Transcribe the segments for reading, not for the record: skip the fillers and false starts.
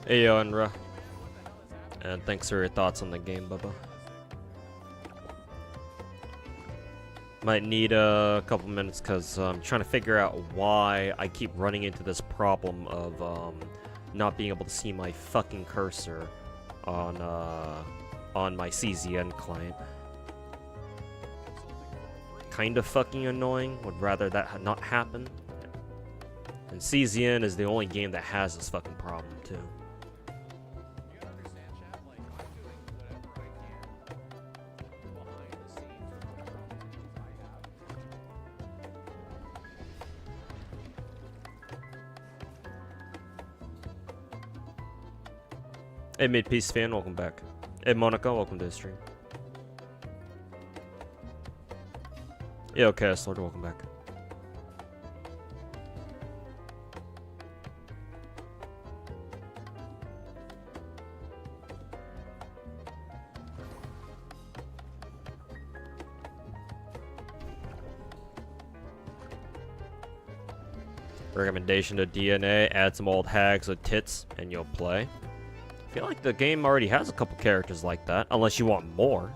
Hey, yo, Enra. And thanks for your thoughts on the game, Bubba. Might need a couple minutes because I'm trying to figure out why I keep running into this problem of not being able to see my fucking cursor on my CZN client. Kind of fucking annoying. Would rather that not happen. And CZN is the only game that has this fucking problem too. Hey, Mid-Peace fan, welcome back. Hey, Monica, welcome to the stream. Yeah, okay, Lord, welcome back. Recommendation to DNA, add some old hags with tits, and you'll play. I feel like the game already has a couple characters like that, unless you want more.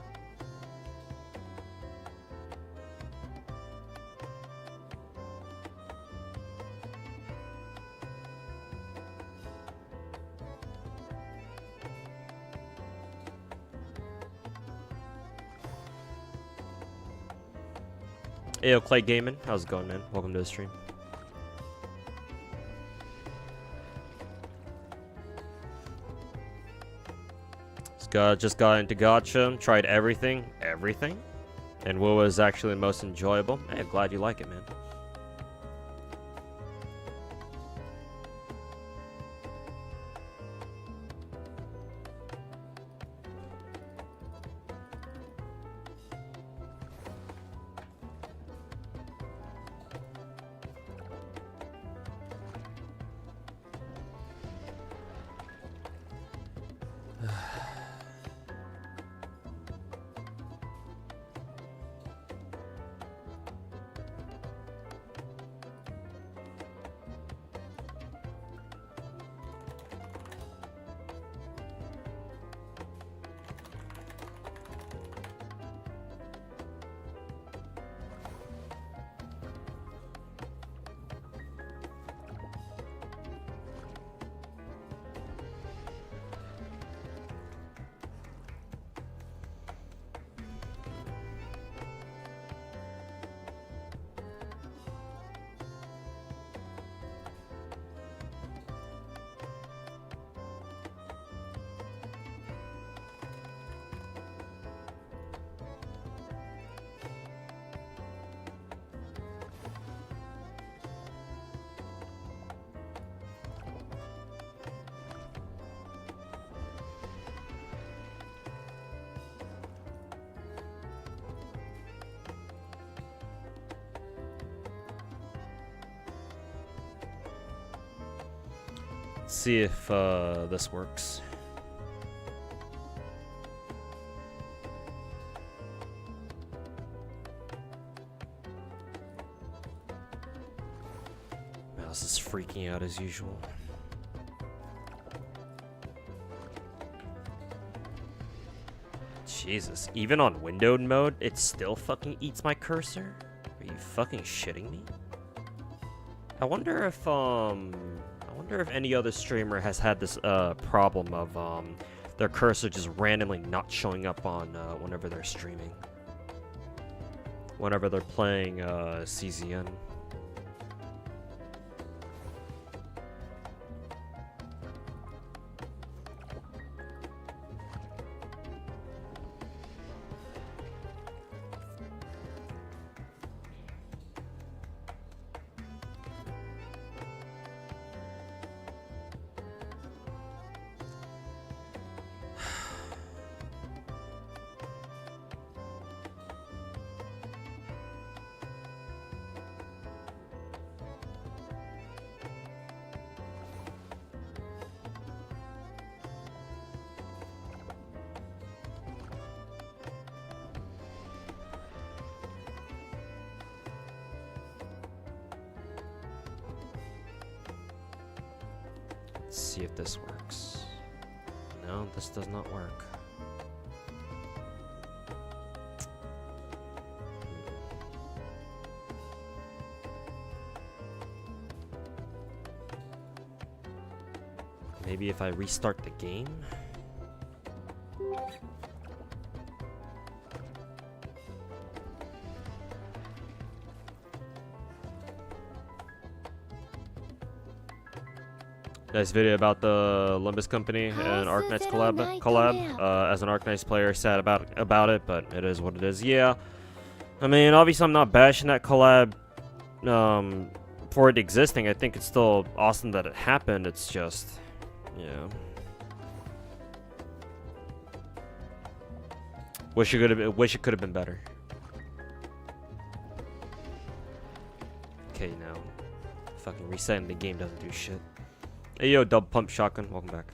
Hey, yo, Clay Gaming, how's it going, man? Welcome to the stream. Just got into Gacha, tried everything, and what was actually the most enjoyable? Hey, glad you like it, man. See if this works. Mouse is freaking out as usual. Jesus, even on windowed mode, it still fucking eats my cursor? Are you fucking shitting me? I wonder if any other streamer has had this problem of their cursor just randomly not showing up on whenever they're streaming. Whenever they're playing CZN. Let's see if this works. No, this does not work. Maybe if I restart the game? Nice video about the Limbus Company and Arknights collab. As an Arknights player, sad about it, but it is what it is. Yeah, I mean, obviously I'm not bashing that collab for it existing. I think it's still awesome that it happened. It's just, yeah. Wish it could have been better. Okay, now fucking resetting the game doesn't do shit. Hey yo, Double Pump Shotgun, welcome back.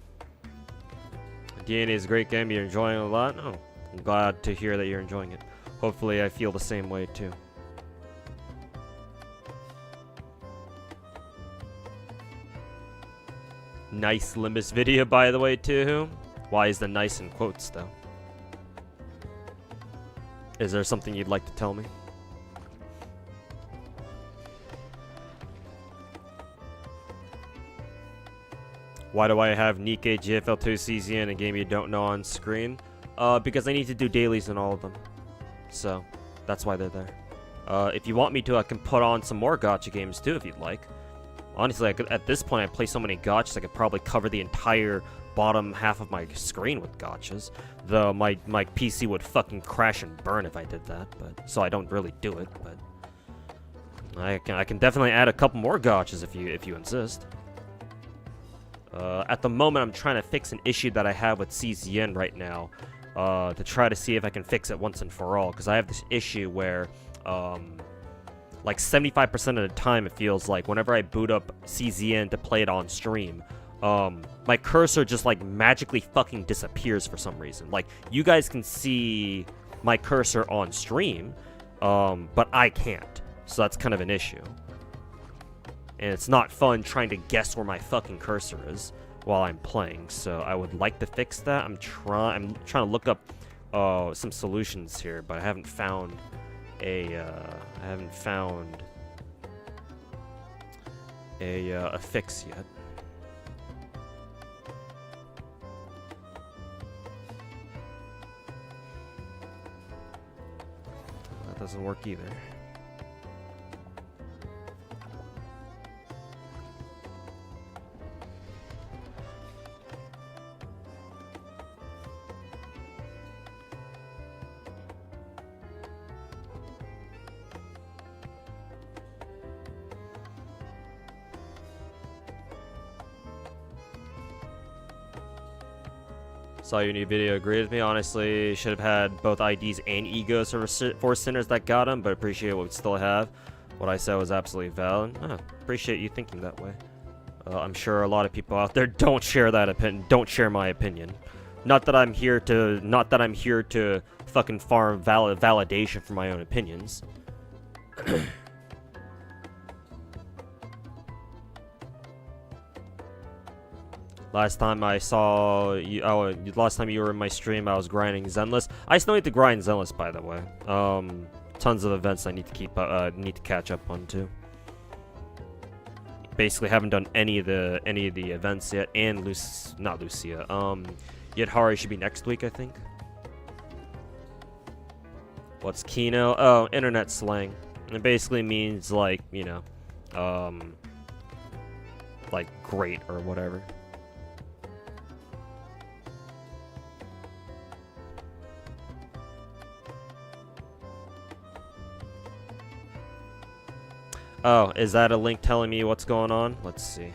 DNA is a great game, you're enjoying it a lot? Oh, I'm glad to hear that you're enjoying it. Hopefully I feel the same way too. Nice Limbus video, by the way, too. Why is the nice in quotes, though? Is there something you'd like to tell me? Why do I have Nikkei, GFL2, CZN, a game you don't know on screen? Because I need to do dailies in all of them. So, that's why they're there. If you want me to, I can put on some more gacha games too, if you'd like. Honestly, at this point, I play so many gachas, I could probably cover the entire bottom half of my screen with gachas. Though my PC would fucking crash and burn if I did that, but so I don't really do it. But I can definitely add a couple more gachas if you insist. At the moment, I'm trying to fix an issue that I have with CZN right now, to try to see if I can fix it once and for all. Because I have this issue where, like 75% of the time, it feels like whenever I boot up CZN to play it on stream, my cursor just like magically fucking disappears for some reason. Like, you guys can see my cursor on stream, but I can't. So that's kind of an issue. And it's not fun trying to guess where my fucking cursor is while I'm playing. So I would like to fix that. I'm trying to look up some solutions here, but I haven't found a fix yet. That doesn't work either. Saw your new video, agreed with me. Honestly, should have had both IDs and egos for sinners that got them, but appreciate what we still have. What I said was absolutely valid. Appreciate you thinking that way. I'm sure a lot of people out there don't share that opinion. Don't share my opinion. Not that I'm here to fucking farm validation for my own opinions. Last time I saw you, last time you were in my stream, I was grinding Zenless. I still need to grind Zenless, by the way. Tons of events I need to need to catch up on too. Basically, haven't done any of the events yet, and not Lucia. Yadhari should be next week, I think. What's kino? Oh, internet slang. It basically means like, you know, like great or whatever. Oh, is that a link telling me what's going on? Let's see.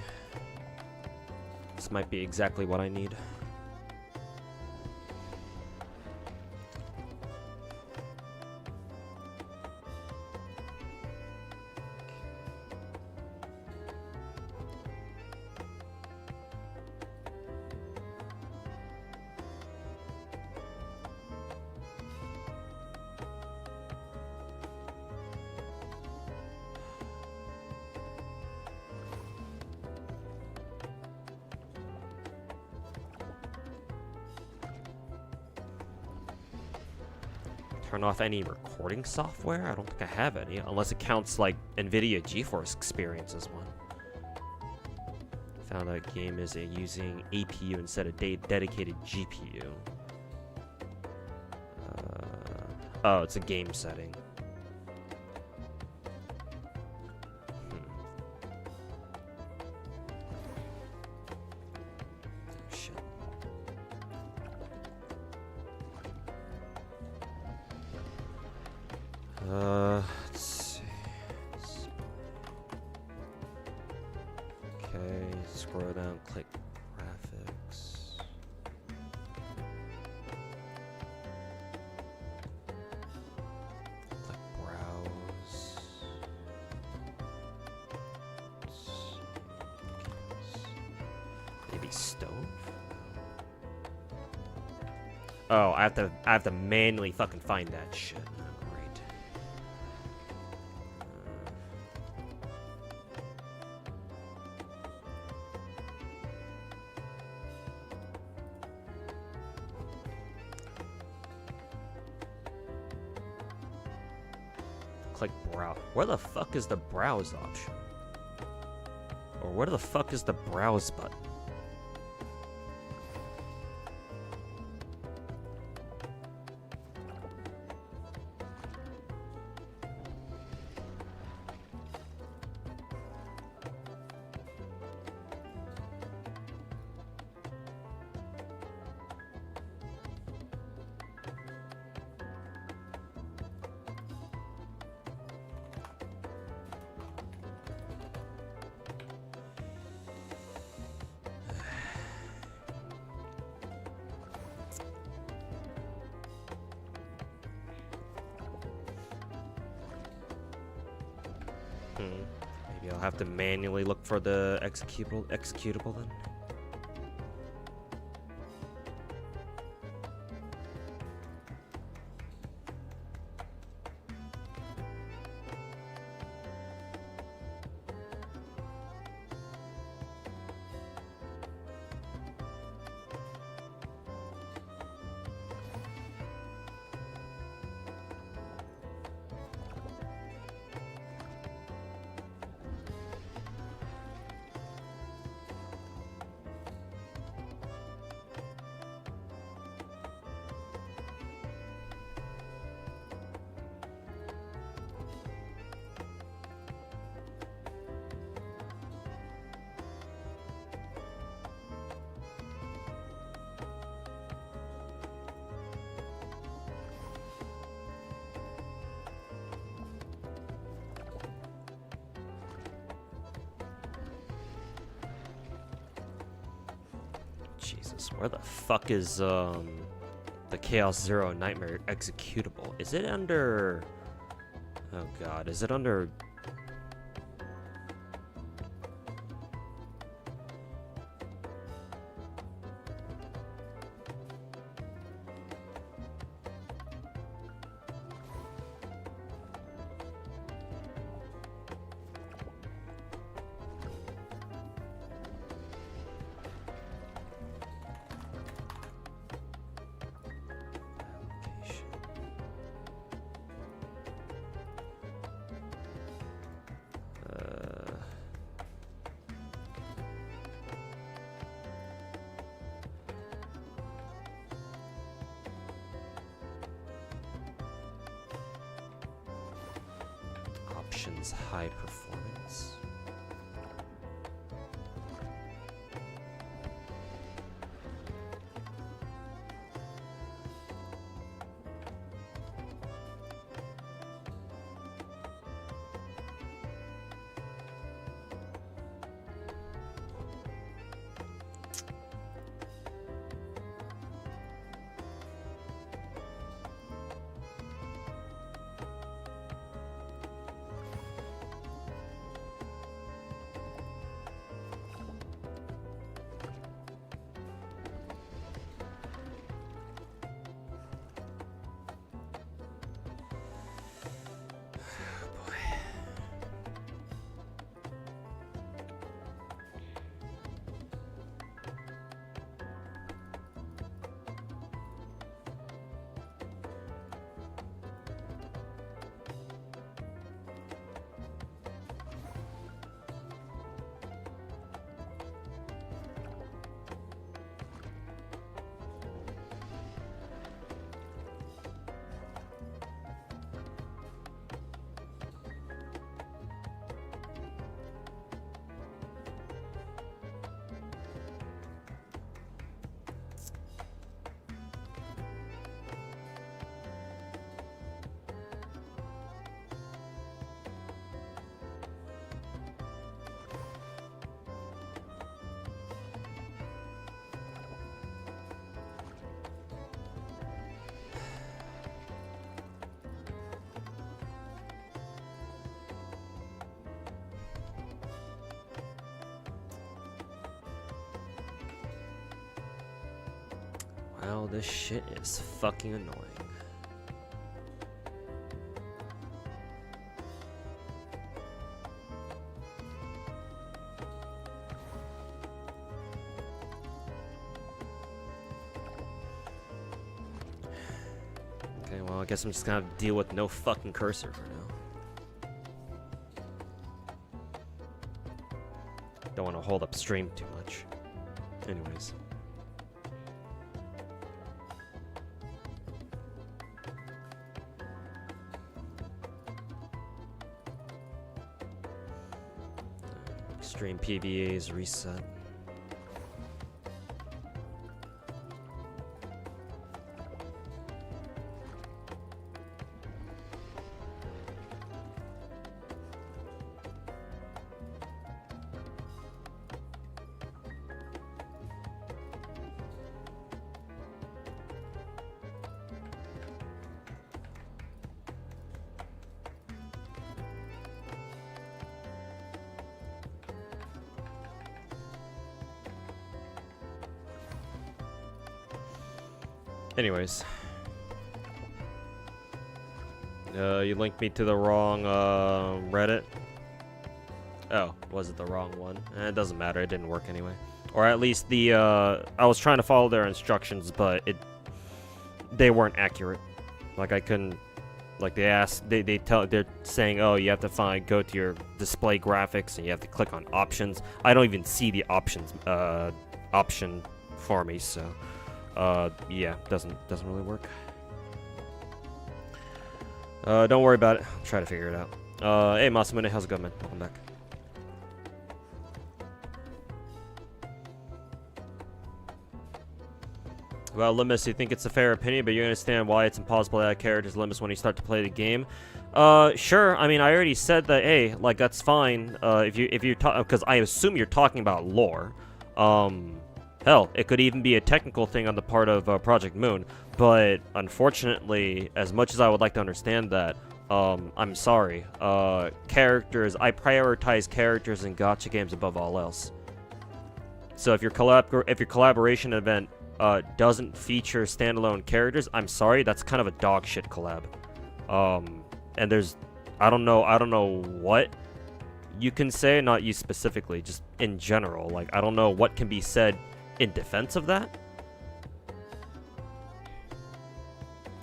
This might be exactly what I need. Turn off any recording software? I don't think I have any, unless it counts like NVIDIA GeForce Experience as one. Found out game is using APU instead of dedicated GPU. Oh, it's a game setting. Shit. Let's see. Okay, scroll down, click graphics. Click browse. Maybe stove? Oh, I have to manually fucking find that shit. Great. Click browse. Where the fuck is the browse option? Or where the fuck is the browse button? Maybe I'll have to manually look for the executable then. Jesus, where the fuck is the Chaos Zero Nightmare executable? Is it under... Oh god, is it under... Options high performance. Wow, this shit is fucking annoying. Okay, well, I guess I'm just gonna have to deal with no fucking cursor for now. Don't want to hold up stream too much. Anyways. Extreme PVAs reset. Anyways. You linked me to the wrong Reddit. Oh, was it the wrong one? It doesn't matter, it didn't work anyway. Or at least the I was trying to follow their instructions, but they weren't accurate. Like I couldn't, like they're saying, oh, you have to go to your display graphics and you have to click on options. I don't even see the options option for me, so yeah, doesn't really work. Don't worry about it. I'll try to figure it out. Hey Masamune, how's it going, man? Welcome back. Well, Limus, you think it's a fair opinion, but you understand why it's impossible to add characters Limus when you start to play the game. Sure. I mean, I already said that. Hey, like that's fine. If you're talking, because I assume you're talking about lore. Hell, it could even be a technical thing on the part of Project Moon. But unfortunately, as much as I would like to understand that, I'm sorry. Characters. I prioritize characters in gacha games above all else. So if your collaboration event doesn't feature standalone characters, I'm sorry, that's kind of a dog shit collab. And there's, I don't know what you can say, not you specifically, just in general. Like, I don't know what can be said in defense of that.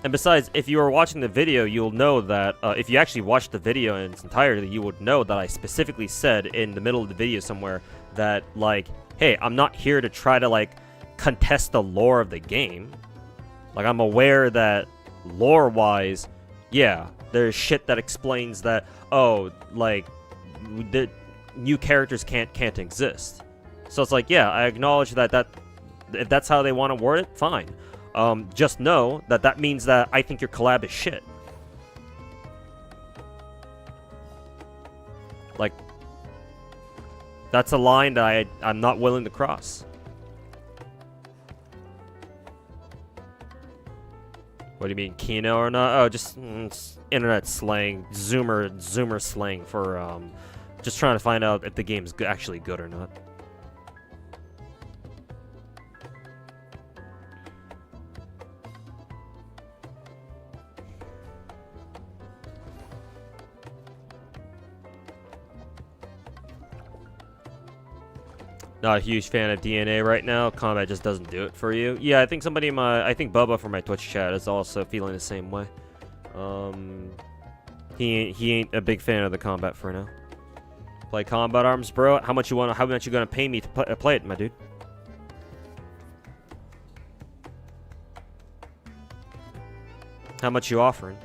And besides, if you are watching the video, you'll know that, if you actually watched the video in its entirety, you would know that I specifically said in the middle of the video somewhere that, like, hey, I'm not here to try to, like, contest the lore of the game. Like, I'm aware that lore-wise, yeah, there's shit that explains that, oh, like, the new characters can't exist. So it's like, yeah, I acknowledge that if that's how they want to word it, fine. Just know that means that I think your collab is shit. Like, that's a line that I'm not willing to cross. What do you mean, kino or not? Oh, just internet slang, zoomer slang for just trying to find out if the game's actually good or not. Not a huge fan of DNA right now. Combat just doesn't do it for you. Yeah, I think somebody in I think Bubba from my Twitch chat is also feeling the same way. He ain't a big fan of the combat for now. Play combat arms, bro. How much you gonna pay me to play it, my dude? How much you offering?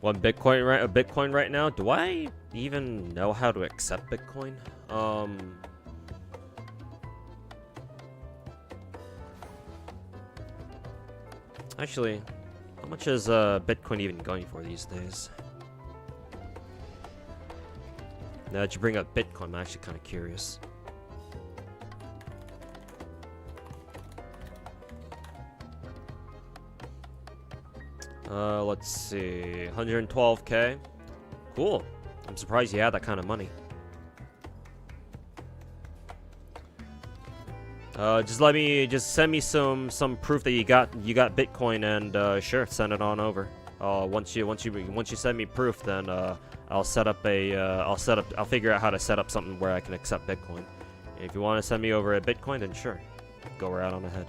Bitcoin right now. Do I even know how to accept Bitcoin? Actually, how much is Bitcoin even going for these days? Now that you bring up Bitcoin, I'm actually kind of curious. Let's see, 112k. Cool. I'm surprised you had that kind of money. Just send me some proof that you got Bitcoin, and sure, send it on over. Once you send me proof, then I'll figure out how to set up something where I can accept Bitcoin. And if you want to send me over a Bitcoin, then sure, go right on ahead.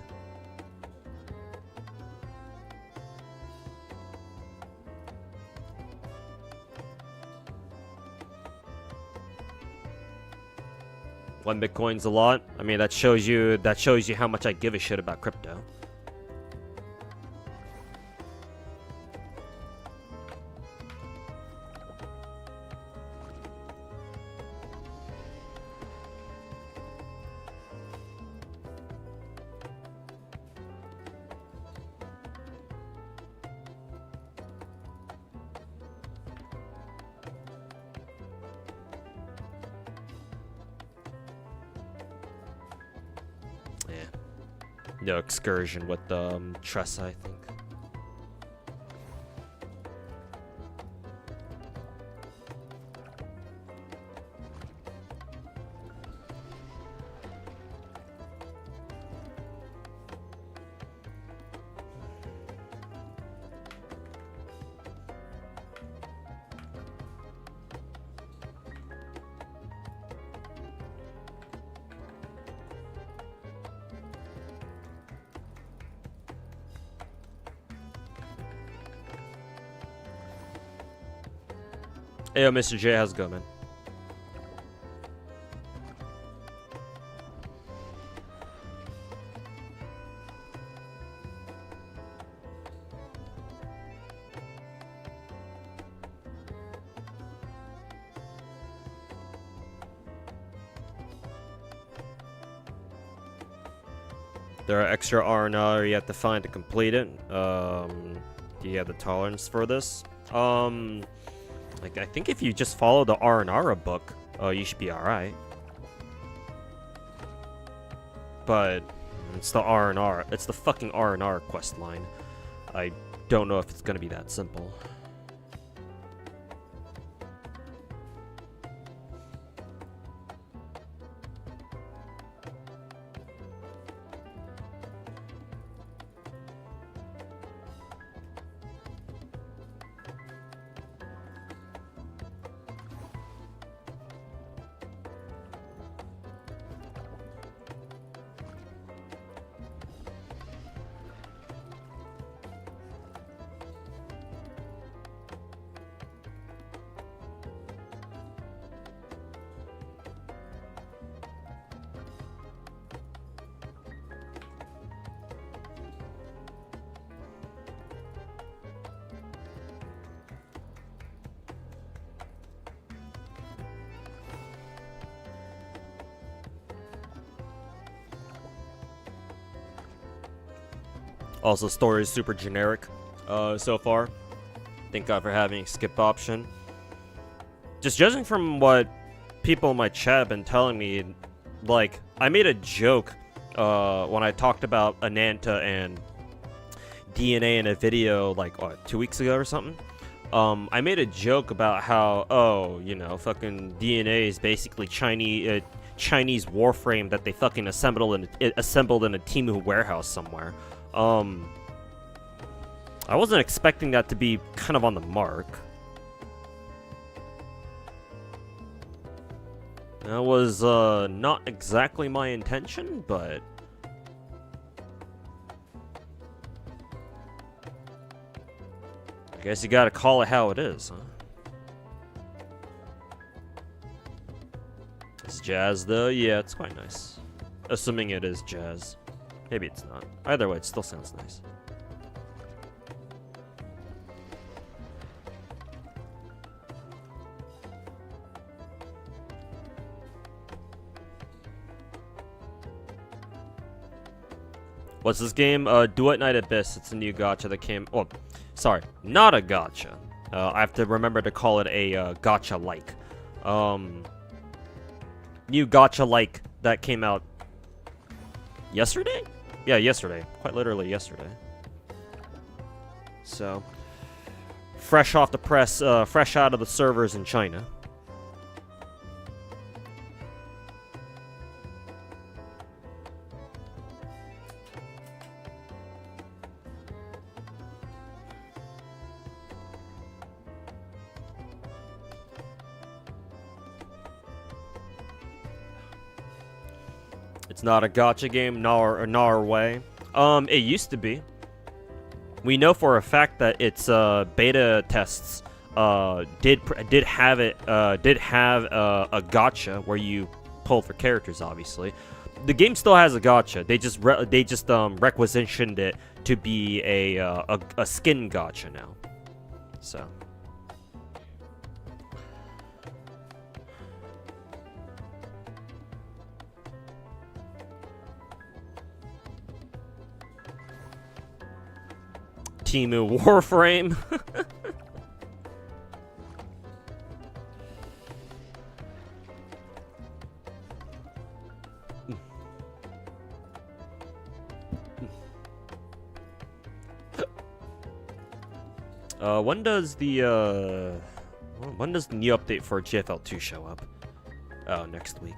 One Bitcoin's a lot. I mean, that shows you how much I give a shit about crypto. No excursion with Tressa, I think. Hey, yo, Mr. J, how's it going, man? There are extra R&R you have to find to complete it. Do you have the tolerance for this? Like, I think if you just follow the R&R book, you should be alright. But it's the R&R. It's the fucking R&R quest line. I don't know if it's gonna be that simple. Also, story is super generic so far. Thank God for having a skip option. Just judging from what people in my chat have been telling me, like, I made a joke when I talked about Ananta and DNA in a video, like, what, 2 weeks ago or something? I made a joke about how, oh, you know, fucking DNA is basically Chinese Warframe that they fucking assembled in a Temu warehouse somewhere. I wasn't expecting that to be kind of on the mark. That was not exactly my intention, but I guess you gotta call it how it is, huh? Is jazz though? Yeah, it's quite nice. Assuming it is jazz. Maybe it's not. Either way, it still sounds nice. What's this game? Duet Night Abyss. It's a new gacha that came... Oh, sorry. Not a gacha. I have to remember to call it a gacha-like. New gacha-like that came out yesterday? Yeah, yesterday. Quite literally yesterday. So, fresh off the press, fresh out of the servers in China. It's not a gacha game, nor way. It used to be. We know for a fact that its beta tests did have a gacha where you pull for characters. Obviously, the game still has a gacha. They just requisitioned it to be a skin gacha now. So. Timu Warframe. When does the new update for GFL2 show up? Oh, next week.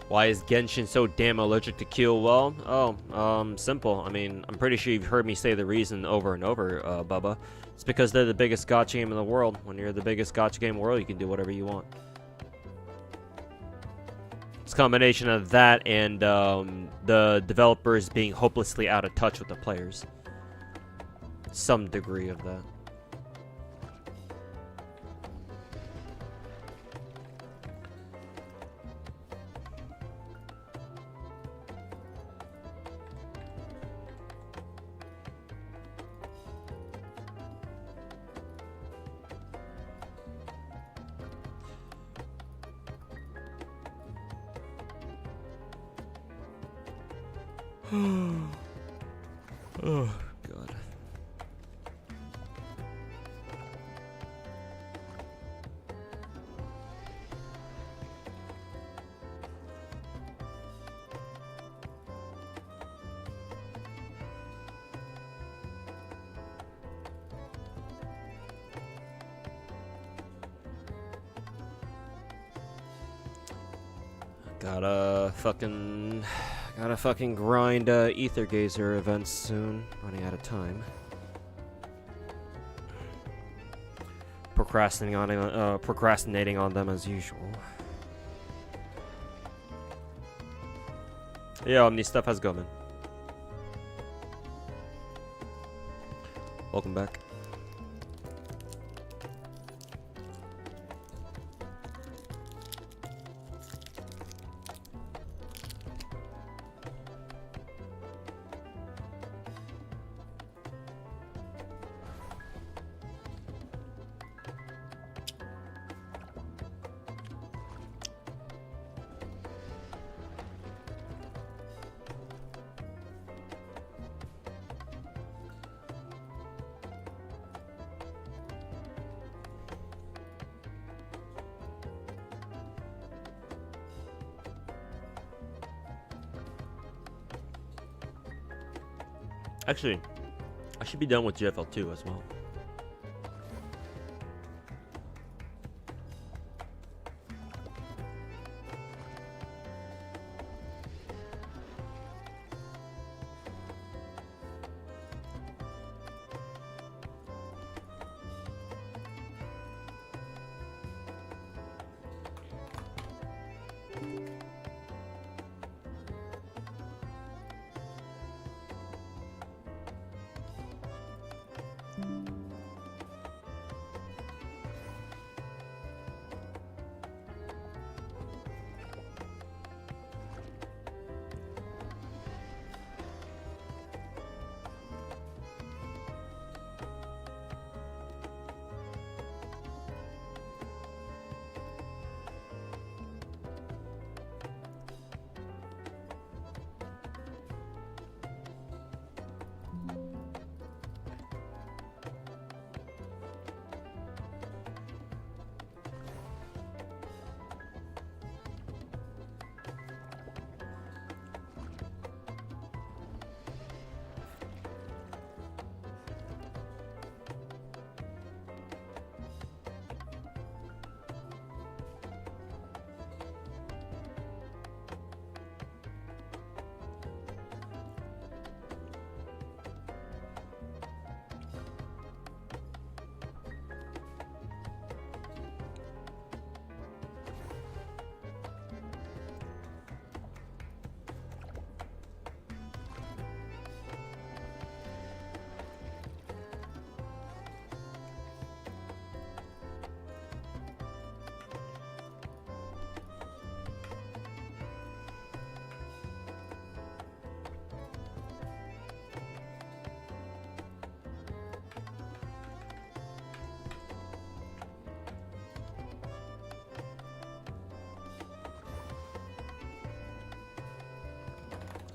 Why is Genshin so damn allergic to kill? Well, simple. I mean, I'm pretty sure you've heard me say the reason over and over, Bubba. It's because they're the biggest gacha game in the world. When you're the biggest gacha game in the world, you can do whatever you want. It's a combination of that and the developers being hopelessly out of touch with the players. Some degree of that. Oh, God. Gotta fucking grind Ether Gazer events soon. Running out of time. Procrastinating on them as usual. Yeah, Omni stuff has going. Welcome back. Actually, I should be done with GFL2 as well.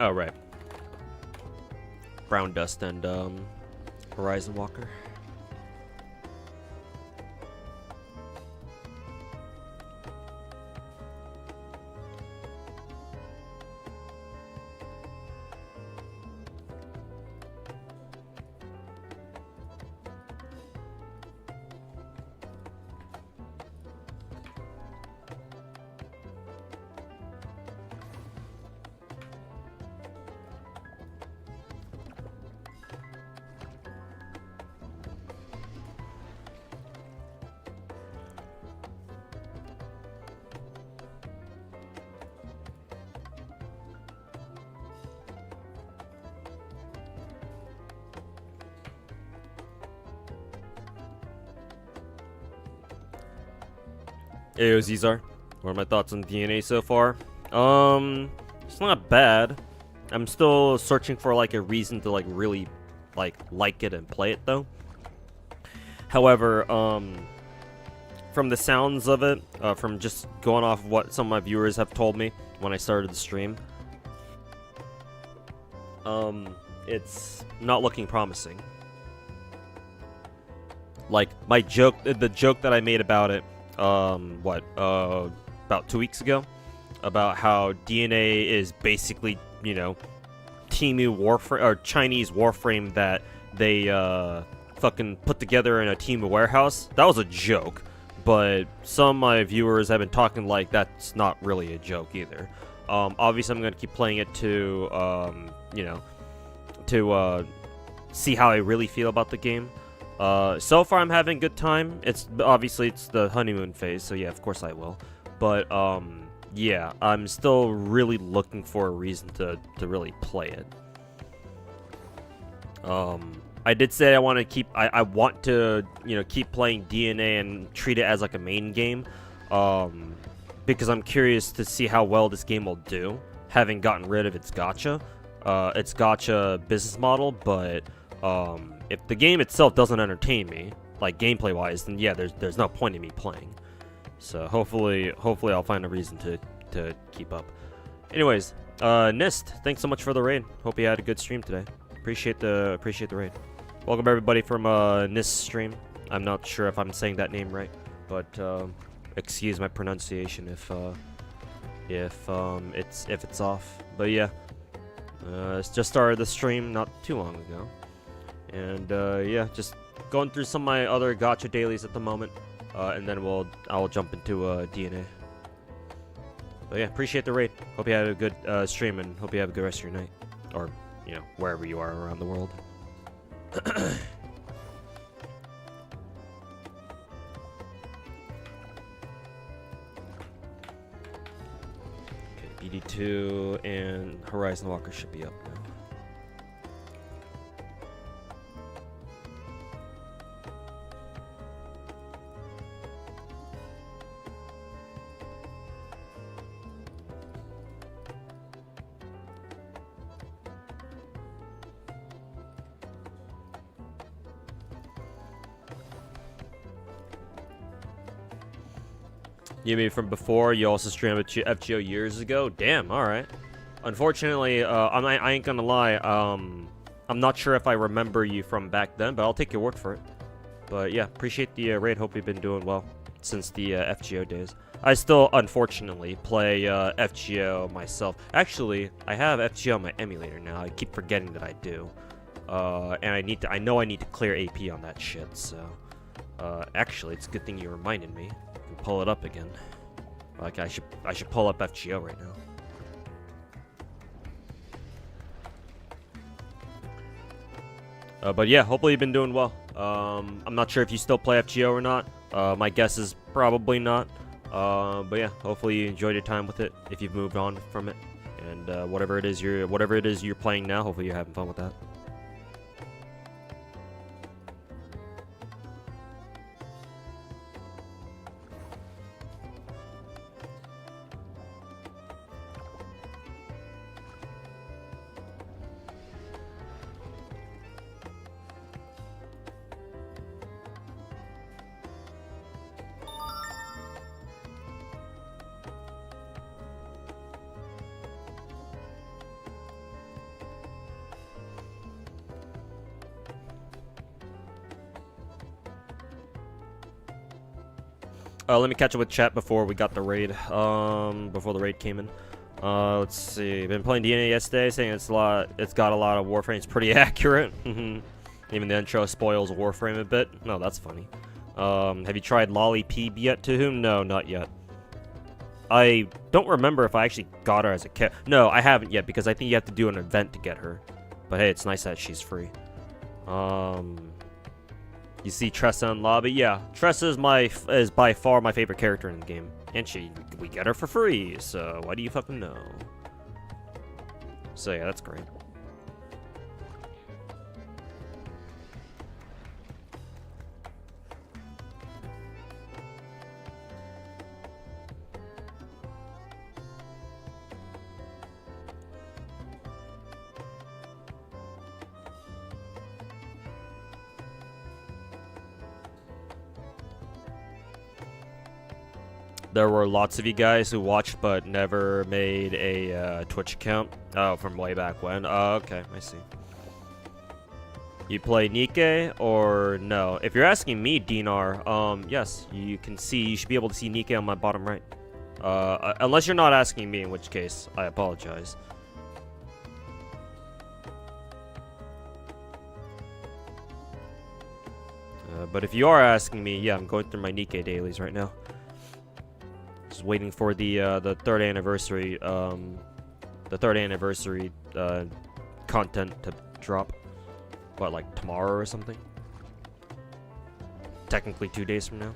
Oh, right. Brown Dust and Horizon Walker. Hey, Zizar. What are my thoughts on DNA so far? It's not bad. I'm still searching for like a reason to like really like it and play it though. However, from the sounds of it, from just going off of what some of my viewers have told me when I started the stream, it's not looking promising. Like my joke, the joke that I made about it, about 2 weeks ago, about how DNA is basically, you know, Temu Warframe or Chinese Warframe that they fucking put together in a Temu warehouse. That was a joke, but some of my viewers have been talking like that's not really a joke either. Obviously, I'm gonna keep playing it to, you know, to see how I really feel about the game. So far I'm having a good time. It's the honeymoon phase, so yeah, of course I will. But yeah, I'm still really looking for a reason to really play it. I did say I want to keep I want to, you know, keep playing DNA and treat it as like a main game. Because I'm curious to see how well this game will do, having gotten rid of its gacha business model, but if the game itself doesn't entertain me, like gameplay wise, then yeah, there's no point in me playing. So hopefully I'll find a reason to keep up. Anyways, Nist, thanks so much for the raid. Hope you had a good stream today. Appreciate the raid. Welcome everybody from Nist stream. I'm not sure if I'm saying that name right, but excuse my pronunciation if it's off. But yeah, just started the stream not too long ago. And yeah, just going through some of my other gacha dailies at the moment, and then I'll jump into DNA. But yeah, appreciate the raid. Hope you had a good stream, and hope you have a good rest of your night, or you know, wherever you are around the world. Okay, BD2 and Horizon Walker should be up now. You mean from before? You also streamed at FGO years ago? Damn, alright. Unfortunately, I ain't gonna lie, I'm not sure if I remember you from back then, but I'll take your word for it. But yeah, appreciate the raid. Hope you've been doing well since the FGO days. I still, unfortunately, play FGO myself. Actually, I have FGO on my emulator now. I keep forgetting that I do. And I know I need to clear AP on that shit, so... actually, it's a good thing you reminded me. Pull it up again. Like I should pull up FGO right now. But yeah, hopefully you've been doing well. I'm not sure if you still play FGO or not. My guess is probably not. But yeah, hopefully you enjoyed your time with it. If you've moved on from it, and whatever it is you're playing now, hopefully you're having fun with that. Let me catch up with chat before we got the raid. Before the raid came in. Let's see. Been playing DNA yesterday, saying it's got a lot of Warframes. Pretty accurate. Even the intro spoils Warframe a bit. No, that's funny. Have you tried Lolly Peeb yet? To whom? No, not yet. I don't remember if I actually got her as a kid. No, I haven't yet because I think you have to do an event to get her. But hey, it's nice that she's free. You see Tressa in lobby? Yeah, Tressa is by far my favorite character in the game. And we get her for free, so why do you fucking know? So yeah, that's great. There were lots of you guys who watched but never made a Twitch account. Oh, from way back when. Oh, okay, I see. You play Nikke or no? If you're asking me, Dinar, yes, you should be able to see Nikke on my bottom right. Unless you're not asking me, in which case, I apologize. But if you are asking me, yeah, I'm going through my Nikke dailies right now. Just waiting for the third anniversary content to drop. What, like tomorrow or something? Technically 2 days from now.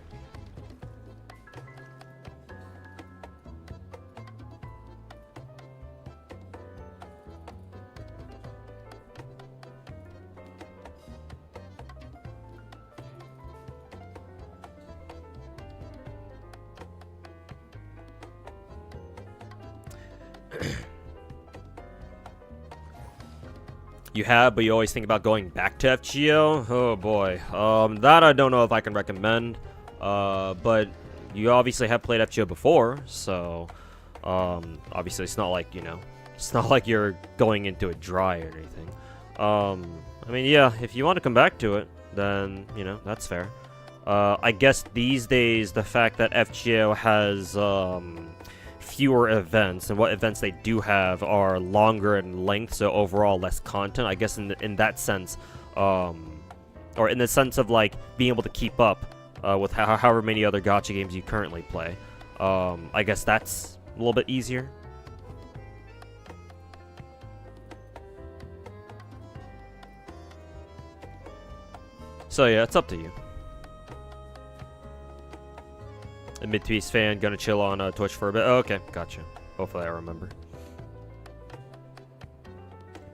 You have, but you always think about going back to FGO? Oh boy. That I don't know if I can recommend. But you obviously have played FGO before, so obviously it's not like, you know, it's not like you're going into it dry or anything. I mean, yeah, if you want to come back to it, then, you know, that's fair. I guess these days the fact that FGO has fewer events, and what events they do have are longer in length, so overall less content. I guess in that sense, or in the sense of like being able to keep up with however many other gacha games you currently play, I guess that's a little bit easier. So yeah, it's up to you. A mid-piece fan, gonna chill on Twitch for a bit. Oh, okay, gotcha. Hopefully I remember.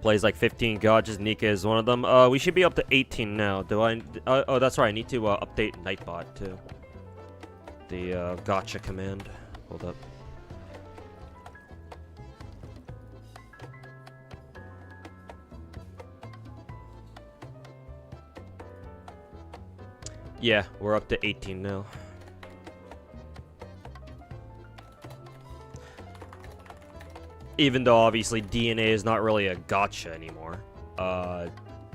Plays like 15 gachas. Nikke is one of them. We should be up to 18 now. Do I? Oh, that's right. I need to update Nightbot too. The gacha command. Hold up. Yeah, we're up to 18 now. Even though obviously DNA is not really a gacha anymore.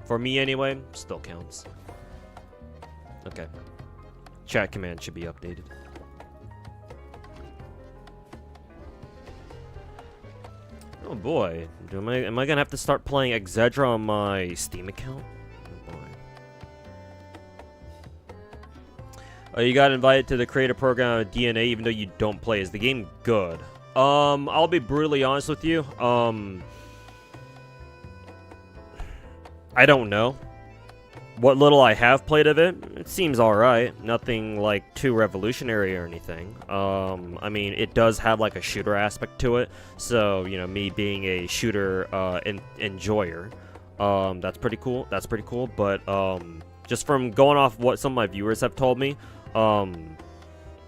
For me anyway, still counts. Okay. Chat command should be updated. Oh boy. Am I gonna have to start playing Exedra on my Steam account? Oh boy. Oh, you got invited to the creator program of DNA even though you don't play. Is the game good? I'll be brutally honest with you. I don't know. What little I have played of it, it seems alright. Nothing, like, too revolutionary or anything. I mean, it does have, like, a shooter aspect to it. So, you know, me being a shooter, enjoyer, that's pretty cool. That's pretty cool. But, just from going off what some of my viewers have told me,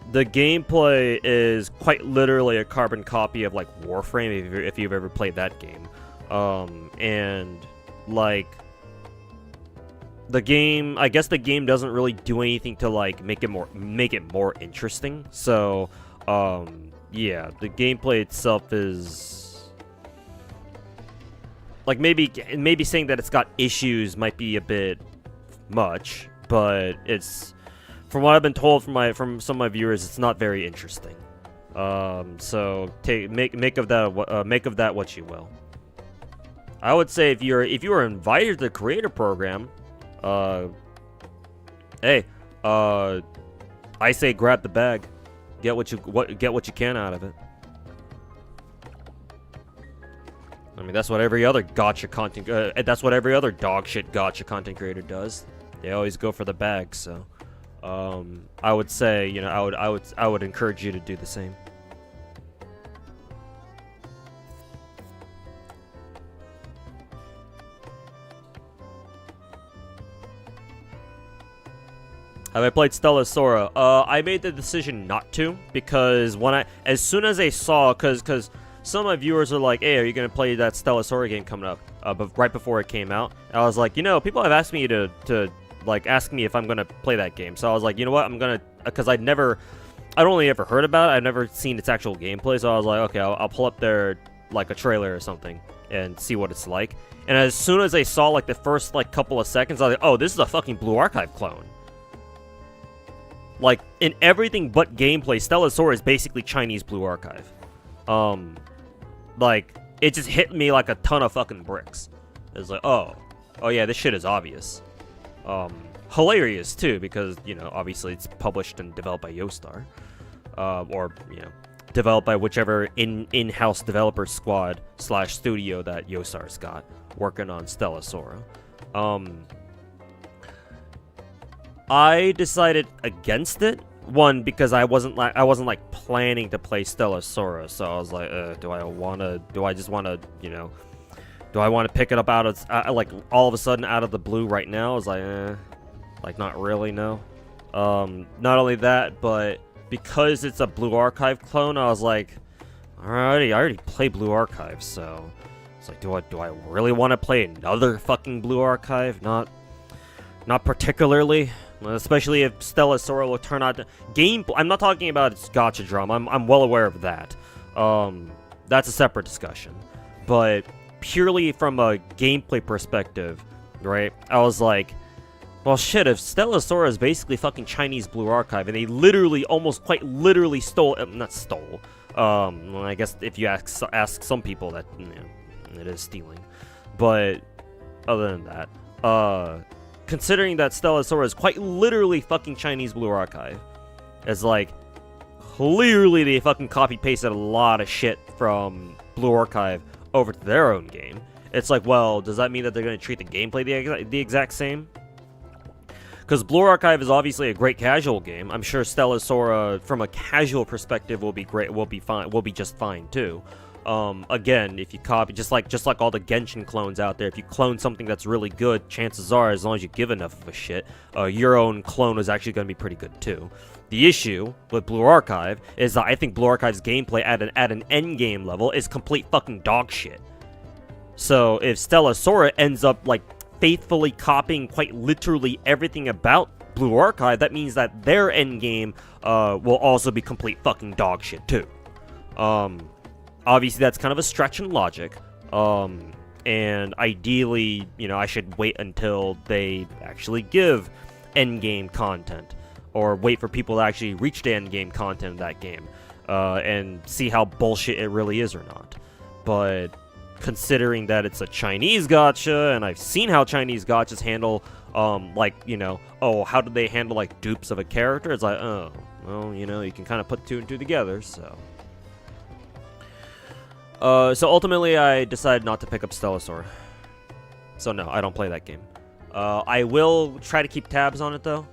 the gameplay is quite literally a carbon copy of, like, Warframe, if you've ever played that game. And, like, the game, I guess the game doesn't really do anything to, like, make it more interesting. So, yeah, the gameplay itself is, like, maybe saying that it's got issues might be a bit much, but it's from what I've been told from some of my viewers, it's not very interesting. So make of that what you will. I would say if you are invited to the creator program, hey, I say grab the bag, get what you can out of it. I mean, that's what every other gacha content, that's what every other dog shit gacha content creator does. They always go for the bag. So, I would say, you know, I would encourage you to do the same. Have I played Stella Sora? I made the decision not to, because as soon as I saw, cause some of my viewers are like, hey, are you gonna play that Stella Sora game coming up? But right before it came out, I was like, you know, people have asked me to like ask me if I'm gonna play that game. So I was like, you know what, I'm gonna, cause I'd only ever heard about it. I've never seen its actual gameplay. So I was like, okay, I'll pull up their like a trailer or something and see what it's like. And as soon as I saw like the first like couple of seconds, I was like, oh, this is a fucking Blue Archive clone. Like, in everything but gameplay, Stella Sora is basically Chinese Blue Archive. Like, it just hit me like a ton of fucking bricks. It's like, oh yeah, this shit is obvious. Hilarious, too, because, you know, obviously it's published and developed by Yostar. Or, you know, developed by whichever in-house developer squad / studio that Yostar's got working on Stella Sora. I decided against it. One, because I wasn't like planning to play Stella Sora, so I was like, do I want to, you know, do I want to pick it up out of like all of a sudden out of the blue right now? I was like not really, no. Not only that, but because it's a Blue Archive clone, I was like, I already play Blue Archive, so it's like, do I really want to play another fucking Blue Archive? Not particularly. Especially if Stella Sora will turn out to gameplay. I'm not talking about its gacha drama. I'm well aware of that. That's a separate discussion. But purely from a gameplay perspective, right? I was like, well, shit. If Stella Sora is basically fucking Chinese Blue Archive, and they literally, almost quite literally stole, not stole. Well, I guess if you ask some people, that, you know, it is stealing. But other than that, considering that Stella Sora is quite literally fucking Chinese Blue Archive, it's like, clearly they fucking copy-pasted a lot of shit from Blue Archive over to their own game. It's like, well, does that mean that they're going to treat the gameplay the exact same? Because Blue Archive is obviously a great casual game. I'm sure Stella Sora, from a casual perspective, will be great. Will be fine. Will be just fine too. Again, if you copy, just like all the Genshin clones out there, if you clone something that's really good, chances are, as long as you give enough of a shit, your own clone is actually going to be pretty good too. The issue with Blue Archive is that I think Blue Archive's gameplay at an endgame level is complete fucking dog shit. So if Stella Sora ends up like faithfully copying quite literally everything about Blue Archive, that means that their endgame will also be complete fucking dog shit too. Obviously, that's kind of a stretch in logic, and ideally, you know, I should wait until they actually give endgame content, or wait for people to actually reach the endgame content of that game, and see how bullshit it really is or not. But considering that it's a Chinese gacha, and I've seen how Chinese gachas handle, like, you know, oh, how do they handle, like, dupes of a character? It's like, oh, well, you know, you can kind of put two and two together, so... So ultimately, I decided not to pick up Stella Sora. So no, I don't play that game. I will try to keep tabs on it, though,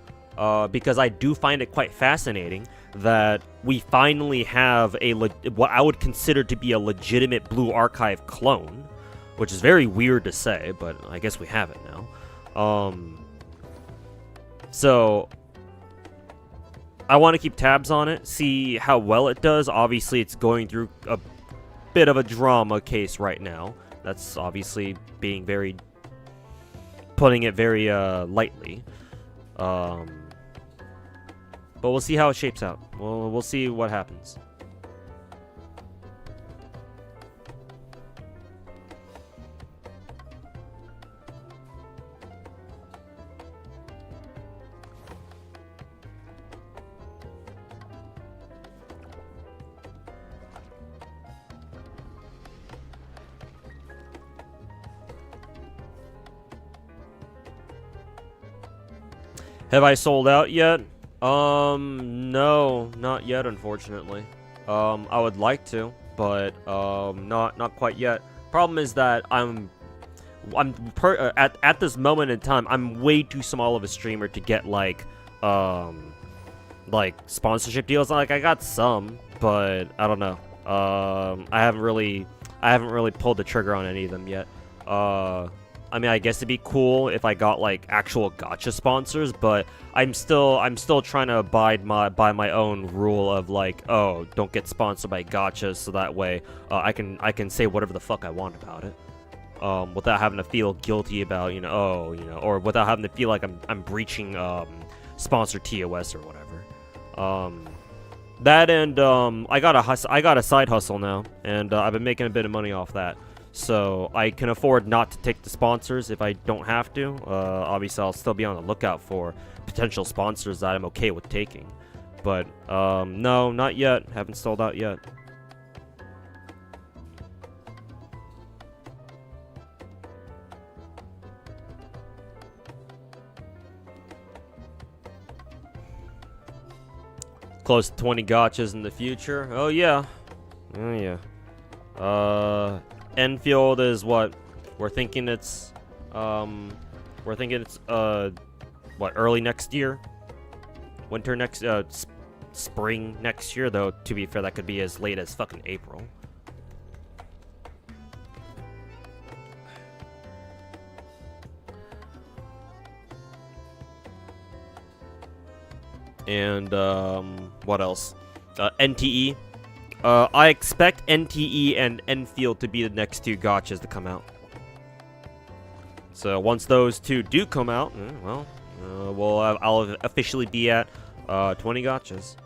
because I do find it quite fascinating that we finally have what I would consider to be a legitimate Blue Archive clone, which is very weird to say, but I guess we have it now. So I want to keep tabs on it, see how well it does. Obviously, it's going through a bit of a drama case right now. That's obviously putting it very lightly. But we'll see how it shapes out. We'll see what happens. Have I sold out yet? No, not yet, unfortunately. I would like to, but not quite yet. Problem is that at this moment in time, I'm way too small of a streamer to get like sponsorship deals. Like I got some, but I don't know. I haven't really pulled the trigger on any of them yet. I mean, I guess it'd be cool if I got like actual gacha sponsors, but I'm still trying to abide by my own rule of like, oh, don't get sponsored by gachas, so that way I can say whatever the fuck I want about it, without having to feel guilty about or without having to feel like I'm breaching sponsor TOS or whatever. That and I got a side hustle now, and I've been making a bit of money off that. So I can afford not to take the sponsors if I don't have to. Obviously, I'll still be on the lookout for potential sponsors that I'm okay with taking. But no, not yet. Haven't sold out yet. Close to 20 gachas in the future. Oh yeah. Oh yeah. Enfield is what? We're thinking it's what, early next year? Winter next spring next year, though to be fair that could be as late as fucking April. And what else? NTE. I expect NTE and Enfield to be the next two gachas to come out. So once those two do come out, well, I'll officially be at 20 gachas.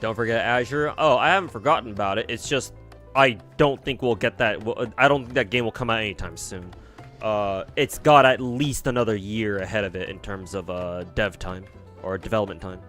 Don't forget Azure. Oh, I haven't forgotten about it. It's just I don't think we'll get that. I don't think that game will come out anytime soon. It's got at least another year ahead of it in terms of dev time or development time.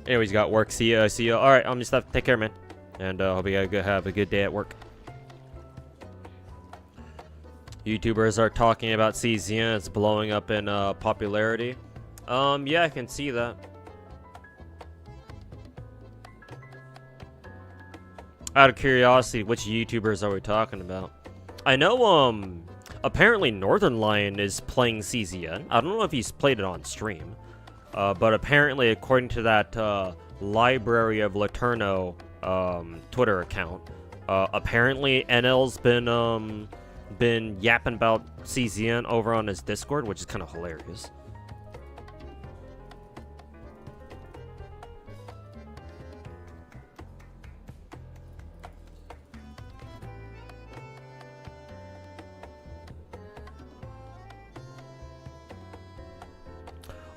Anyways, got work. See ya. See ya. All right, I'm just have to take care, man. And hope you guys have a good day at work. YouTubers are talking about CZN. It's blowing up in popularity. Yeah, I can see that. Out of curiosity, which YouTubers are we talking about? I know, apparently Northern Lion is playing CZN. I don't know if he's played it on stream. But apparently, according to that Library of Laterno Twitter account, apparently NL's been yapping about CZN over on his Discord, which is kind of hilarious.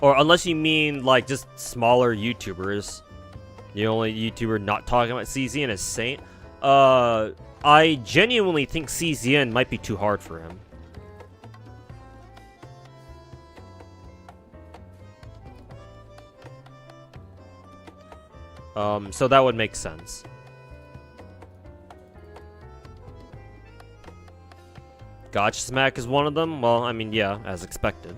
Or unless you mean, like, just smaller YouTubers. The only YouTuber not talking about CZN is Saint. I genuinely think CZN might be too hard for him. So that would make sense. Gacha Smack is one of them? Well, I mean, yeah, as expected.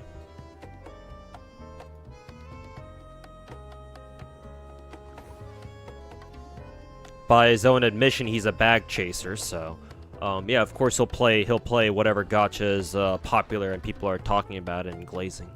By his own admission, he's a bag chaser, so... yeah, of course he'll play whatever gacha is popular and people are talking about it and glazing.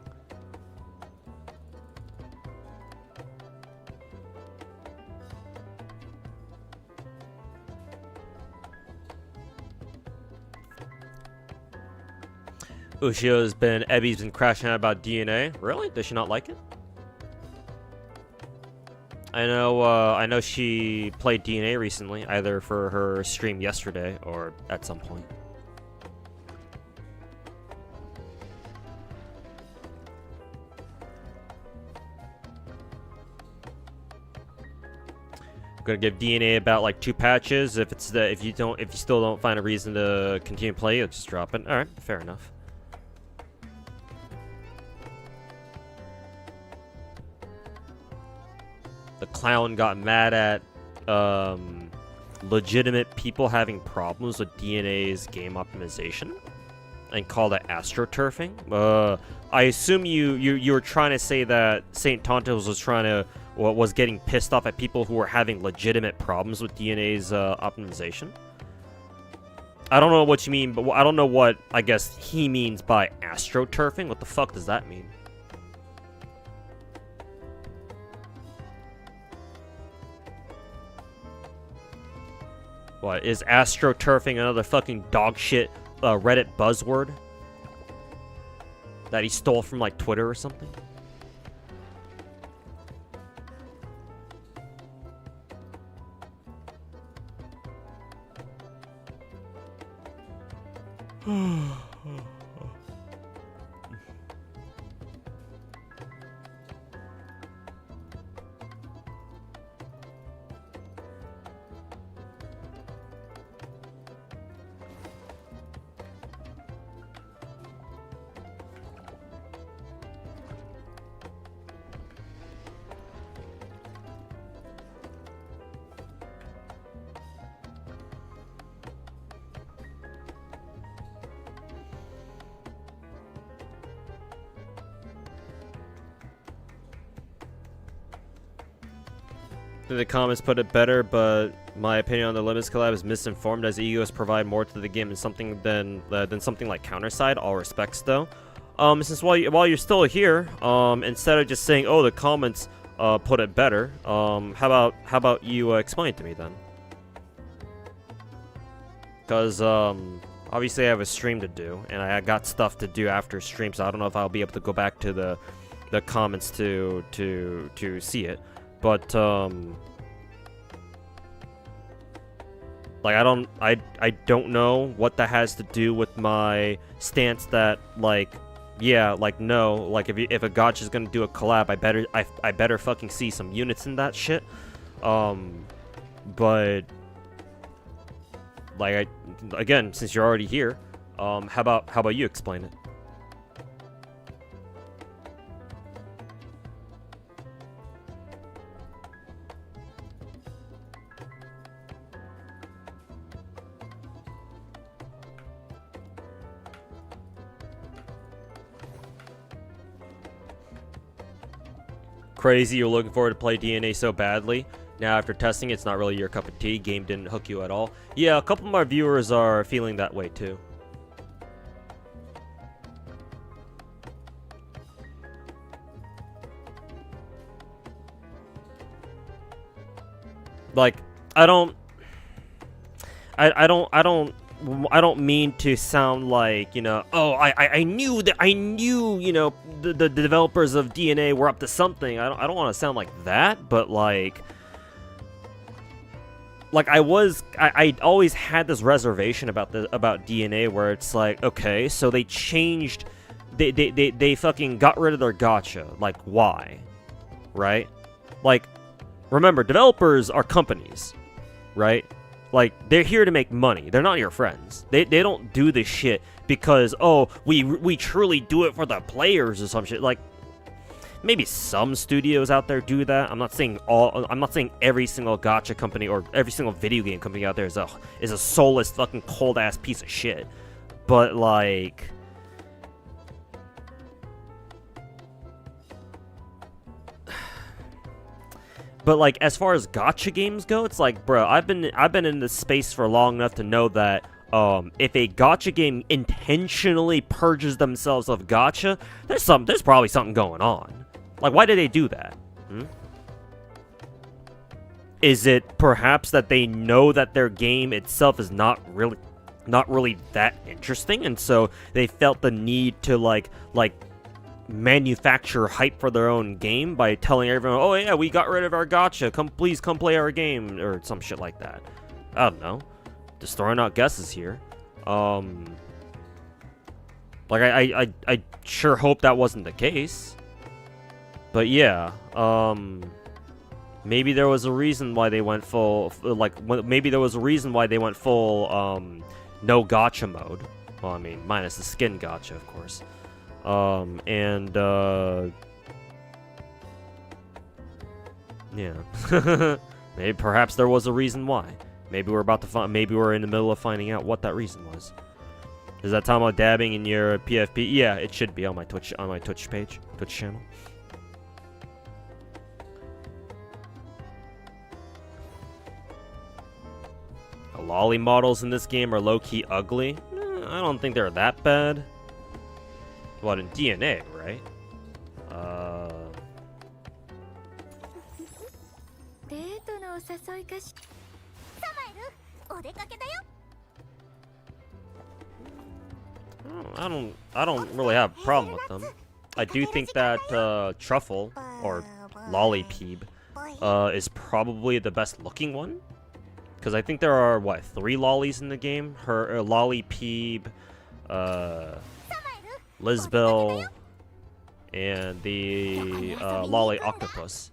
Ebby's been crashing out about DNA. Really? Does she not like it? I know she played DNA recently, either for her stream yesterday or at some point. I'm gonna give DNA about like 2 patches. If you still don't find a reason to continue to play, you'll just drop it. All right, fair enough. The clown got mad at legitimate people having problems with DNA's game optimization and called it astroturfing. I assume you were trying to say that Saint Tontos was getting pissed off at people who were having legitimate problems with DNA's optimization. I don't know what you mean, but I don't know what I guess he means by astroturfing. What the fuck does that mean? What, is astroturfing another fucking dog shit Reddit buzzword that he stole from like Twitter or something? The comments put it better, but my opinion on the Limits collab is misinformed, as egos provide more to the game than something like Counterside. All respects, though. Since while you're still here, instead of just saying, "Oh, the comments put it better," how about you explain it to me then? Because obviously I have a stream to do, and I got stuff to do after stream, so I don't know if I'll be able to go back to the comments to see it. But like I don't know what that has to do with my stance that like, yeah, like no, like if a gacha is gonna do a collab, I better fucking see some units in that shit. But like again, since you're already here, how about you explain it? Crazy, you're looking forward to play DNA so badly. Now after testing, it's not really your cup of tea. Game didn't hook you at all. Yeah, a couple of my viewers are feeling that way too. Like, I don't mean to sound like, you know, oh, I knew, you know, the developers of DNA were up to something. I don't want to sound like that, but like I always had this reservation about DNA, where it's like, okay, so they changed, they fucking got rid of their gacha. Like, why? Right? Like, Remember, developers are companies, right? Like, they're here to make money. They're not your friends. They don't do this shit because, oh, we truly do it for the players or some shit. Like, maybe some studios out there do that. I'm not saying every single gacha company or every single video game company out there is a soulless fucking cold ass piece of shit. But like, as far as gacha games go, it's like, bro, I've been in this space for long enough to know that if a gacha game intentionally purges themselves of gacha, there's probably something going on. Like, why did they do that? Is it perhaps that they know that their game itself is not really that interesting, and so they felt the need to like manufacture hype for their own game by telling everyone, oh yeah, we got rid of our gacha, please come play our game, or some shit like that. I don't know. Just throwing out guesses here. Like, I sure hope that wasn't the case. But yeah, maybe there was a reason why they went full, maybe there was a reason why they went full, no gacha mode. Well, I mean, minus the skin gacha, of course. Yeah. Maybe, perhaps there was a reason why. Maybe we're in the middle of finding out what that reason was. Is that talking about dabbing in your PFP? Yeah, it should be on my Twitch page, Twitch channel. The lolly models in this game are low-key ugly. I don't think they're that bad. What, in DNA, right? I don't really have a problem with them. I do think that Truffle, or Lolly Peeb, is probably the best looking one. Because I think there are, what, 3 lollies in the game? Lolly Peeb, Lisbel, and the Lolly Octopus.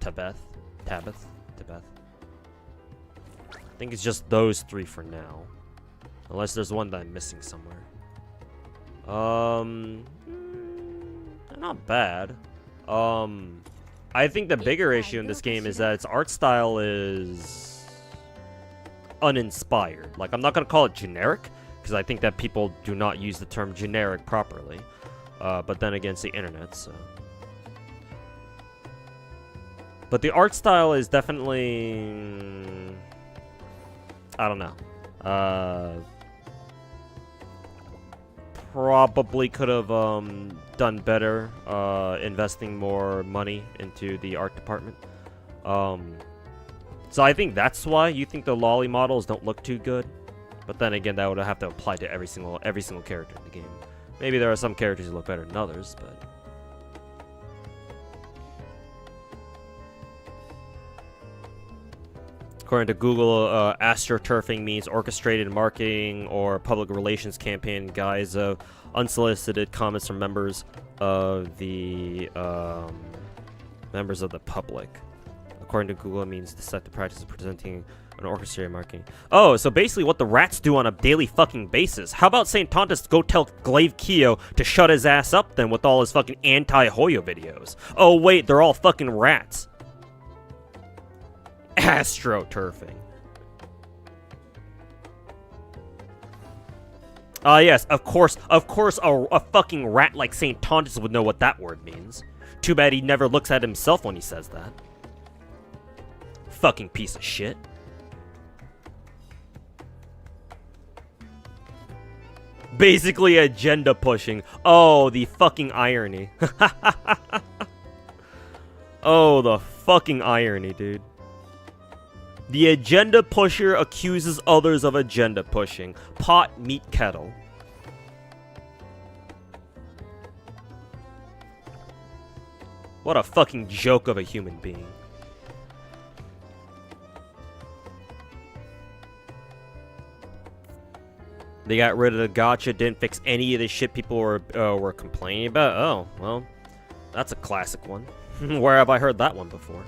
Tabeth. I think it's just those 3 for now. Unless there's one that I'm missing somewhere. Not bad. I think the bigger issue in this game is that its art style is uninspired. Like, I'm not gonna call it generic, because I think that people do not use the term generic properly. But then again, it's the internet, so. But the art style is definitely, I don't know. Probably could have done better investing more money into the art department. So I think that's why you think the lolly models don't look too good. But then again, that would have to apply to every single character in the game. Maybe there are some characters who look better than others, but according to Google, astroturfing means orchestrated marketing or public relations campaign in guise of unsolicited comments from members of the public. According to Google, it means to set the practice of presenting an orchestrated marketing. Oh, so basically what the rats do on a daily fucking basis. How about St. Tontus go tell Glaive Keo to shut his ass up then with all his fucking anti-Hoyo videos? Oh wait, they're all fucking rats. Astroturfing. Yes, of course, a fucking rat like St. Tontus would know what that word means. Too bad he never looks at himself when he says that. Fucking piece of shit. Basically agenda pushing. Oh, the fucking irony. Oh, the fucking irony, dude. The agenda pusher accuses others of agenda pushing. Pot, meet, kettle. What a fucking joke of a human being. They got rid of the gacha, didn't fix any of the shit people were complaining about. Oh, well, that's a classic one. Where have I heard that one before?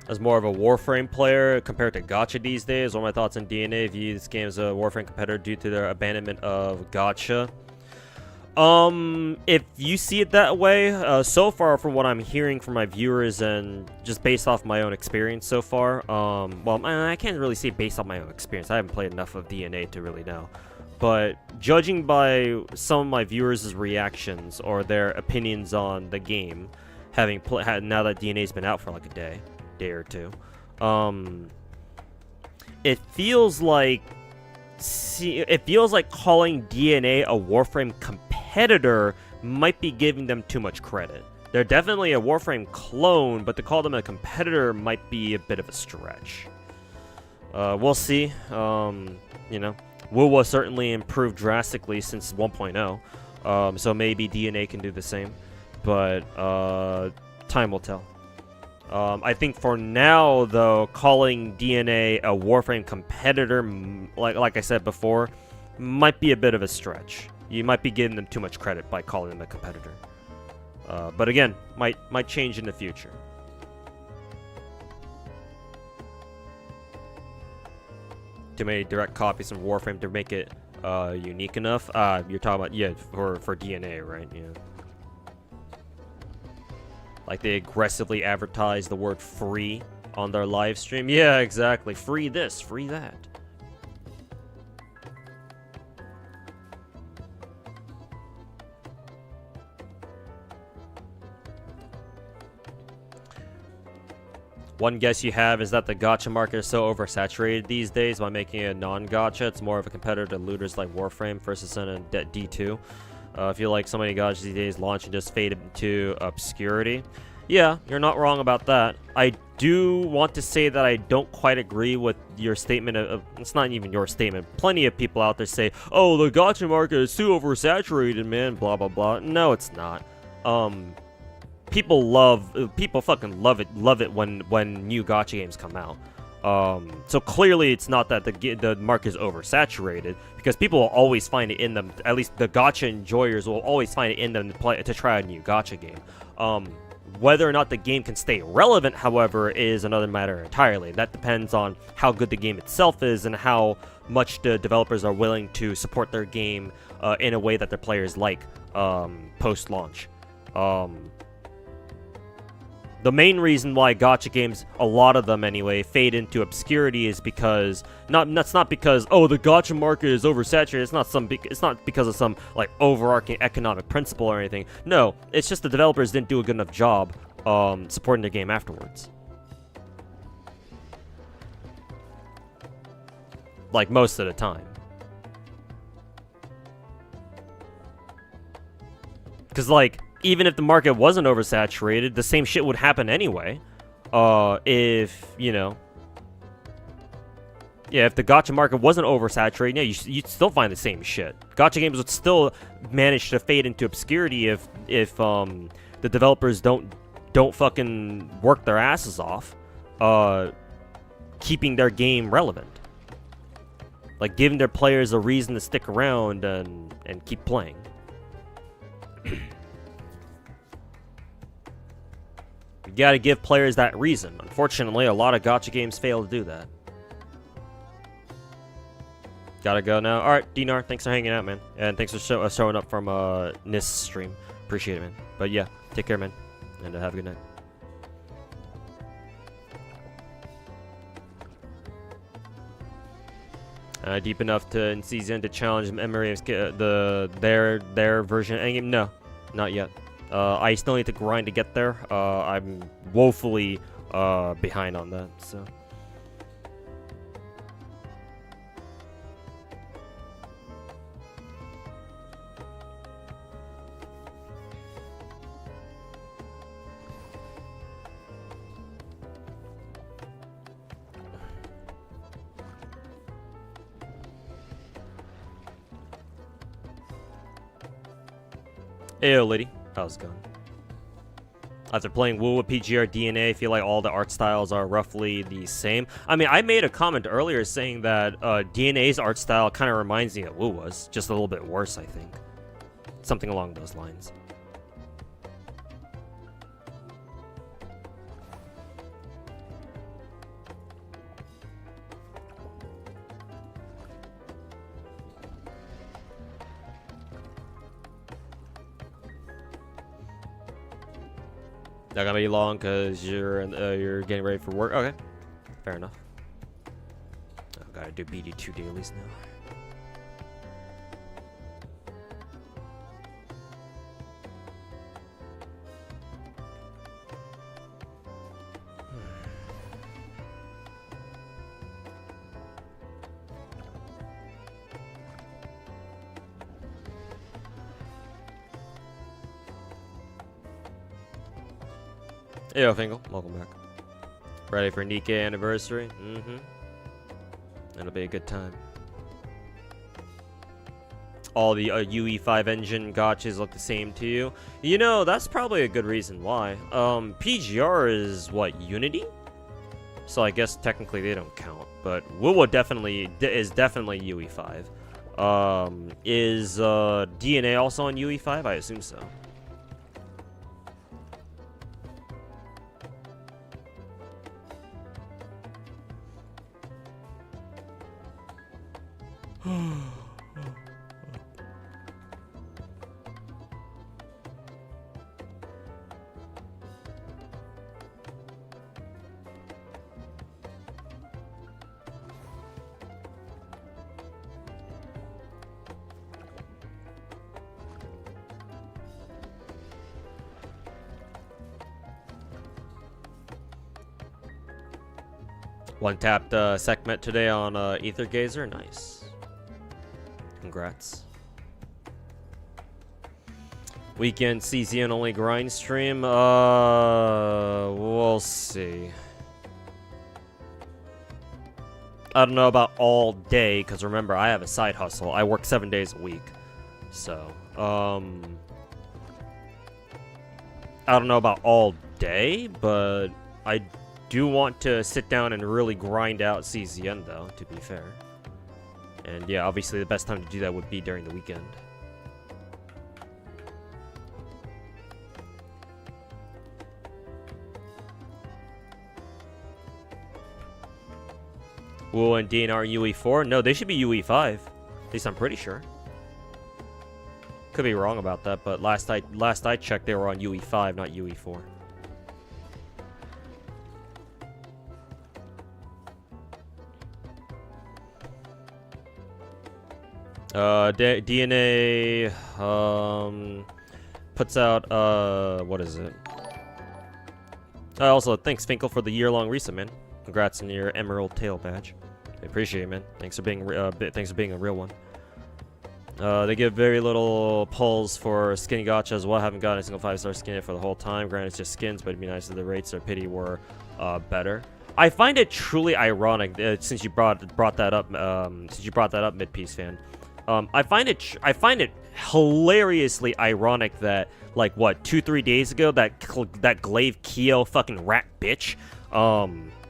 as more of a Warframe player compared to Gacha these days. What are my thoughts on DNA? View this game as a Warframe competitor due to their abandonment of Gacha. If you see it that way, so far from what I'm hearing from my viewers and just based off my own experience so far, well, I can't really say based off my own experience. I haven't played enough of DNA to really know. But judging by some of my viewers' reactions or their opinions on the game, now that DNA's been out for like a day or two, it feels like calling DNA a Warframe competitor might be giving them too much credit. They're definitely a Warframe clone, but to call them a competitor might be a bit of a stretch. We'll see. You know, WoW was certainly improved drastically since 1.0, so maybe DNA can do the same, but time will tell. I think for now, though, calling DNA a Warframe competitor, like I said before, might be a bit of a stretch. You might be giving them too much credit by calling them a competitor. But again, might change in the future. Too many direct copies from Warframe to make it unique enough. You're talking about, yeah, for DNA, right? Yeah. Like they aggressively advertise the word free on their live stream. Yeah, exactly. Free this, free that. One guess you have is that the gacha market is so oversaturated these days. By making it a non-gacha, it's more of a competitor to looters like Warframe versus in D2. I feel like so many gachas these days launch and just fade into obscurity. Yeah, you're not wrong about that. I do want to say that I don't quite agree with your statement it's not even your statement. Plenty of people out there say, oh, the gacha market is too oversaturated, man, blah, blah, blah. No, it's not. People fucking love it when new gacha games come out. So clearly it's not that the market is oversaturated, because people will always find it in them. At least the gacha enjoyers will always find it in them to try a new gacha game. Whether or not the game can stay relevant, however, is another matter entirely. That depends on how good the game itself is and how much the developers are willing to support their game in a way that their players like post-launch. The main reason why gacha games, a lot of them anyway, fade into obscurity is because that's not because, oh, the gacha market is oversaturated. It's not because of some like overarching economic principle or anything. No, it's just the developers didn't do a good enough job supporting their game afterwards. Like most of the time. Because like, even if the market wasn't oversaturated, the same shit would happen anyway. If, you know... Yeah, if the gacha market wasn't oversaturated, yeah, you'd still find the same shit. Gacha games would still manage to fade into obscurity if the developers don't fucking work their asses off, keeping their game relevant. Like, giving their players a reason to stick around and keep playing. You gotta give players that reason. Unfortunately, a lot of gacha games fail to do that. Gotta go now. Alright, Dinar, thanks for hanging out, man. And thanks for showing up from NIS stream. Appreciate it, man. But yeah, take care, man. And have a good night. Deep enough in season to challenge memory of their version endgame? No, not yet. I still need to grind to get there. I'm woefully behind on that, so. Heyo, lady. How's it going? After playing WoW with PGR DNA, I feel like all the art styles are roughly the same. I mean, I made a comment earlier saying that DNA's art style kind of reminds me of WoW was, just a little bit worse, I think. Something along those lines. Not gonna be long because you're getting ready for work. Okay, fair enough. I gotta do BD2 dailies now. Yo, Fingal, welcome back. Ready for Nikkei anniversary? Mm-hmm. It'll be a good time. All the UE5 engine gotchas look the same to you. You know, that's probably a good reason why. PGR is what, Unity? So I guess technically they don't count, but WoWo definitely is definitely UE5. Is DNA also on UE5? I assume so. One tapped segment today on Ether Gazer. Nice. Congrats. Weekend CZN only grind stream. We'll see. I don't know about all day, because remember, I have a side hustle. I work 7 days a week. So, I don't know about all day, but I do want to sit down and really grind out CZN, though, to be fair. And yeah, obviously the best time to do that would be during the weekend. WoW and DNR UE4? No, they should be UE5. At least I'm pretty sure. Could be wrong about that, but last I checked, they were on UE5, not UE4. DNA puts out what is it? Also, thanks Finkel for the year-long reset, man. Congrats on your Emerald Tail badge. I appreciate it, man. Thanks for being a real one. They give very little pulls for skinny gacha as well. Haven't gotten a single 5-star skin for the whole time. Granted, it's just skins, but it'd be nice if the rates or pity were better. I find it truly ironic since you brought that up. Since you brought that up, Mid-Piece fan. I find it hilariously ironic that, like, what, 2-3 days ago, that Glaive Keo fucking rat bitch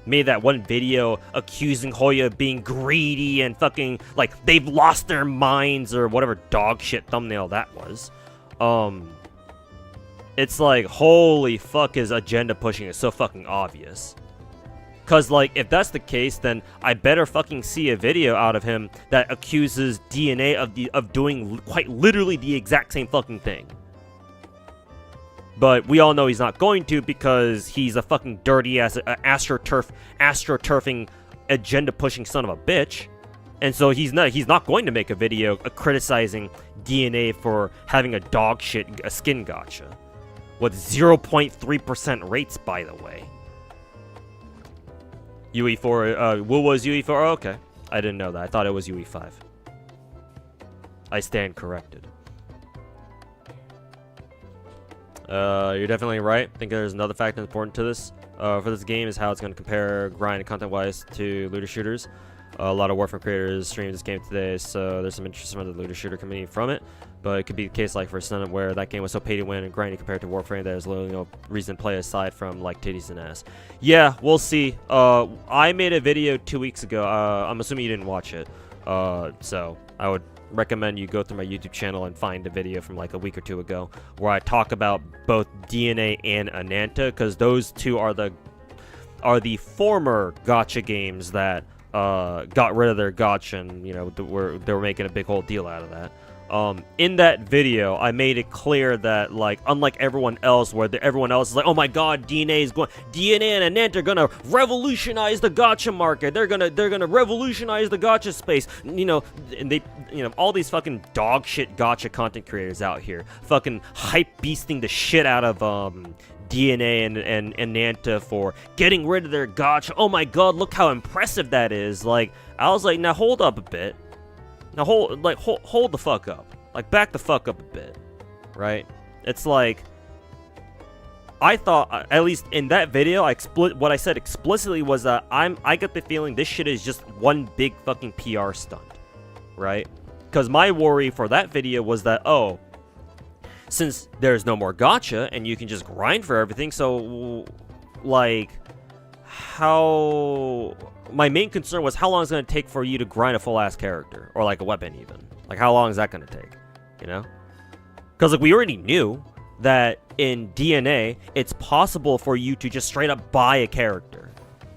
made that one video accusing Hoya of being greedy and fucking, like, they've lost their minds or whatever dog shit thumbnail that was. It's like, holy fuck, his agenda pushing is so fucking obvious. Cause, like, if that's the case, then I better fucking see a video out of him that accuses DNA of doing quite literally the exact same fucking thing. But we all know he's not going to because he's a fucking dirty ass astroturfing agenda pushing son of a bitch. And so he's not going to make a video criticizing DNA for having a dog shit a skin gacha with 0.3% rates, by the way. UE4, WoW was UE4? Oh, okay. I didn't know that. I thought it was UE5. I stand corrected. You're definitely right. I think there's another factor important to this. For this game is how it's going to compare grind and content-wise to looter shooters. A lot of Warframe creators streamed this game today, so there's some interest from the looter shooter community from it. But it could be the case like for Sun where that game was so pay to win and grindy compared to Warframe there's literally no reason to play aside from like titties and ass. Yeah, we'll see. I made a video 2 weeks ago. I'm assuming you didn't watch it. So I would recommend you go through my YouTube channel and find a video from like a week or two ago where I talk about both DNA and Ananta, because those two are the former gacha games that got rid of their gacha, and you know they were making a big whole deal out of that. In that video, I made it clear that, like, unlike everyone else, where everyone else is like, oh my god, DNA and Anant are gonna revolutionize the gacha market. They're gonna revolutionize the gacha space. You know, and they, you know, all these fucking dog shit gacha content creators out here, fucking hype beasting the shit out of DNA and Nanta for getting rid of their gacha. Oh my god, look how impressive that is. Like, I was like, now hold up a bit. Now hold the fuck up. Like, back the fuck up a bit, right? It's like, I thought, at least in that video, what I said explicitly was that I get the feeling this shit is just one big fucking PR stunt, right? Because my worry for that video was that, oh, since there's no more gacha and you can just grind for everything, so, like, how... My main concern was how long it's going to take for you to grind a full-ass character, or, like, a weapon, even. Like, how long is that going to take, you know? Because, like, we already knew that in DNA, it's possible for you to just straight-up buy a character,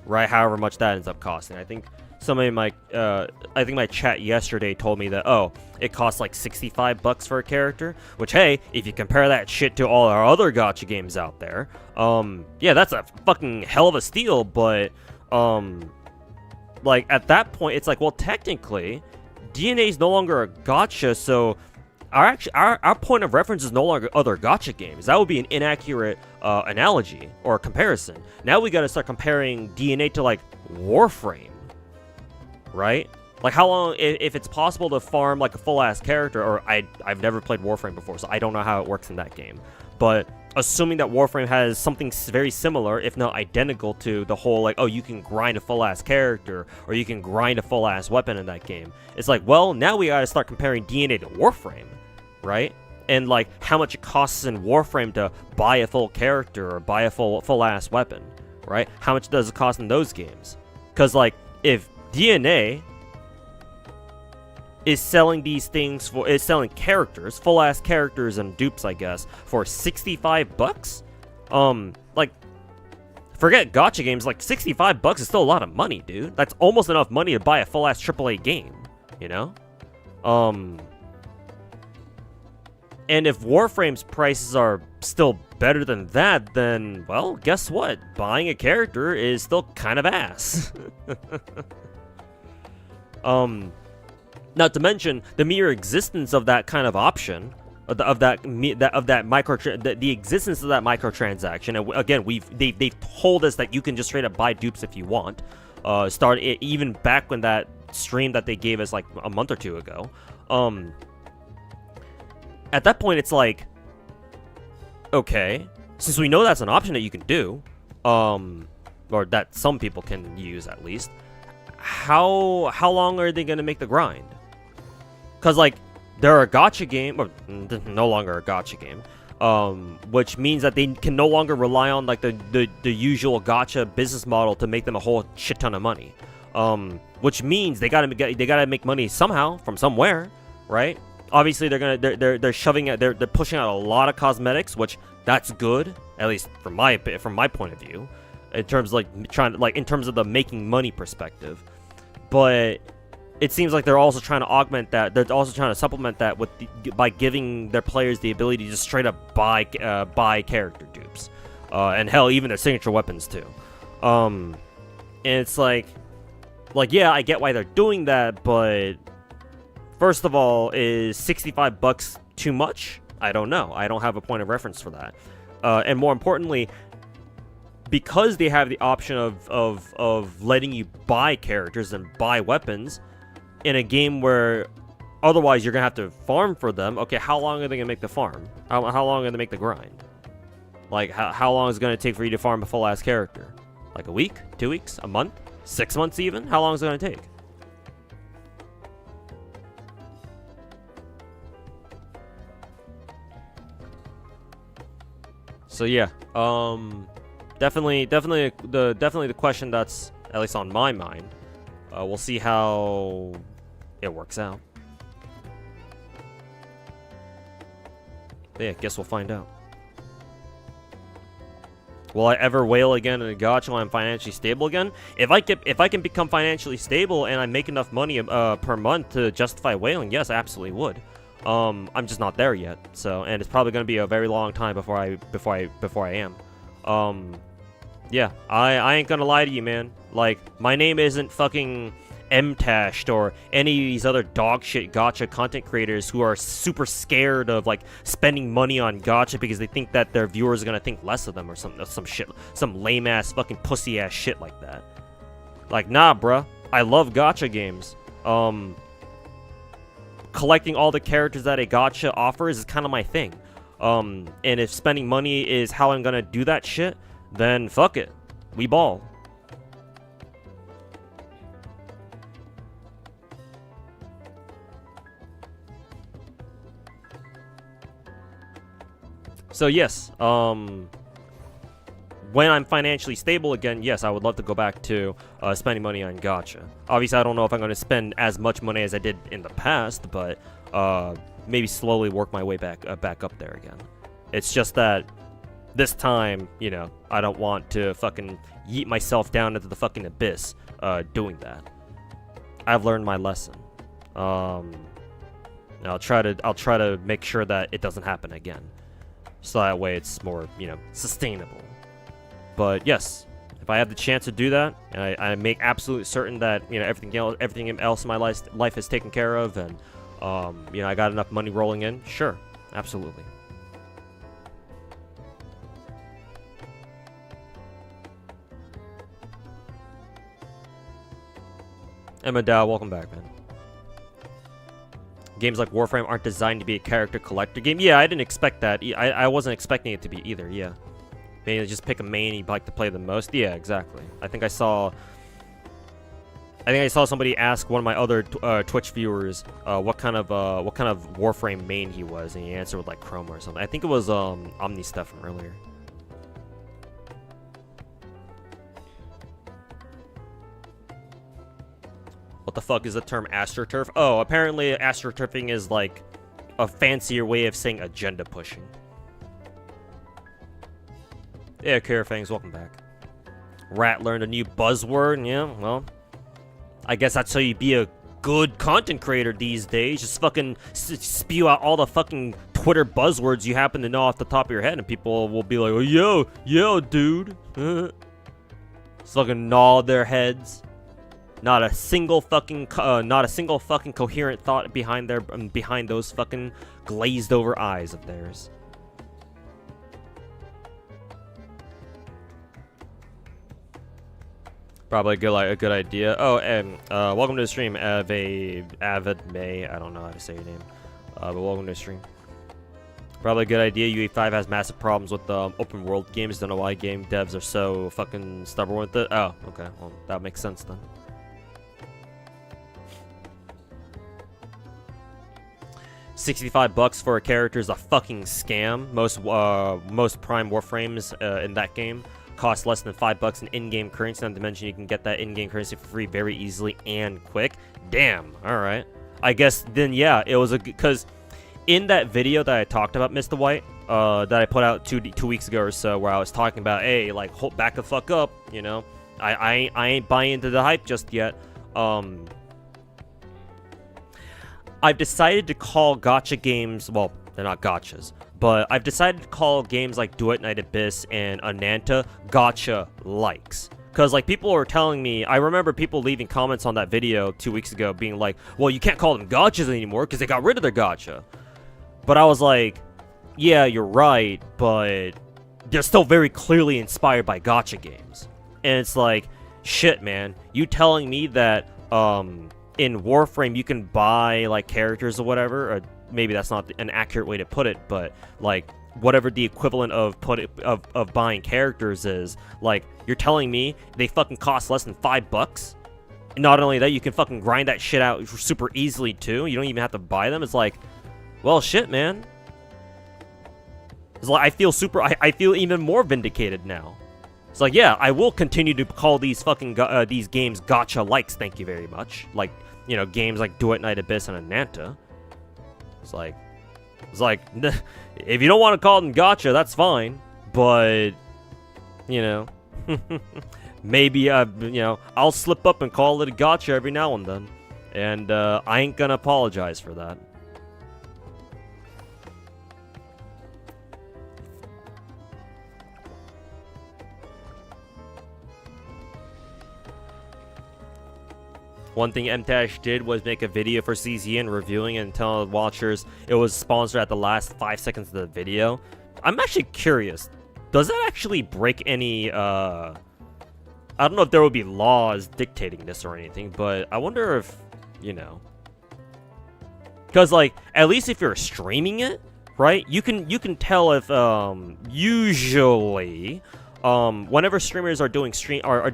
right? However much that ends up costing. I think somebody in my, I think my chat yesterday told me that, oh, it costs like $65 for a character, which, hey, if you compare that shit to all our other gacha games out there, yeah, that's a fucking hell of a steal, but, like, at that point, it's like, well, technically, DNA is no longer a gacha, so our point of reference is no longer other gacha games. That would be an inaccurate analogy or comparison. Now we gotta start comparing DNA to, like, Warframe, right? Like, how long, if it's possible to farm, like, a full-ass character, or I've never played Warframe before, so I don't know how it works in that game, but assuming that Warframe has something very similar, if not identical to the whole, like, oh, you can grind a full-ass character, or you can grind a full-ass weapon in that game, it's like, well, now we gotta start comparing DNA to Warframe, right? And, like, how much it costs in Warframe to buy a full character, or buy a full-ass weapon, right? How much does it cost in those games? Because, like, if DNA is selling these things for, is selling characters, full-ass characters and dupes, I guess, for $65? Like, forget gacha games, like, $65 is still a lot of money, dude. That's almost enough money to buy a full-ass AAA game, you know? And if Warframe's prices are still better than that, then, well, guess what? Buying a character is still kind of ass. Not to mention the mere existence of that kind of option, the existence of that microtransaction. And again, they've told us that you can just straight up buy dupes if you want. Even back when that stream that they gave us like a month or two ago. At that point, it's like, okay, since we know that's an option that you can do, or that some people can use at least, how long are they gonna make the grind? Because, like, they're a gacha game, or no longer a gacha game, which means that they can no longer rely on, like, the usual gacha business model to make them a whole shit ton of money. Which means they gotta make money somehow from somewhere, right? Obviously, they're shoving out, they're pushing out a lot of cosmetics, which that's good, at least from my point of view, in terms of, like, in terms of the making money perspective. But it seems like they're also trying to augment that. They're also trying to supplement that with by giving their players the ability to just straight up buy character dupes, and hell, even their signature weapons too. And it's like, yeah, I get why they're doing that, but first of all, is $65 too much? I don't know. I don't have a point of reference for that. And more importantly, because they have the option of letting you buy characters and buy weapons in a game where otherwise you're gonna have to farm for them. Okay, how long are they gonna make the farm? How long are they gonna make the grind? Like, how long is it gonna take for you to farm a full ass character? Like a week, 2 weeks, a month, 6 months even? How long is it gonna take? So yeah, definitely the question that's at least on my mind. We'll see how it works out. But yeah, guess we'll find out. Will I ever whale again in a gacha when I'm financially stable again? If I can become financially stable and I make enough money per month to justify whaling, yes, I absolutely would. I'm just not there yet. So, and it's probably gonna be a very long time before I am. Yeah, I ain't gonna lie to you, man. Like, my name isn't fucking MTashed or any of these other dog shit gacha content creators who are super scared of like spending money on gacha because they think that their viewers are gonna think less of them or some shit, some lame ass fucking pussy ass shit like that. Like, nah, bruh. I love gacha games. Collecting all the characters that a gacha offers is kind of my thing. And if spending money is how I'm gonna do that shit, then fuck it. We ball. So yes, when I'm financially stable again, yes, I would love to go back to spending money on gacha. Obviously, I don't know if I'm going to spend as much money as I did in the past, but maybe slowly work my way back up there again. It's just that this time, you know, I don't want to fucking yeet myself down into the fucking abyss doing that. I've learned my lesson. I'll try to make sure that it doesn't happen again. So that way it's more, you know, sustainable. But yes, if I have the chance to do that, and I make absolutely certain that, you know, everything else in my life is taken care of, and you know, I got enough money rolling in, sure, absolutely. Emma Dow, welcome back, man. Games like Warframe aren't designed to be a character collector game. Yeah, I didn't expect that. I wasn't expecting it to be either, yeah. Maybe just pick a main you'd like to play the most. Yeah, exactly. I think I saw somebody ask one of my other Twitch viewers what kind of Warframe main he was, and he answered with like Chroma or something. I think it was Omni stuff from earlier. What the fuck is the term astroturf? Oh, apparently astroturfing is like a fancier way of saying agenda pushing. Yeah, Carafangs, welcome back. Rat learned a new buzzword. Yeah, well, I guess that's how you be a good content creator these days. Just fucking spew out all the fucking Twitter buzzwords you happen to know off the top of your head, and people will be like, oh, yo, dude. Just fucking nod their heads. Not a single fucking coherent thought behind those fucking glazed over eyes of theirs. Probably a good idea. Oh, and welcome to the stream, Avid May. I don't know how to say your name, but welcome to the stream. Probably a good idea. UE5 has massive problems with open world games. Don't know why game devs are so fucking stubborn with it. Oh, okay. Well, that makes sense then. $65 for a character is a fucking scam. Most Prime Warframes in that game cost less than $5 in in-game currency. Not to mention you can get that in-game currency for free very easily and quick. Damn. All right. I guess then yeah, it was because in that video that I talked about, Mr. White, that I put out two weeks ago or so, where I was talking about, hey, like, back the fuck up, you know, I ain't buying into the hype just yet. I've decided to call gacha games, well, they're not gachas, but I've decided to call games like Duet Night Abyss and Ananta gacha likes. Because, like, people were telling me, I remember people leaving comments on that video 2 weeks ago being like, well, you can't call them gachas anymore because they got rid of their gacha. But I was like, yeah, you're right, but they're still very clearly inspired by gacha games. And it's like, shit, man, you telling me that, in Warframe you can buy like characters or whatever, or maybe that's not an accurate way to put it, but like whatever the equivalent of buying characters is, like you're telling me they fucking cost less than $5? And not only that, you can fucking grind that shit out super easily too. You don't even have to buy them. It's like, well, shit, man. It's like I feel even more vindicated now. It's like, yeah, I will continue to call these fucking these games gacha likes. Thank you very much. Like, you know, games like Duet Night Abyss and Ananta. It's like, if you don't want to call them gacha, that's fine. But, you know, maybe you know, I'll slip up and call it a gacha every now and then, and I ain't gonna apologize for that. One thing MTash did was make a video for CZN reviewing it and telling watchers it was sponsored at the last 5 seconds of the video. I'm actually curious. Does that actually break any, I don't know if there would be laws dictating this or anything, but I wonder if, you know. Because, like, at least if you're streaming it, right, you can tell if, usually, whenever streamers are doing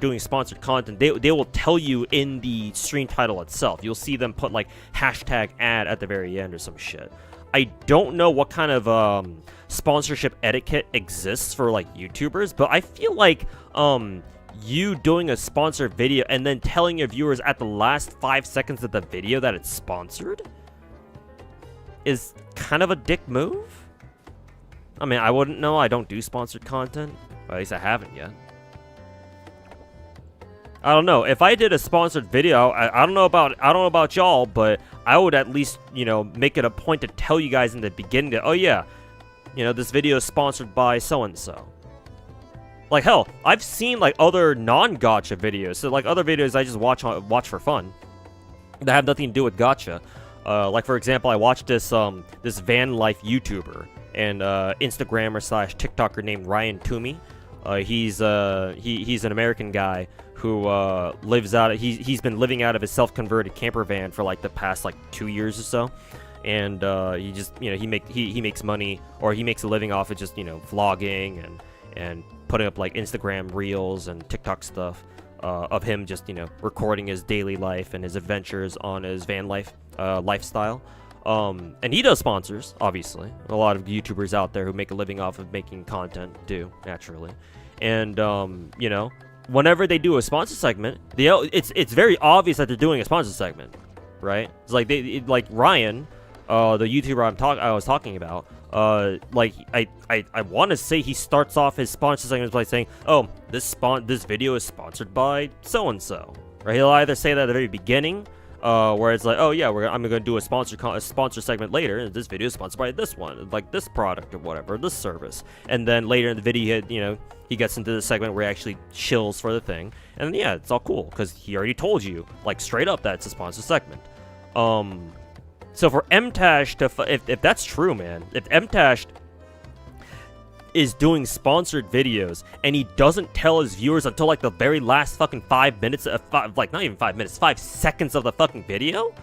doing sponsored content, they will tell you in the stream title itself. You'll see them put like hashtag ad at the very end or some shit. I don't know what kind of sponsorship etiquette exists for like YouTubers, but I feel like you doing a sponsored video and then telling your viewers at the last 5 seconds of the video that it's sponsored is kind of a dick move. I mean, I wouldn't know. I don't do sponsored content. Or at least I haven't yet. I don't know. If I did a sponsored video, I don't know about y'all, but I would at least, you know, make it a point to tell you guys in the beginning that, oh yeah, you know, this video is sponsored by so and so. Like hell, I've seen like other non-gacha videos, so like other videos I just watch for fun that have nothing to do with gacha. Like for example, I watched this this van life YouTuber and Instagrammer / TikToker named Ryan Toomey. He's an American guy who lives out. He's been living out of his self-converted camper van for like the past like 2 years or so, and he just, you know, he makes money, or he makes a living off of just, you know, vlogging and putting up like Instagram reels and TikTok stuff of him just, you know, recording his daily life and his adventures on his van life lifestyle. And he does sponsors, obviously. A lot of YouTubers out there who make a living off of making content do, naturally. And, you know, whenever they do a sponsor segment, it's very obvious that they're doing a sponsor segment, right? It's like like Ryan, the YouTuber I was talking about, like I want to say he starts off his sponsor segments by saying, "Oh, this video is sponsored by so and so." Right? He'll either say that at the very beginning, where it's like, "Oh yeah, I'm gonna do a sponsor segment later, and this video is sponsored by this one, like this product or whatever, this service." And then later in the video, he gets into the segment where he actually chills for the thing, and then, yeah, it's all cool because he already told you, like, straight up that it's a sponsor segment. So for MTash if that's true, man, if MTash is doing sponsored videos and he doesn't tell his viewers until like the very last fucking 5 minutes, like not even 5 minutes, 5 seconds of the fucking video,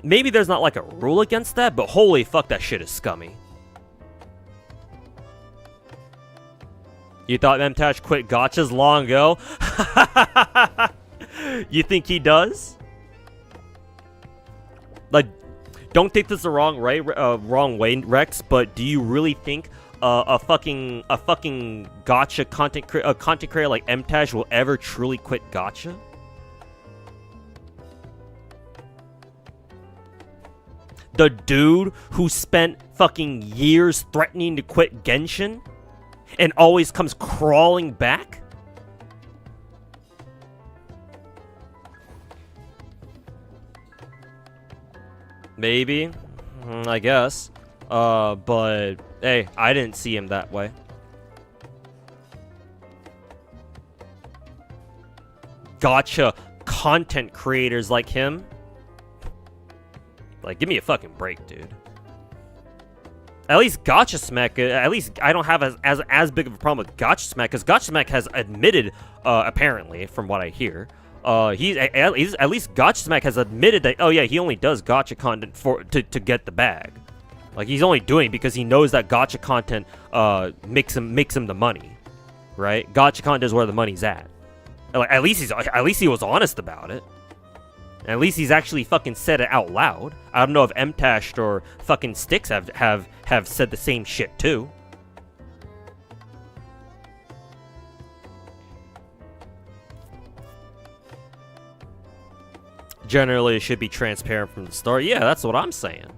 maybe there's not like a rule against that, but holy fuck, that shit is scummy. You thought MTash quit gachas long ago? You think he does? Like, don't take this the wrong way, Rex, but do you really think a fucking gacha content creator like MTash will ever truly quit gacha? The dude who spent fucking years threatening to quit Genshin and always comes crawling back? Maybe, I guess, but hey, I didn't see him that way. Gacha content creators like him, like, give me a fucking break, dude. At least Gacha Smack, at least I don't have as big of a problem with Gacha Smack, because Gacha Smack has admitted, apparently, from what I hear, at least Gacha Smack has admitted that, oh yeah, he only does gacha content to get the bag. Like, he's only doing it because he knows that gacha content makes him the money, right? Gacha content is where the money's at. Like, at least he was honest about it. At least he's actually fucking said it out loud. I don't know if MTash or fucking Styx have said the same shit too. Generally, it should be transparent from the start. Yeah, that's what I'm saying.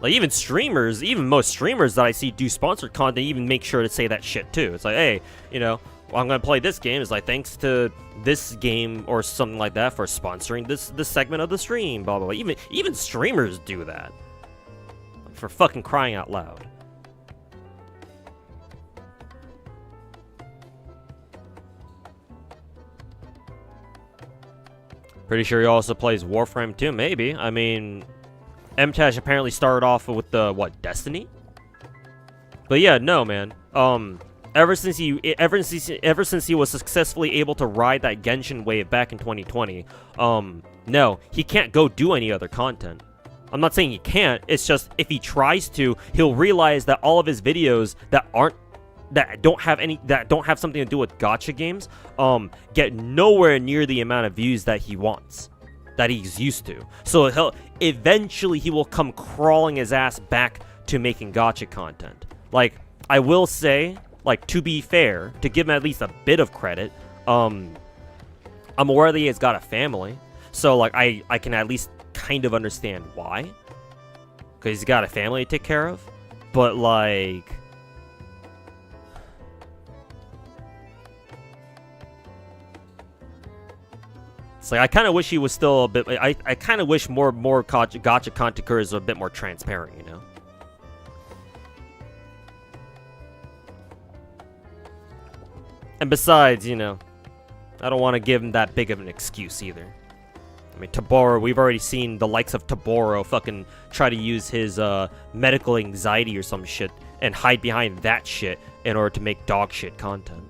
Like, even streamers, even most streamers that I see do sponsored content even make sure to say that shit too. It's like, hey, well, I'm gonna play this game. It's like, thanks to this game or something like that for sponsoring this segment of the stream, blah blah blah. Even streamers do that. For fucking crying out loud. Pretty sure he also plays Warframe too, maybe. I mean, MTash apparently started off with the, what, Destiny? But yeah, no, man. Ever since he was successfully able to ride that Genshin wave back in 2020, no, he can't go do any other content. I'm not saying he can't, it's just if he tries to, he'll realize that all of his videos that don't have something to do with gacha games, get nowhere near the amount of views that he wants, that he's used to. So he will come crawling his ass back to making gacha content. Like, I will say, like, to be fair, to give him at least a bit of credit, I'm aware that he has got a family, so like I can at least kind of understand why, because he's got a family to take care of. But like, it's like I kind of wish he was still a bit. I kind of wish more gacha content creators are a bit more transparent, you know. And besides, you know, I don't want to give him that big of an excuse either. I mean, Taboro, we've already seen the likes of Taboro fucking try to use his medical anxiety or some shit and hide behind that shit in order to make dog shit content.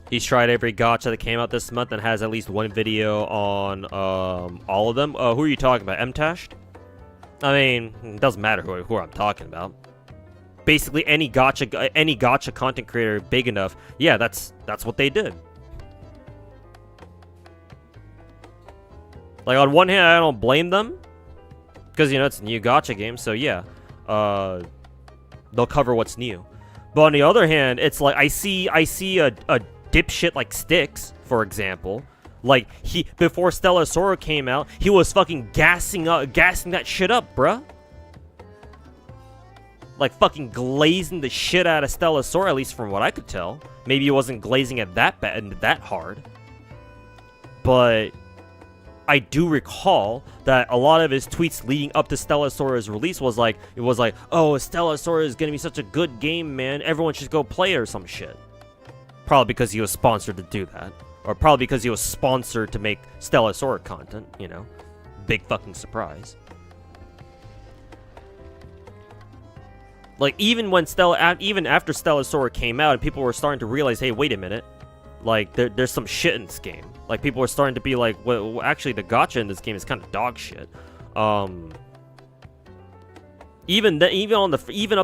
He's tried every gacha that came out this month and has at least one video on all of them. Who are you talking about? MTash? I mean, it doesn't matter who I'm talking about. Basically, any gacha content creator big enough, yeah, that's what they did. Like, on one hand, I don't blame them, because, you know, it's a new gacha game, so yeah, they'll cover what's new. But on the other hand, it's like I see a dipshit like Styx, for example. Like, before Stellar Sora came out, he was fucking gassing that shit up, bruh. Like, fucking glazing the shit out of Stellar Sora, at least from what I could tell. Maybe he wasn't glazing it that bad and that hard. But I do recall that a lot of his tweets leading up to Stellar Sora's release was like, oh, Stellar Sora is gonna be such a good game, man. Everyone should go play it or some shit. Probably because he was sponsored to do that. Or probably because he was sponsored to make Stellar Sora content, you know. Big fucking surprise. Like, even after Stellar Sora came out and people were starting to realize, hey, wait a minute. Like, there's some shit in this game. Like, people were starting to be like, well, actually, the gacha in this game is kind of dog shit. Even up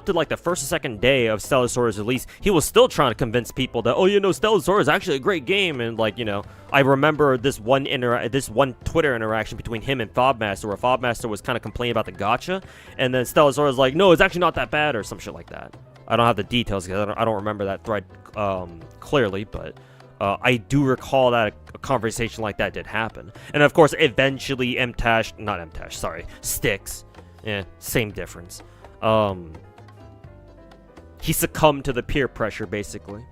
to like the first or second day of Stellar Sora's release, he was still trying to convince people that, oh, you know, Stellar Sora is actually a great game. And like, you know, I remember this one Twitter interaction between him and Fobmaster, where Fobmaster was kind of complaining about the gacha, and then Stellar Sora was like, no, it's actually not that bad, or some shit like that. I don't have the details because I don't remember that thread clearly, but I do recall that a conversation like that did happen. And of course, eventually Styx. Yeah, same difference. He succumbed to the peer pressure, basically.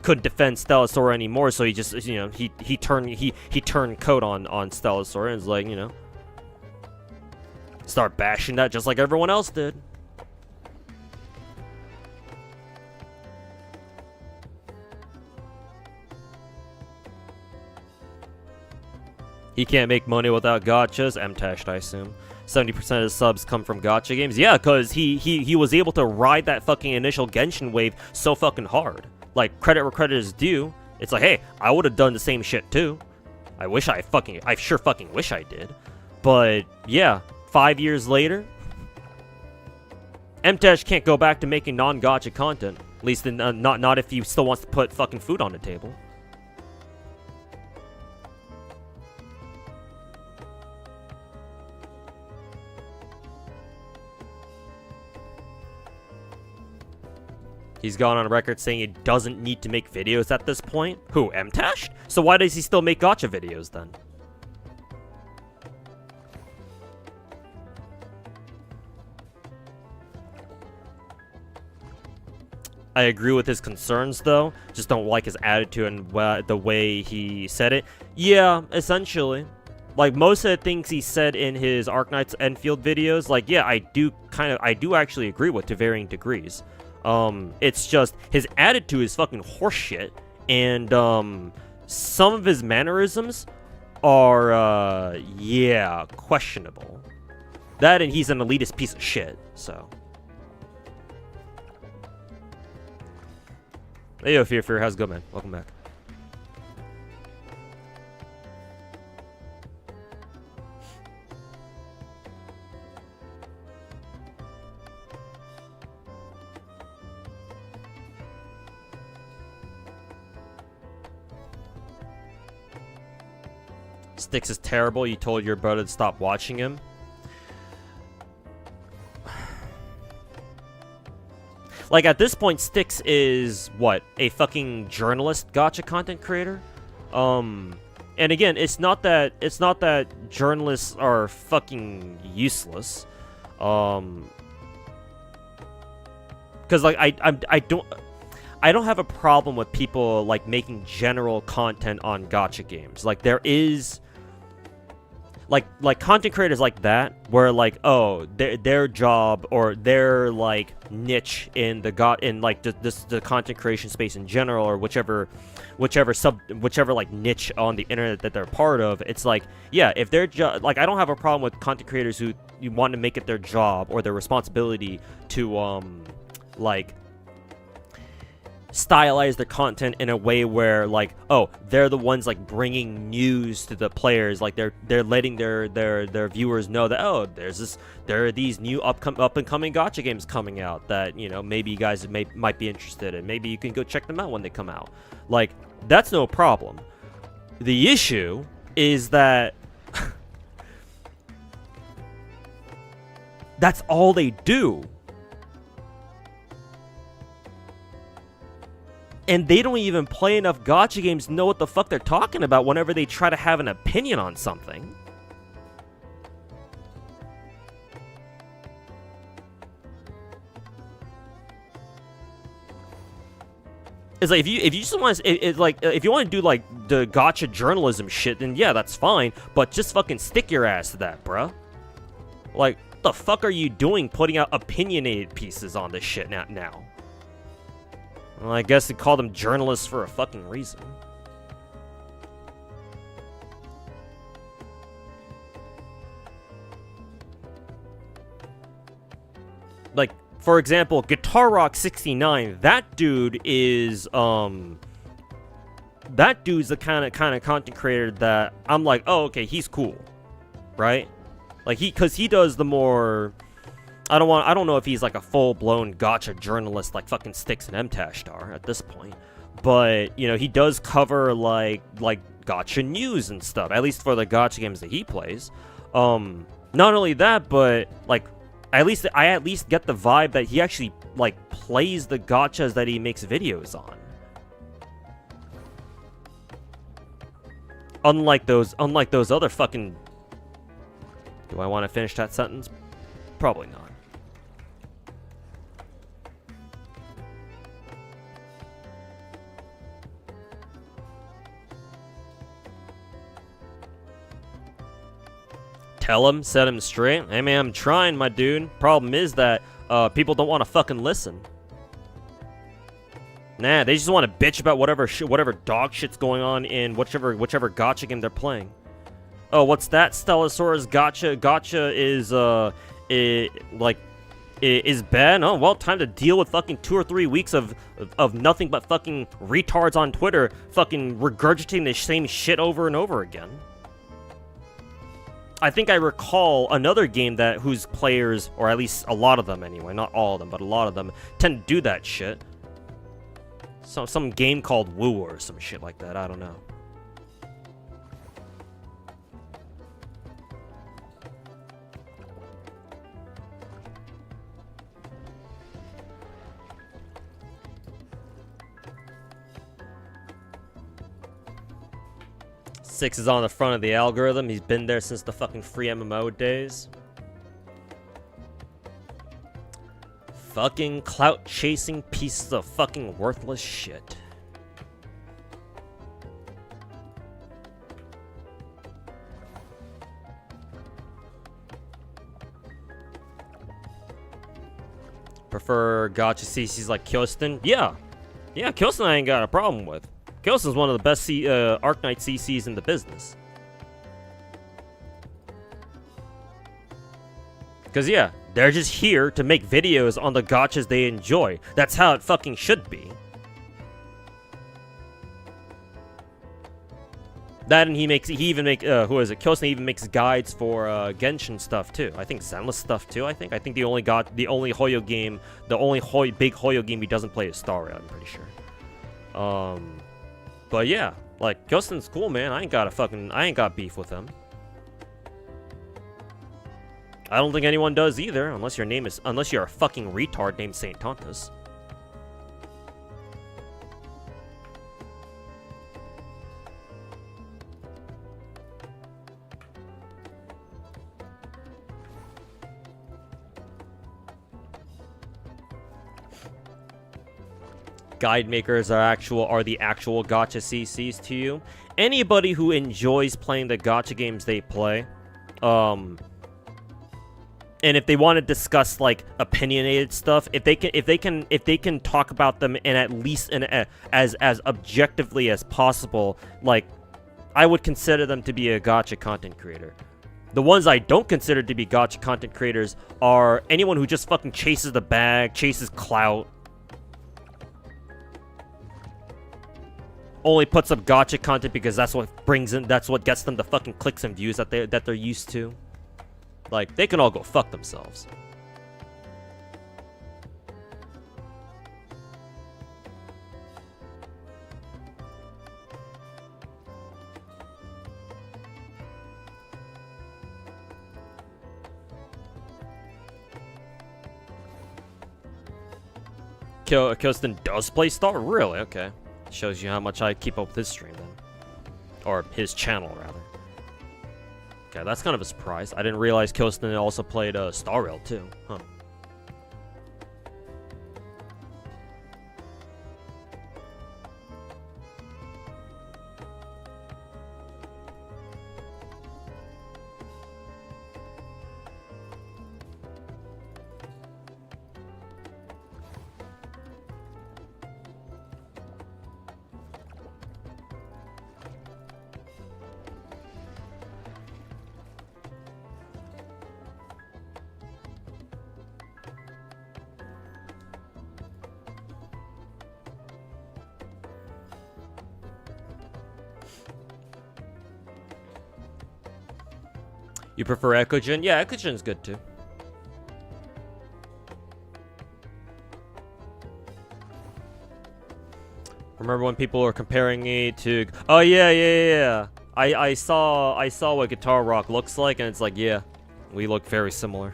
Couldn't defend Stellar Sora anymore, so he just, you know, he turned coat on Stellar Sora and was like, you know, start bashing that just like everyone else did. He can't make money without gachas. MTash, I assume. 70% of the subs come from gacha games. Yeah, because he was able to ride that fucking initial Genshin wave so fucking hard. Like, credit where credit is due. It's like, hey, I would have done the same shit too. I sure fucking wish I did. But yeah, 5 years later, MTash can't go back to making non-gacha content. At least not if he still wants to put fucking food on the table. He's gone on record saying he doesn't need to make videos at this point. Who, MTash? So why does he still make gacha videos then? I agree with his concerns, though. Just don't like his attitude and the way he said it. Yeah, essentially. Like, most of the things he said in his Arknights Enfield videos, like, yeah, I do actually agree with to varying degrees. It's just, his attitude is fucking horseshit, and, some of his mannerisms are, yeah, questionable. That, and he's an elitist piece of shit, so. Hey, yo, Fear, how's it going, man? Welcome back. Styx is terrible. You told your brother to stop watching him. Like, at this point, Styx is, what, a fucking journalist gacha content creator? And again, it's not that journalists are fucking useless. Because, like, I don't have a problem with people, like, making general content on gacha games. Like, there is... Like content creators like that, where like, oh, their job or their like niche in the the content creation space in general, or whichever like niche on the internet that they're part of, it's like, yeah, if they're like, I don't have a problem with content creators who you want to make it their job or their responsibility to like stylize their content in a way where, like, oh, they're the ones like bringing news to the players, like they're letting their viewers know that, oh, there are these new up and coming gacha games coming out that, you know, maybe you guys might be interested in. Maybe you can go check them out when they come out. Like, that's no problem. The issue is that that's all they do. And they don't even play enough gacha games to know what the fuck they're talking about whenever they try to have an opinion on something. It's like, if you just want to, if you want to do like the gacha journalism shit, then yeah, that's fine. But just fucking stick your ass to that, bruh. Like, what the fuck are you doing putting out opinionated pieces on this shit now? Well, I guess they call them journalists for a fucking reason. Like, for example, Guitar Rock 69, that dude is, that dude's the kind of content creator that I'm like, oh, okay, he's cool, right? Like, cause he does the more, I don't know if he's like a full-blown gacha journalist like fucking Styx and M-Tash are at this point. But, you know, he does cover like gacha news and stuff, at least for the gacha games that he plays. Not only that, but like I at least get the vibe that he actually like plays the gachas that he makes videos on. Unlike those other fucking... Do I want to finish that sentence? Probably not. Tell him, set him straight. Hey man, I'm trying, my dude. Problem is that people don't want to fucking listen. Nah, they just want to bitch about whatever dog shit's going on in whichever gacha game they're playing. Oh, what's that? Stellasaurus gacha is bad? Oh, well, time to deal with fucking 2 or 3 weeks of nothing but fucking retards on Twitter fucking regurgitating the same shit over and over again. I think I recall another game whose players, or at least a lot of them anyway, not all of them, but a lot of them, tend to do that shit. Some game called Woo or some shit like that, I don't know. Six is on the front of the algorithm. He's been there since the fucking free MMO days. Fucking clout-chasing pieces of fucking worthless shit. for gacha CCs like Kyostin, yeah, Kyostin I ain't got a problem with. Kyostin's one of the best Arknight CCs in the business. Because, yeah, they're just here to make videos on the gachas they enjoy. That's how it fucking should be. That, and Kyostin even makes guides for Genshin stuff too. I think Zenless stuff too. I think the only Hoyo game, big Hoyo game he doesn't play is Star Rail, I'm pretty sure. But yeah, like Kyostin's cool, man. I ain't got beef with him. I don't think anyone does either, unless you're a fucking retard named Saint Tontus. Guide makers are the actual gacha CCs to you. Anybody who enjoys playing the gacha games they play, and if they want to discuss like opinionated stuff, if they can talk about them in at least as objectively as possible, like I would consider them to be a gacha content creator. The ones I don't consider to be gacha content creators are anyone who just fucking chases the bag, chases clout, only puts up gacha content because that's what gets them the fucking clicks and views that they're used to. Like, they can all go fuck themselves. Kyostin does play Star? Really? Okay. Shows you how much I keep up with his stream then. Or his channel, rather. Okay, that's kind of a surprise. I didn't realize Kyostin also played Star Rail too. Huh. You prefer Ekojin? Yeah, Ekojin's good too. Remember when people were comparing me to... Oh, yeah. I saw what Guitar Rock looks like, and it's like, yeah, we look very similar.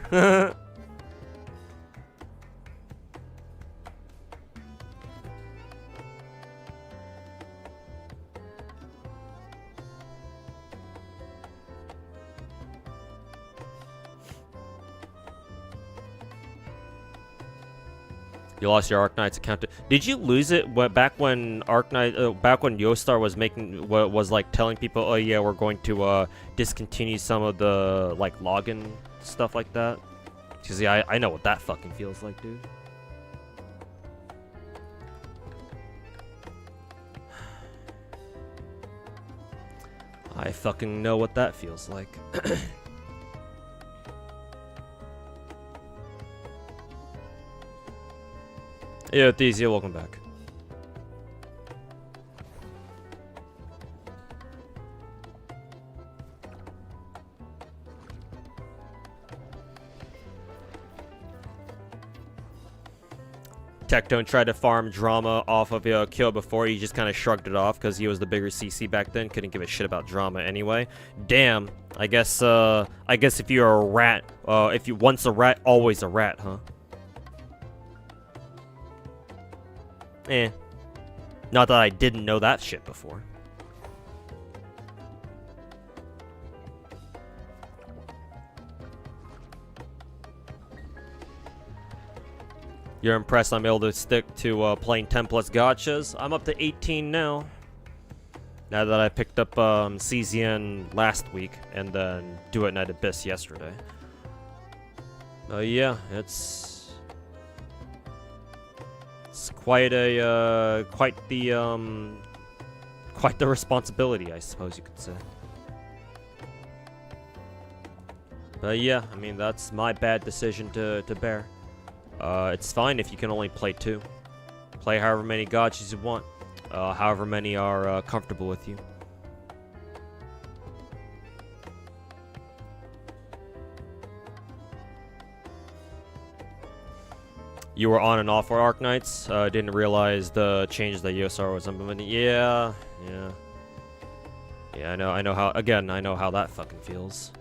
You lost your Arknight's account. Did you lose it back when back when Yostar was like telling people, oh yeah, we're going to discontinue some of the like login stuff like that? Cause yeah, I know what that fucking feels like, dude. I fucking know what that feels like. Yeah, Thesia, welcome back. Tectone tried to farm drama off of Kyo before. He just kind of shrugged it off because he was the bigger CC back then. Couldn't give a shit about drama anyway. Damn. I guess if you're a rat, if you once a rat, always a rat, huh? Eh. Not that I didn't know that shit before. You're impressed I'm able to stick to playing 10 plus gachas? I'm up to 18 now. Now that I picked up CZN last week and then Do It Night Abyss yesterday. Yeah, it's It's quite a, quite the responsibility, I suppose you could say. But yeah, I mean, that's my bad decision to bear. It's fine if you can only play 2. Play however many gachas you want. However many are comfortable with you. You were on and off for Arc Knights. Didn't realize the changes that USR was implementing. Yeah. I know how. Again, I know how that fucking feels.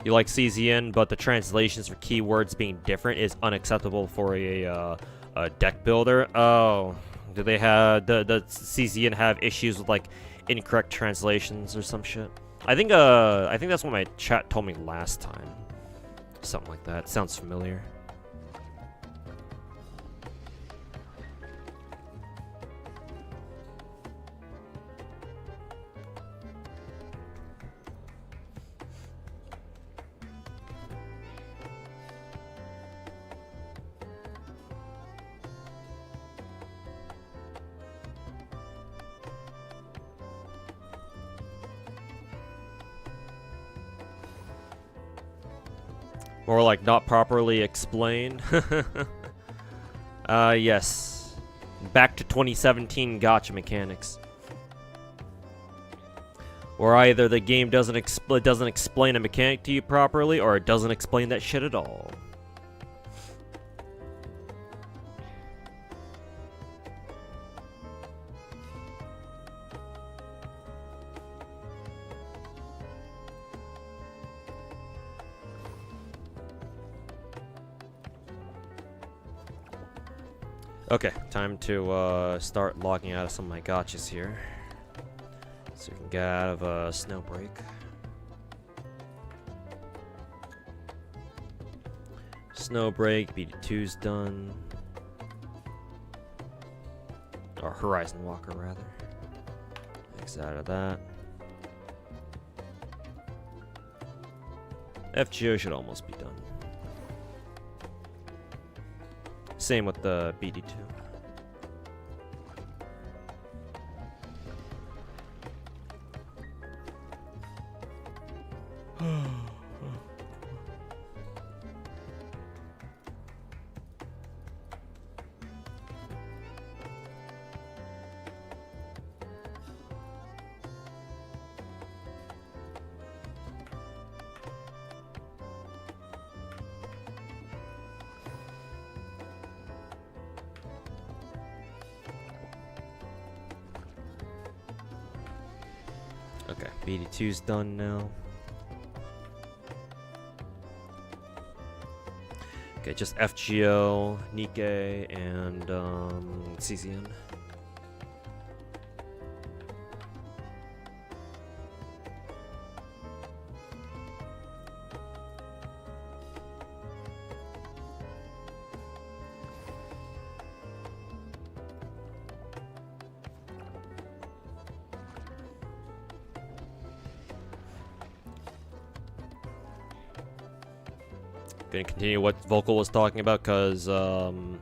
You like CZN, but the translations for keywords being different is unacceptable for a deck builder. Oh, do they have the CZN have issues with like incorrect translations or some shit? I think that's what my chat told me last time. Something like that. Sounds familiar. Or like not properly explained. Yes. Back to 2017 gacha mechanics. Or either the game doesn't explain a mechanic to you properly, or it doesn't explain that shit at all. Okay, time to start logging out of some of my gachas here. So we can get out of a snow break. Snow break, BD2's done. Or Horizon Walker, rather. Exit out of that. FGO should almost be done. Same with the BD2. Okay, BD2's done now. Okay, just FGO, Nikkei, and CZN. Gonna continue what Vocal was talking about, because you're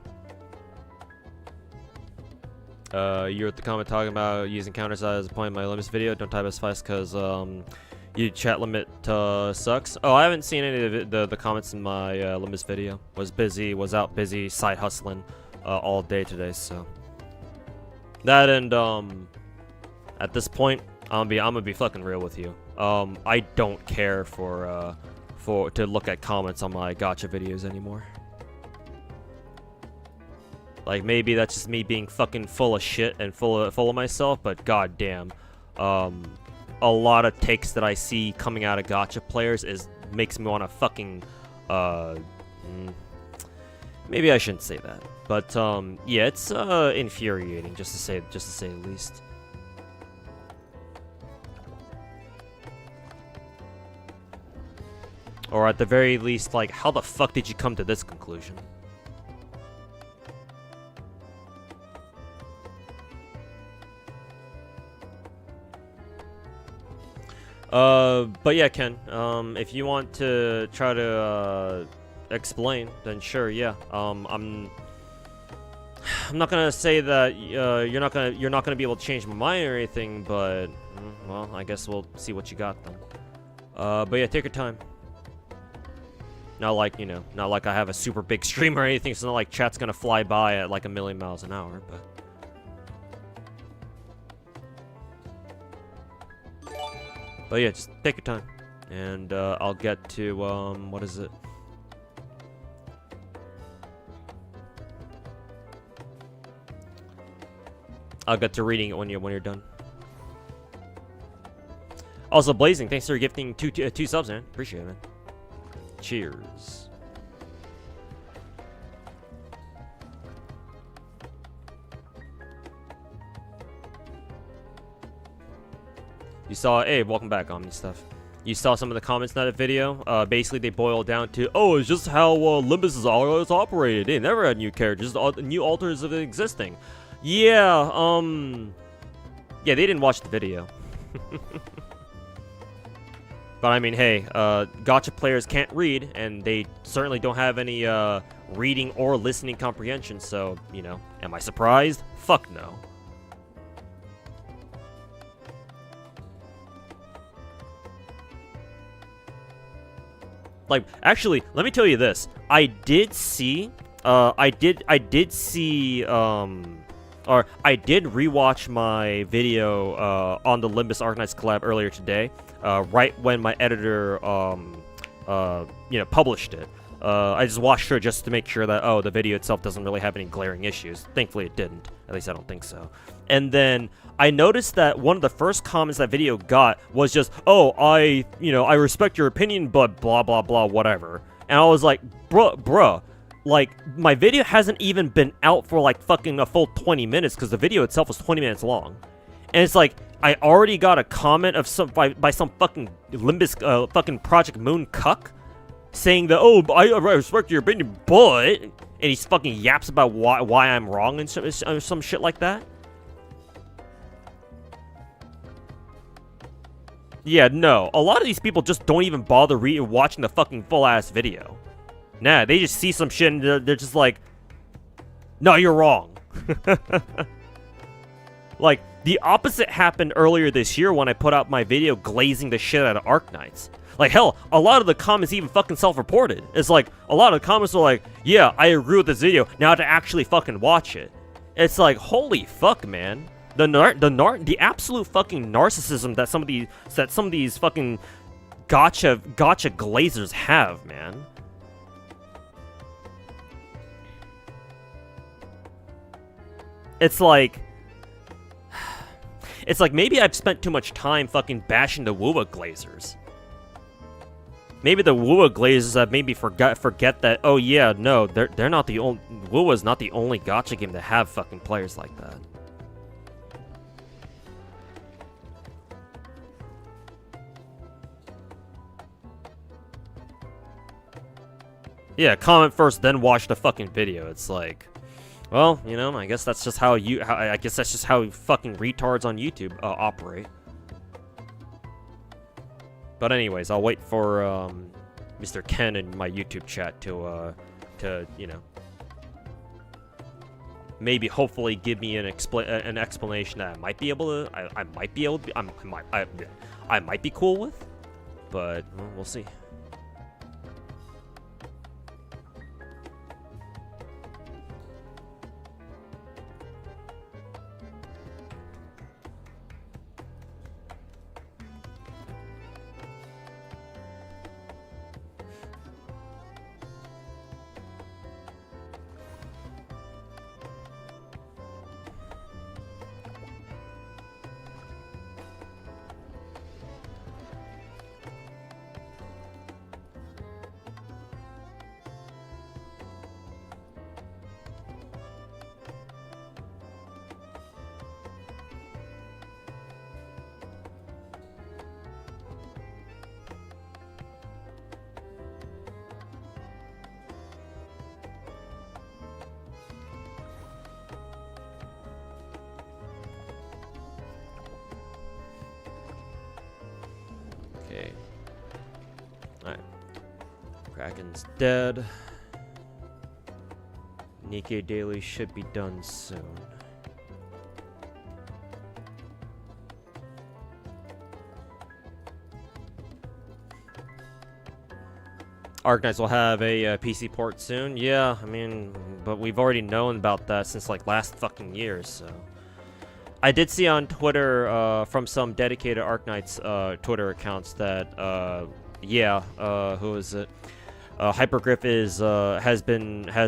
at the comment talking about using counters as a point in my limits video. Don't type as fast because your chat limit sucks. Oh, I haven't seen any of the comments in my limits video. Was out busy side hustling all day today, so that, and at this point I'm gonna be fucking real with you. I don't care to look at comments on my gacha videos anymore. Like, maybe that's just me being fucking full of shit and full of myself, but goddamn, a lot of takes that I see coming out of gacha players makes me want to fucking maybe I shouldn't say that, but yeah, it's infuriating, just to say the least. Or at the very least, like, how the fuck did you come to this conclusion? But yeah, Ken, if you want to try to, explain, then sure, yeah. I'm not gonna say that, you're not gonna be able to change my mind or anything, but, well, I guess we'll see what you got then. But yeah, take your time. Not like, you know, not like I have a super big stream or anything, so it's not like chat's gonna fly by at like 1,000,000 miles an hour, but... But yeah, just take your time. And, I'll get to, what is it? I'll get to reading it when you're done. Also, Blazing, thanks for gifting two subs, man. Appreciate it, man. Cheers. You saw, hey, welcome back, Omni Stuff. You saw some of the comments in that video. Basically, they boil down to, oh, it's just how Limbus is always operated. They never had new characters, just new alters of existing. Yeah, yeah, they didn't watch the video. But I mean, hey, gacha players can't read, and they certainly don't have any reading or listening comprehension, so, you know, am I surprised? Fuck no. Like, actually, let me tell you this. I did see, I did rewatch my video on the Limbus Arcanines collab earlier today, right when my editor, you know, published it. I just watched it just to make sure that, oh, the video itself doesn't really have any glaring issues. Thankfully, it didn't. At least I don't think so. And then I noticed that one of the first comments that video got was just, oh, I respect your opinion, but blah, blah, blah, whatever. And I was like, bruh. Like, my video hasn't even been out for, like, fucking a full 20 minutes, because the video itself was 20 minutes long. And it's like, I already got a comment of by some fucking Limbus, fucking Project Moon cuck, saying that, oh, I respect your opinion, but... And he's fucking yaps about why I'm wrong and some shit like that. Yeah, no. A lot of these people just don't even bother watching the fucking full-ass video. Nah, they just see some shit and they're just like, no, you're wrong. Like, the opposite happened earlier this year when I put out my video glazing the shit out of Arknights. Like, hell, a lot of the comments even fucking self-reported. It's like, a lot of the comments are like, yeah, I agree with this video, now to actually fucking watch it. It's like, holy fuck, man. The absolute fucking narcissism that some of these fucking gacha glazers have, man. It's like maybe I've spent too much time fucking bashing the Wuwa glazers. Maybe the Wuwa glazers have made me forget that, oh yeah, no, they're not the only, Wuwa's not the only gacha game to have fucking players like that. Yeah, comment first, then watch the fucking video. It's like, well, you know, I guess that's just how fucking retards on YouTube operate. But anyways, I'll wait for Mr. Ken in my YouTube chat to you know, maybe hopefully give me an explanation that I might be able to I might be cool with, but well, we'll see. Token's dead. Nikkei Daily should be done soon. Arknights will have a PC port soon. Yeah, I mean, but we've already known about that since like last fucking year, so. I did see on Twitter from some dedicated Arknights Twitter accounts that yeah, who is it? Hypergriff is has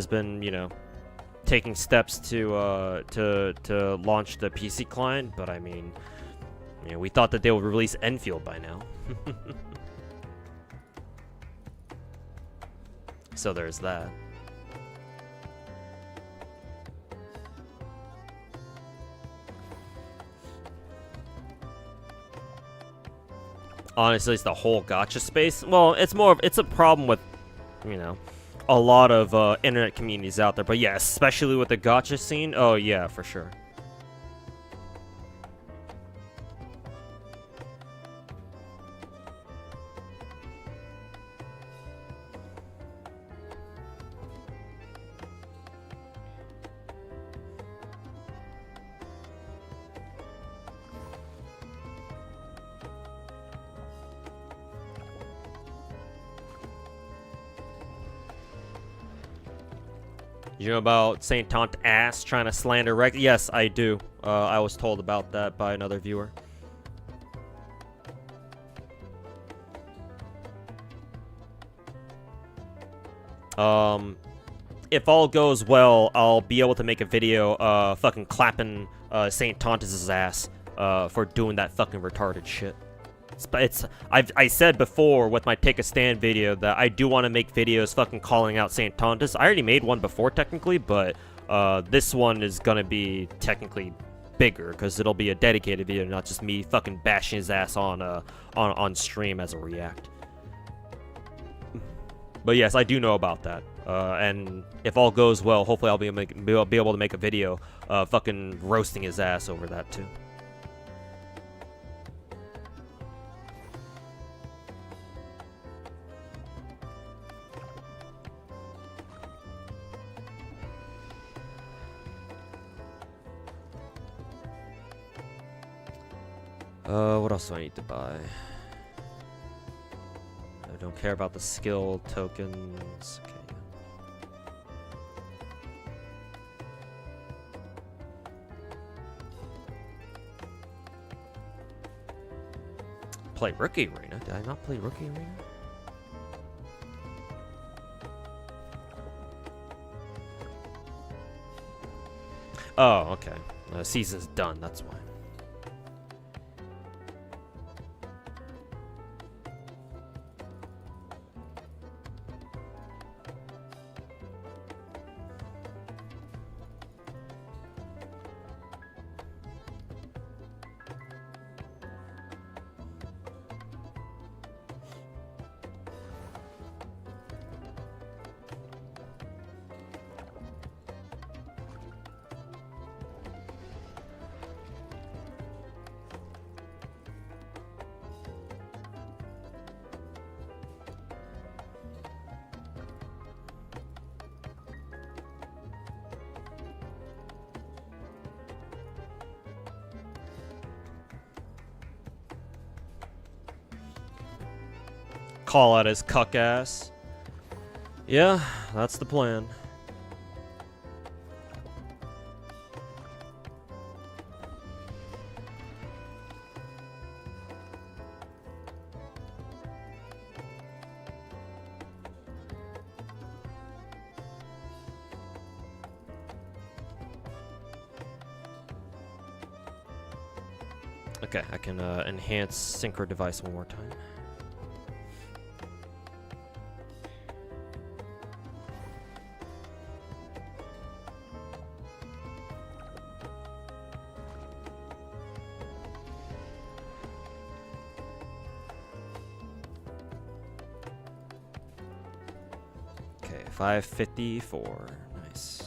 been, you know, taking steps to launch the PC client, but I mean, you know, we thought that they would release Enfield by now. So there's that. Honestly, it's the whole gacha space. Well, it's a problem with, you know, a lot of internet communities out there. But yeah, especially with the gacha scene. Oh yeah, for sure. You know about Saint Taunt ass trying to slander Rex? Yes, I do. I was told about that by another viewer. If all goes well, I'll be able to make a video, fucking clapping Saint Tauntus' ass, for doing that fucking retarded shit. I said before with my Take a Stand video that I do want to make videos fucking calling out Saint Tauntus. I already made one before technically, but this one is gonna be technically bigger because it'll be a dedicated video, not just me fucking bashing his ass on stream as a react. But yes, I do know about that, and if all goes well, hopefully I'll be able to make a video fucking roasting his ass over that too. What else do I need to buy? I don't care about the skill tokens. Okay. Play Rookie Arena? Did I not play Rookie Arena? Oh, okay. Season's done, that's why. Call out his cuck ass. Yeah, that's the plan. Okay, I can enhance synchro device one more time. Okay, 554. Nice.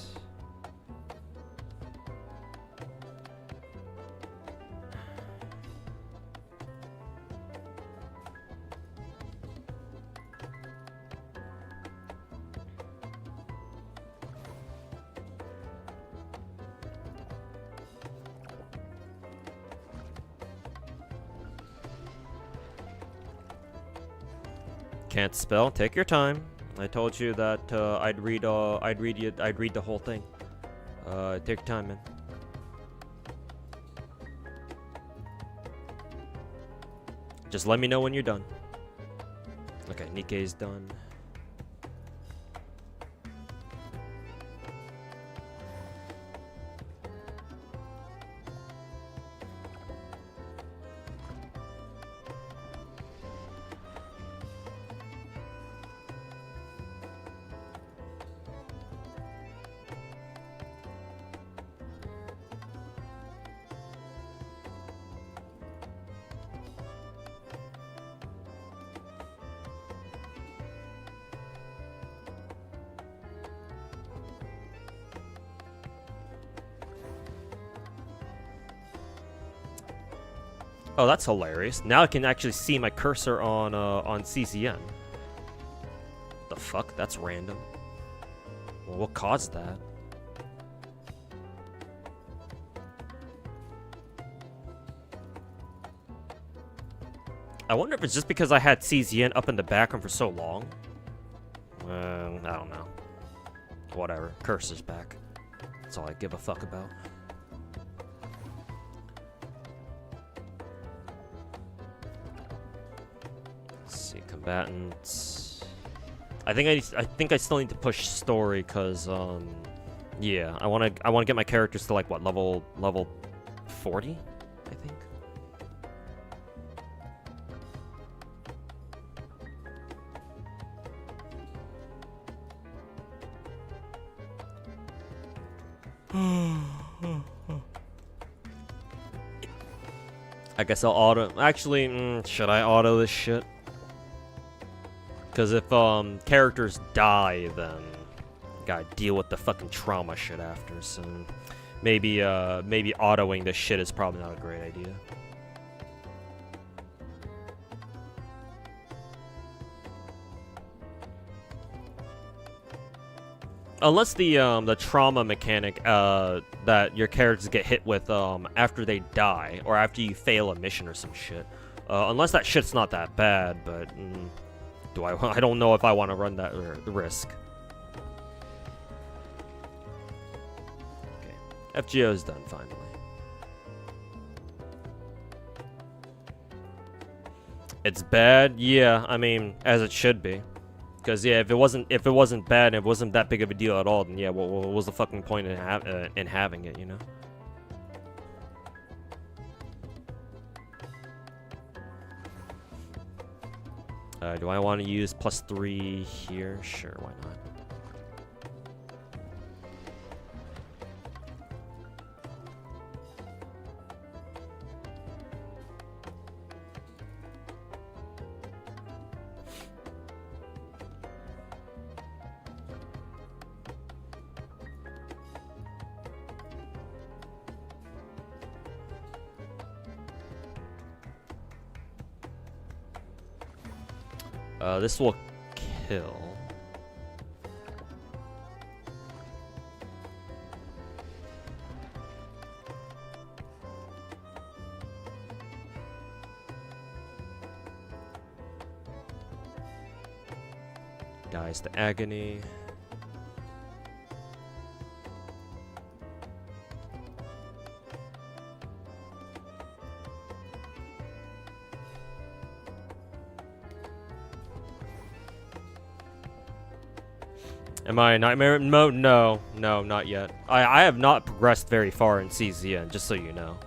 can't spell, take your time. I told you that I'd read the whole thing. Take your time, man. Just let me know when you're done. Okay, Nikkei's done. Oh, that's hilarious. Now I can actually see my cursor on CCN. The fuck? That's random. Well, what caused that? I wonder if it's just because I had CZN up in the background for so long. I don't know. Whatever. Cursor's back. That's all I give a fuck about. Combatants. I think I still need to push story because yeah, I want to get my characters to like what level 40, I think. I guess I'll auto. Actually, should I auto this shit? Because if characters die, then gotta deal with the fucking trauma shit after. So maybe autoing this shit is probably not a great idea. Unless the trauma mechanic that your characters get hit with after they die or after you fail a mission or some shit. Unless that shit's not that bad, but. I don't know if I want to run that risk. Okay, FGO's done finally. It's bad, yeah. I mean, as it should be, because yeah, if it wasn't bad, and it wasn't that big of a deal at all, then yeah, what was the fucking point in having it, you know? Do I want to use +3 here? Sure, why not? This will kill. Dies to agony. Am I in nightmare mode? No, not yet. I have not progressed very far in CZN, just so you know.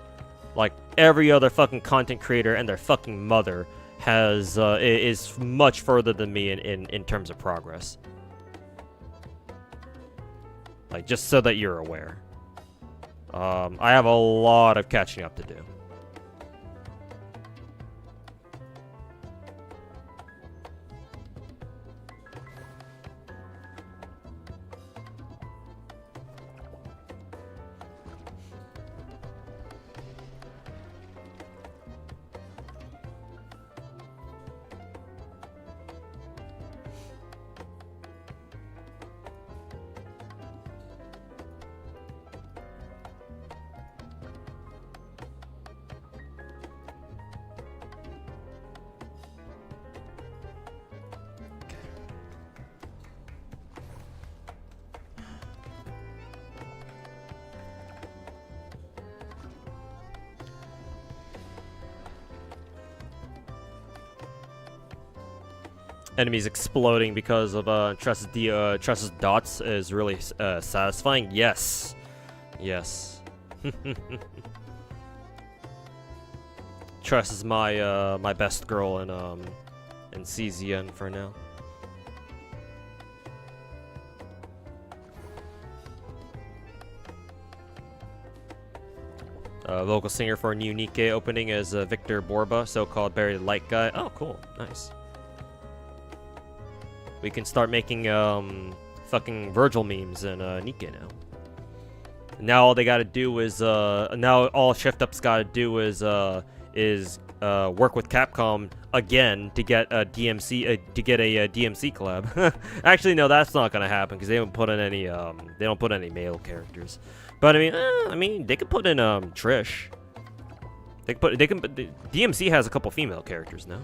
Like, every other fucking content creator and their fucking mother is much further than me in terms of progress. Like, just so that you're aware. I have a lot of catching up to do. enemies exploding because of Tress's dots is really satisfying. Yes. Yes. Tress is my my best girl in CZN for now. Local singer for a new Nikkei opening is Victor Borba, so-called buried light guy. Oh, cool. Nice. We can start making fucking Virgil memes in Nikkei now. Now all they gotta do is now all Shift Up's gotta do is work with Capcom again to get a DMC DMC collab. Actually, no, that's not gonna happen because they don't put in any male characters. But I mean, they could put in Trish. DMC has a couple female characters now.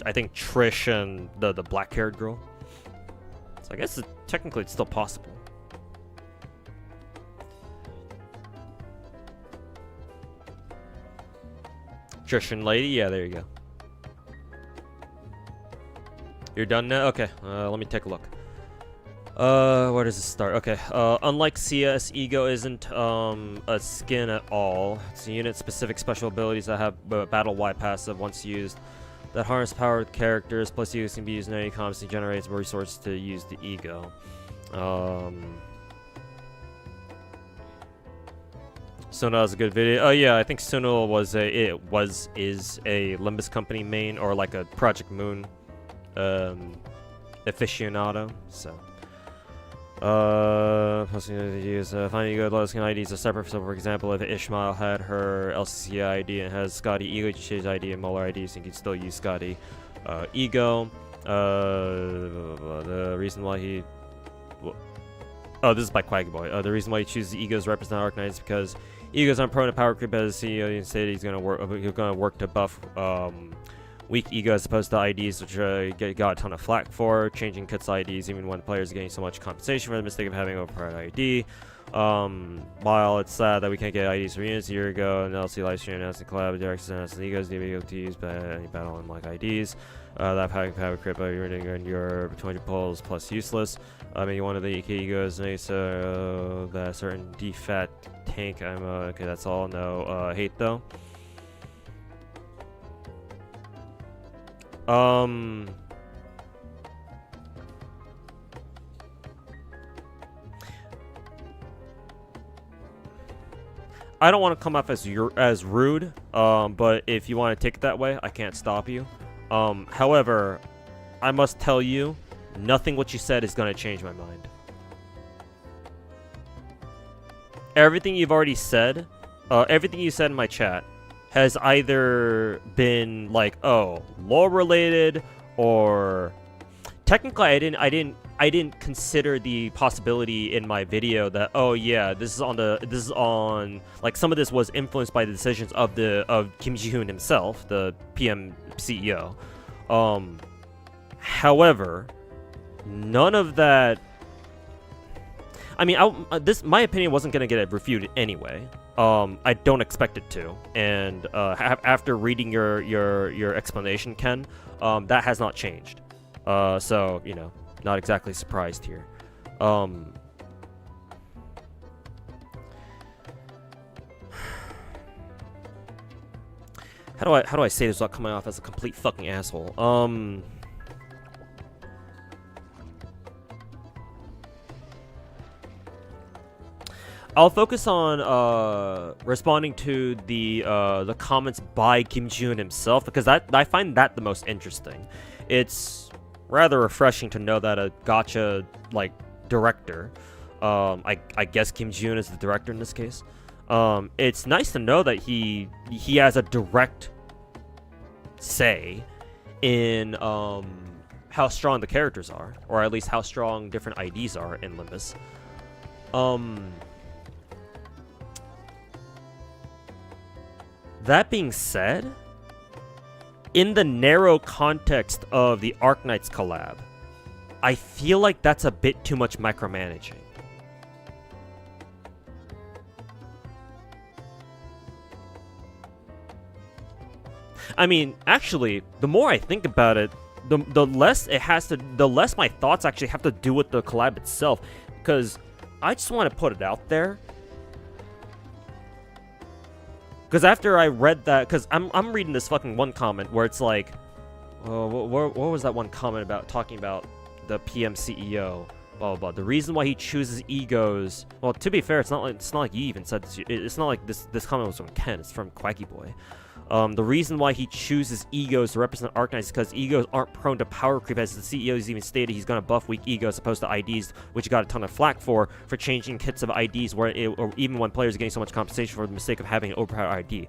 I think Trish and the black-haired girl. So I guess technically it's still possible. Trish and lady, yeah, there you go. You're done now? Okay, let me take a look. Where does it start? Okay, unlike CS, Ego isn't a skin at all. It's a unit-specific special abilities that have battle-wide passive once used that harness power with characters, plus Ego can be used in any combat and generates more resources to use the Ego. Sunil has a good video. Oh yeah, I think Sunil is a Limbus company main or like a Project Moon aficionado. So plus use finding good low skin IDs are separate. So for example, if Ishmael had her LCC ID and has Scotty Ego change ID and Molar ID, so you can still use Scotty Ego. The reason why he oh, this is by Quaggy Boy. The reason why he chooses Egos represent Arknight is because Egos aren't prone to power creep as he said he's gonna work to buff weak Ego as opposed to IDs, which got a ton of flack for changing Kit's IDs even when players are getting so much compensation for the mistake of having overpowered ID. While it's sad that we can't get IDs for units a year ago, and LC livestream announcing collab directs and Egos need to be able to use any battle unlock IDs. That power creep by running your 200 pulls plus useless. Maybe one of the Egos nice that certain defat tank. Okay, that's all. No hate though. I don't want to come off as rude, but if you want to take it that way, I can't stop you. However, I must tell you, nothing what you said is going to change my mind. Everything you've already said, everything you said in my chat, has either been like, oh, lore related, or technically I didn't consider the possibility in my video that, oh yeah, this is on like some of this was influenced by the decisions of Kim Ji-hoon himself, the PM CEO. However, none of that. I mean, my opinion wasn't gonna get refuted anyway. I don't expect it to, and after reading your explanation, Ken, that has not changed. So you know, not exactly surprised here. How do I say this without coming off as a complete fucking asshole? I'll focus on responding to the comments by Kim Ji-hoon himself, because I find that the most interesting. It's rather refreshing to know that a gacha like director, I guess Kim Ji-hoon is the director in this case. It's nice to know that he has a direct say in how strong the characters are, or at least how strong different IDs are in Limbus. That being said, in the narrow context of the Arknights collab, I feel like that's a bit too much micromanaging. I mean, actually, the more I think about it, the less my thoughts actually have to do with the collab itself, because I just want to put it out there. Because after I read that, because I'm reading this fucking one comment where it's like, what was that one comment about talking about the PM CEO? Blah, blah, blah. The reason why he chooses egos. Well, to be fair, it's not like you even said this. It's not like this comment was from Ken. It's from Quacky Boy. The reason why he chooses egos to represent Arknights is because egos aren't prone to power creep, as the CEO has even stated he's going to buff weak egos as opposed to IDs, which he got a ton of flack for changing kits of IDs, or even when players are getting so much compensation for the mistake of having an overpowered ID.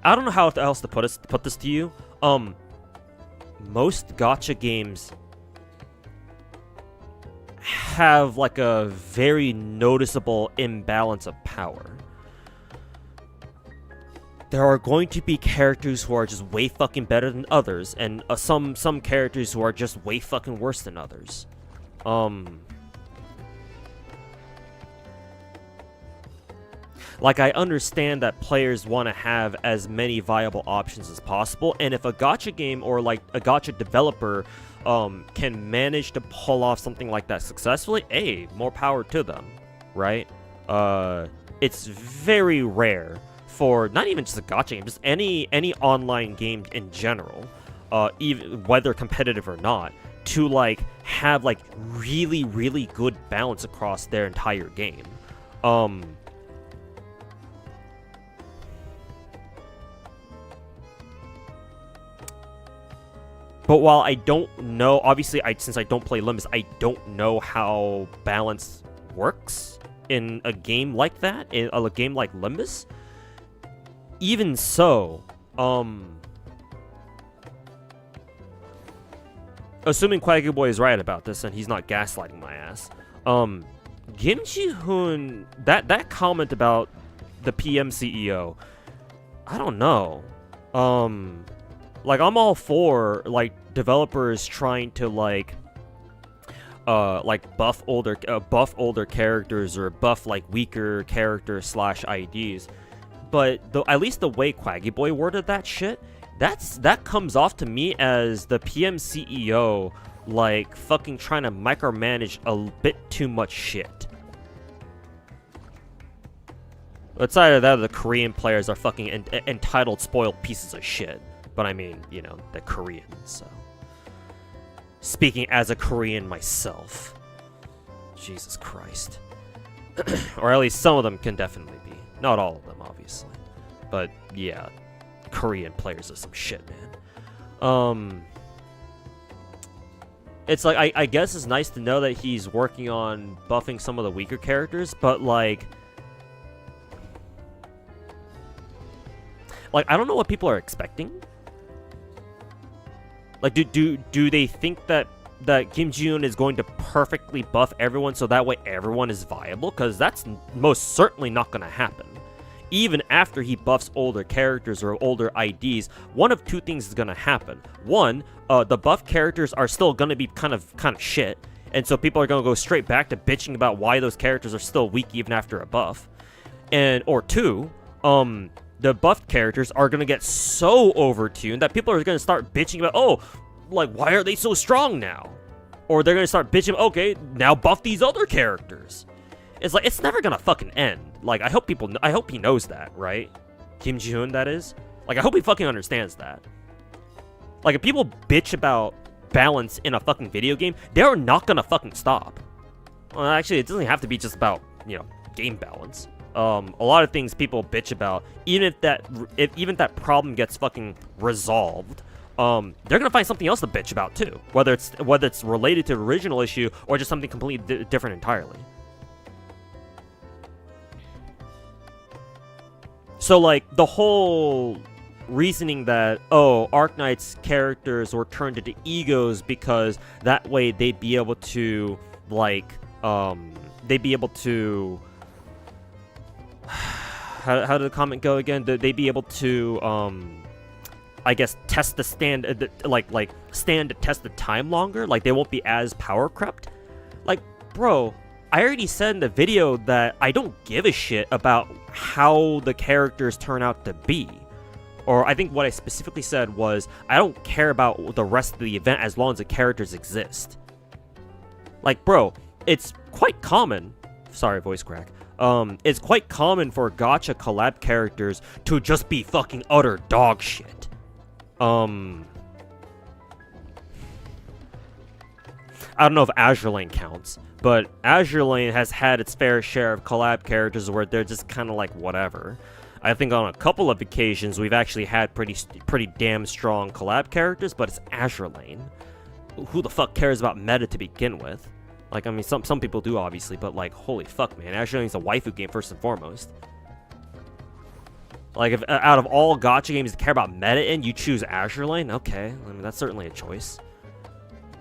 I don't know how else to put this to you. Most gacha games have like a very noticeable imbalance of power. There are going to be characters who are just way fucking better than others, and some characters who are just way fucking worse than others. Like, I understand that players want to have as many viable options as possible, and if a gacha game or like a gacha developer can manage to pull off something like that successfully, more power to them, right? It's very rare for not even just a gacha game, just any online game in general, even whether competitive or not, to like have like really, really good balance across their entire game. But while I don't know, obviously, since I don't play Limbus, I don't know how balance works in a game like that, in a game like Limbus. Even so, assuming Quaggy Boy is right about this and he's not gaslighting my ass, Kim Ji-hoon, that comment about the PM CEO, I don't know. Like, I'm all for, like, developers trying to, like buff older characters or buff, like, weaker characters / IDs. But at least the way Quaggy Boy worded that shit, that comes off to me as the PM CEO, like, fucking trying to micromanage a bit too much shit. It's either that or the Korean players are fucking entitled, spoiled pieces of shit. But I mean, you know, they're Korean, so. Speaking as a Korean myself. Jesus Christ. Or at least some of them can definitely be. Not all of them, obviously. But, yeah. Korean players are some shit, man. It's like, I guess it's nice to know that he's working on buffing some of the weaker characters, but, like, I don't know what people are expecting. Like, do they think that Kim Ji-hoon is going to perfectly buff everyone so that way everyone is viable? Because that's most certainly not going to happen. Even after he buffs older characters or older IDs, one of two things is going to happen. One, the buff characters are still going to be kind of shit, and so people are going to go straight back to bitching about why those characters are still weak even after a buff. Or two, the buffed characters are going to get so overtuned that people are going to start bitching about, oh, like, why are they so strong now? Or they're going to start bitching, okay, now buff these other characters. It's like, it's never going to fucking end. Like, I hope he knows that, right? Kim Ji-hoon, that is. Like, I hope he fucking understands that. Like, if people bitch about balance in a fucking video game, they're not going to fucking stop. Well, actually, it doesn't have to be just about, you know, game balance. A lot of things people bitch about, even if that problem gets fucking resolved, they're gonna find something else to bitch about too, whether it's related to the original issue or just something completely different entirely. So, like, the whole reasoning that, oh, Arknight's characters were turned into egos because that way they'd be able to, like, how did the comment go again? They'd be able to, I guess, stand to test the time longer. Like, they won't be as power crept. Like, bro, I already said in the video that I don't give a shit about how the characters turn out to be. Or I think what I specifically said was, I don't care about the rest of the event as long as the characters exist. Like, bro, it's quite common. Sorry, voice crack. It's quite common for gacha collab characters to just be fucking utter dog shit. I don't know if Azure Lane counts, but Azure Lane has had its fair share of collab characters where they're just kind of like whatever. I think on a couple of occasions we've actually had pretty damn strong collab characters, but it's Azure Lane. Who the fuck cares about meta to begin with? Like, I mean, some people do, obviously, but, like, holy fuck, man. Azure Lane's a waifu game, first and foremost. Like, if out of all gacha games that care about meta in, you choose Azure Lane? Okay, I mean, that's certainly a choice.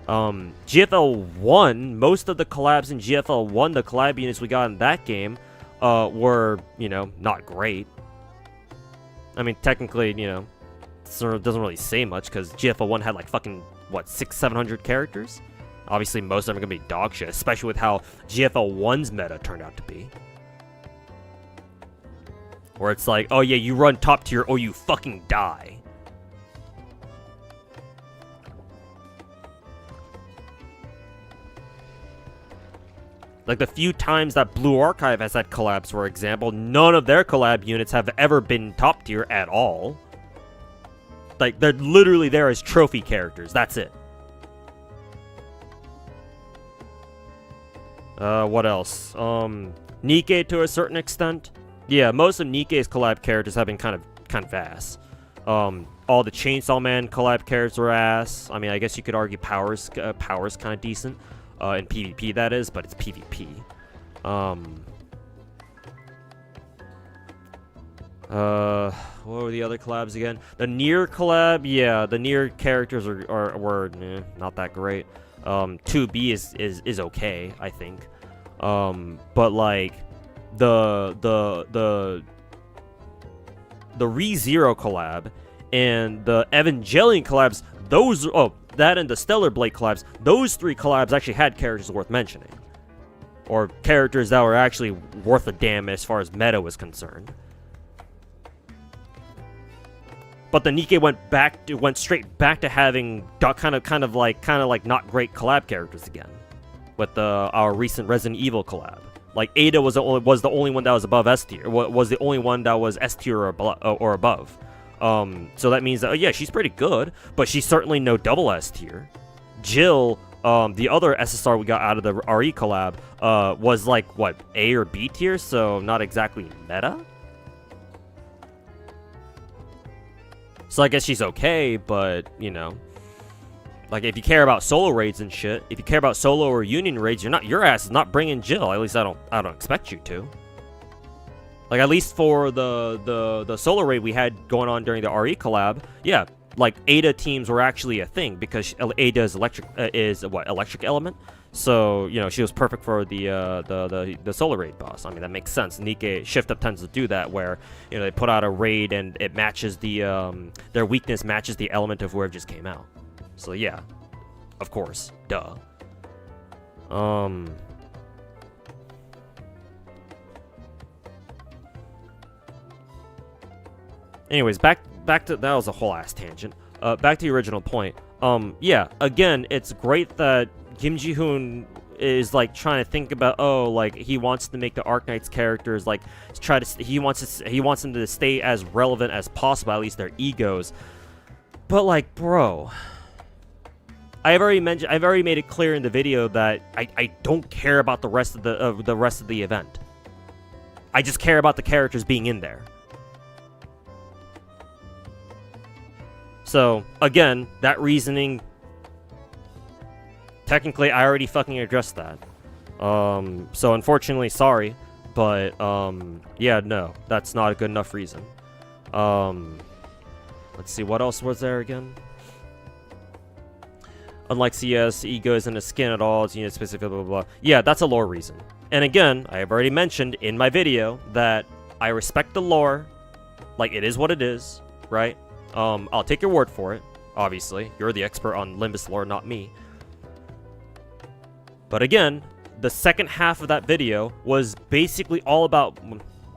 GFL 1, most of the collabs in GFL 1, the collab units we got in that game, were, you know, not great. I mean, technically, you know, it doesn't really say much, because GFL 1 had, like, fucking, what, 600-700 characters? Obviously, most of them are going to be dog shit, especially with how GFL 1's meta turned out to be. Where it's like, oh yeah, you run top tier or you fucking die. Like, the few times that Blue Archive has had collabs, for example, none of their collab units have ever been top tier at all. Like, they're literally there as trophy characters, that's it. What else? Nikke to a certain extent. Yeah, most of Nikke's collab characters have been kind of ass. All the Chainsaw Man collab characters were ass. I mean, I guess you could argue Power's kind of decent. In PvP, that is, but it's PvP. What were the other collabs again? The Nier collab, yeah, the Nier characters were not that great. 2B is okay, I think. But like the ReZero collab and the Evangelion collabs, those that and the Stellar Blade collabs, those three collabs actually had characters worth mentioning. Or characters that were actually worth a damn as far as meta was concerned. But the Nikke went straight back to having kind of like not great collab characters again, with our recent Resident Evil collab. Like Ada was the only one that was above S tier. Was the only one that was S tier or above. So that means that yeah, she's pretty good, but she's certainly no double S tier. Jill, the other SSR we got out of the RE collab, was like what, A or B tier, so not exactly meta. So I guess she's okay, but, you know, like, if you care about solo raids and shit, if you care about solo or union raids, your ass is not bringing Jill. At least I don't expect you to. Like, at least for the solo raid we had going on during the RE collab, yeah, like, Ada teams were actually a thing, because Ada is electric element. So, you know, she was perfect for the solo raid boss. I mean, that makes sense. Nikke Shift Up tends to do that, where, you know, they put out a raid and it matches their weakness matches the element of where it just came out. So yeah, of course, duh. Anyways, back to, that was a whole ass tangent. Back to the original point. Yeah, again, it's great that Kim Ji-hoon is like trying to think about, oh, like he wants to make the Arknights characters like he wants them to stay as relevant as possible, at least their egos. But like, bro, I've already made it clear in the video that I don't care about the rest of the event. I just care about the characters being in there. So again, that reasoning, technically, I already fucking addressed that. So unfortunately, sorry, but yeah, no, that's not a good enough reason. Let's see, what else was there again? Unlike CS, ego isn't a skin at all, it's unit specific, blah, blah, blah. Yeah, that's a lore reason. And again, I have already mentioned in my video that I respect the lore, like it is what it is, right? I'll take your word for it, obviously. You're the expert on Limbus lore, not me. But again, the second half of that video was basically all about.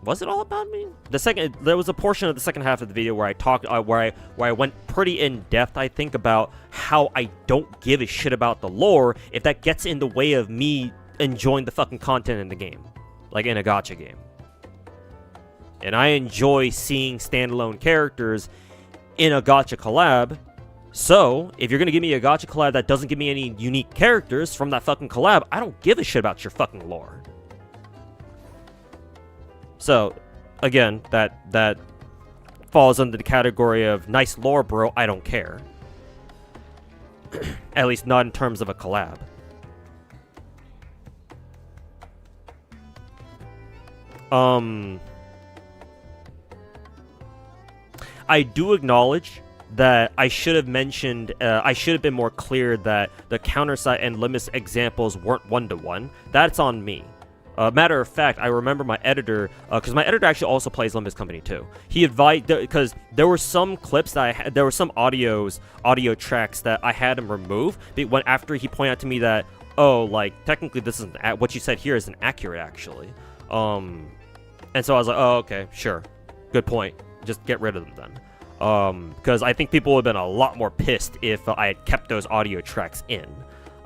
Was it all about me? There was a portion of the second half of the video where I talked, where I went pretty in depth, I think, about how I don't give a shit about the lore if that gets in the way of me enjoying the fucking content in the game, like in a gacha game. And I enjoy seeing standalone characters in a gacha collab. So if you're gonna give me a gacha collab that doesn't give me any unique characters from that fucking collab, I don't give a shit about your fucking lore. So, again, that falls under the category of nice lore, bro. I don't care. At least not in terms of a collab. I do acknowledge that I should have mentioned, I should have been more clear that the countersite and limits examples weren't one-to-one. That's on me. Matter of fact, I remember my editor, because my editor actually also plays Limbus Company too. He advised, because there were some clips that I had, there were some audio tracks that I had him remove, but after he pointed out to me that, oh, like, technically this isn't, what you said here isn't accurate, actually. And so I was like, oh, okay, sure. Good point. Just get rid of them then. Because I think people would have been a lot more pissed if I had kept those audio tracks in.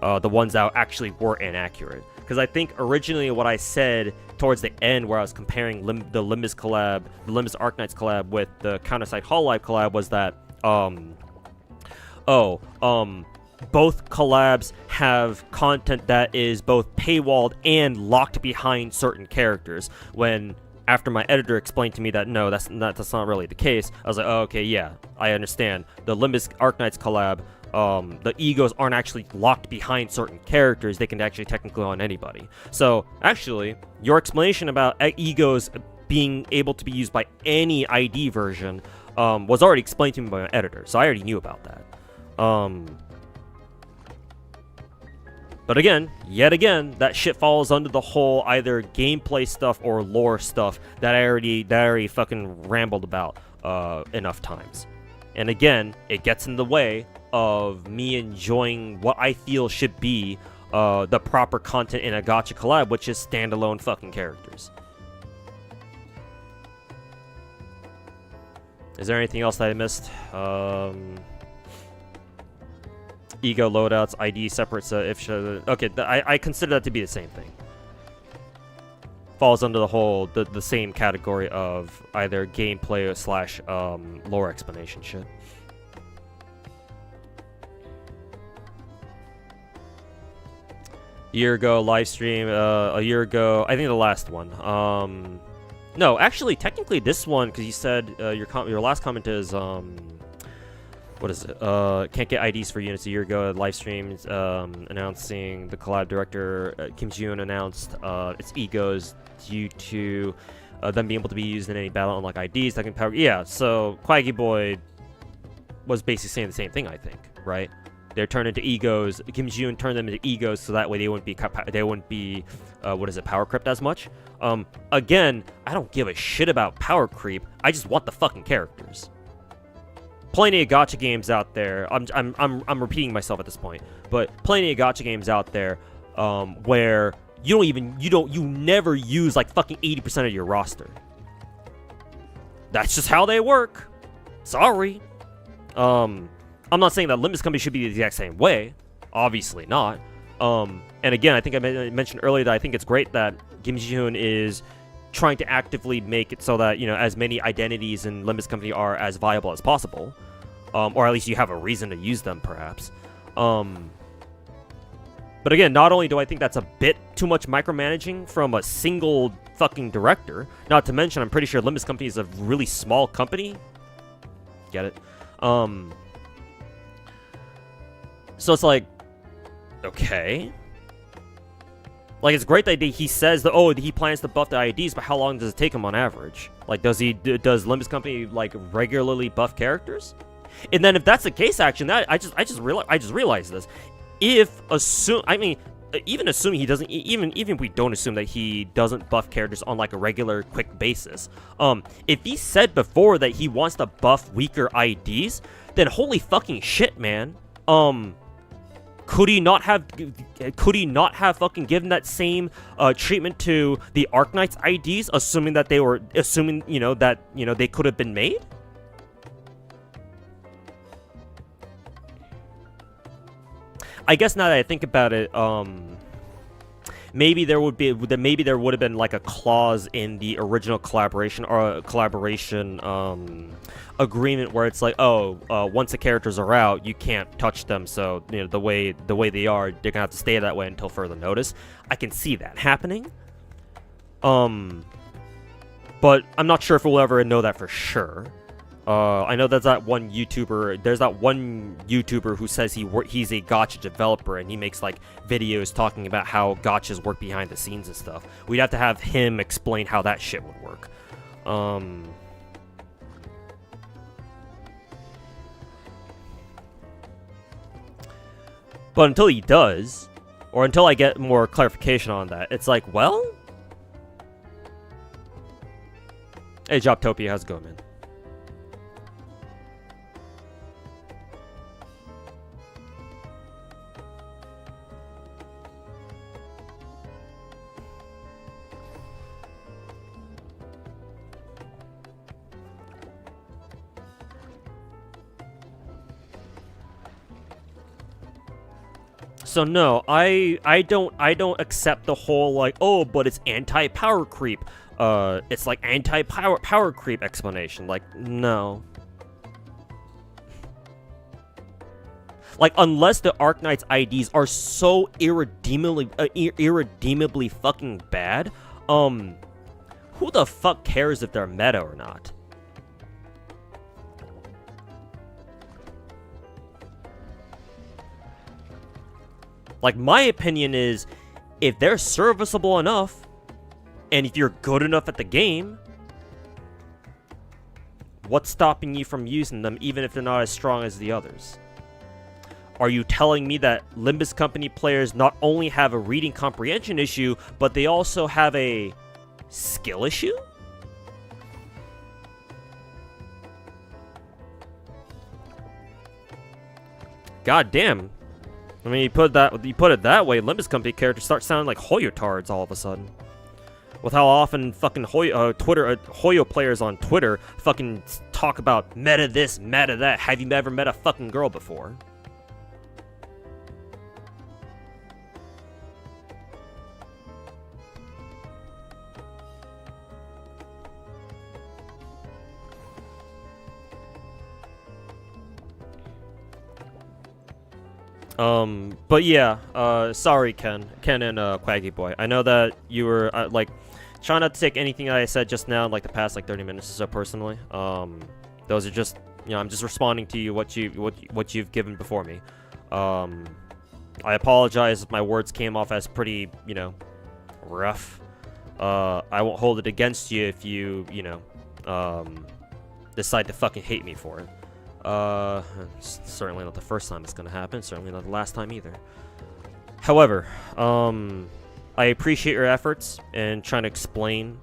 The ones that actually were inaccurate. Because I think originally what I said towards the end where I was comparing the Limbus collab, the Limbus Arknights collab with the Countersite Hololive collab was that, both collabs have content that is both paywalled and locked behind certain characters. When, after my editor explained to me that, no, that's not really the case, I was like, oh, okay, yeah, I understand. The Limbus Arknights collab, the egos aren't actually locked behind certain characters. They can actually technically on anybody. So, actually, your explanation about egos being able to be used by any ID version was already explained to me by my editor. So I already knew about that. But again, yet again, that shit falls under the whole either gameplay stuff or lore stuff that I already fucking rambled about enough times. And again, it gets in the way of me enjoying what I feel should be the proper content in a gacha collab, which is standalone fucking characters. Is there anything else that I missed? Ego loadouts, ID separate, okay, I consider that to be the same thing. Falls under the whole, the same category of either gameplay slash lore explanation shit. A year ago, live stream, a year ago, I think the last one. No, actually, technically this one, because you said your last comment is, what is it? Can't get IDs for units. A year ago, live streams announcing the collab director, Kim Ji-yoon, announced its egos due to them being able to be used in any battle unlike IDs that can power. Yeah, so Quaggy Boy was basically saying the same thing, I think, right? They're turned into egos. Kim Ji-yoon turned them into egos so that way they wouldn't be what is it, power crept as much. Again, I don't give a shit about power creep. I just want the fucking characters. Plenty of gacha games out there. I'm repeating myself at this point, but plenty of gacha games out there where you never use like fucking 80% of your roster. That's just how they work. Sorry. I'm not saying that Limbus Company should be the exact same way. Obviously not. And again, I think I mentioned earlier that I think it's great that Kim Ji-hoon is trying to actively make it so that, you know, as many identities in Limbus Company are as viable as possible. Or at least you have a reason to use them, perhaps. But again, not only do I think that's a bit too much micromanaging from a single fucking director, not to mention I'm pretty sure Limbus Company is a really small company. Get it? So it's like, okay. Like, it's great that he says that, oh, he plans to buff the IDs, but how long does it take him on average? Like, does Limbus Company, like, regularly buff characters? And then if that's the case, actually, I just realized this. Even assuming he doesn't, even if we don't assume that he doesn't buff characters on like a regular quick basis, if he said before that he wants to buff weaker IDs, then holy fucking shit, man. Could he not have could he not have fucking given that same treatment to the Arknights IDs, assuming that they were, that they could have been made? I guess now that I think about it, maybe there would have been like a clause in the original collaboration agreement where it's like, once the characters are out, you can't touch them. So the way they are, they're gonna have to stay that way until further notice. I can see that happening. But I'm not sure if we'll ever know that for sure. I know there's that one YouTuber who says he's a gacha developer, and he makes like videos talking about how gachas work behind the scenes and stuff. We'd have to have him explain how that shit would work. But until he does, or until I get more clarification on that, it's like, well, hey, Jobtopia, how's it going, man? So no, I don't accept the whole like, oh, but it's anti-power creep. It's like anti-power creep explanation. Like, no. Like, unless the Arknights IDs are so irredeemably fucking bad, who the fuck cares if they're meta or not? Like, my opinion is, if they're serviceable enough, and if you're good enough at the game, what's stopping you from using them, even if they're not as strong as the others? Are you telling me that Limbus Company players not only have a reading comprehension issue, but they also have a skill issue? God damn. I mean, you put it that way, Limbus Company characters start sounding like Hoyotards all of a sudden. With how often fucking Hoyo players on Twitter fucking talk about meta this, meta that. Have you ever met a fucking girl before? But yeah, sorry, Ken and, Quaggy Boy. I know that you were, like, trying not to take anything that I said just now in, like, the past, like, 30 minutes or so personally. Those are just, I'm just responding to you, what you've given before me. I apologize if my words came off as pretty, rough. I won't hold it against you if you, decide to fucking hate me for it. Certainly not the first time it's gonna happen, certainly not the last time either. However, I appreciate your efforts in trying to explain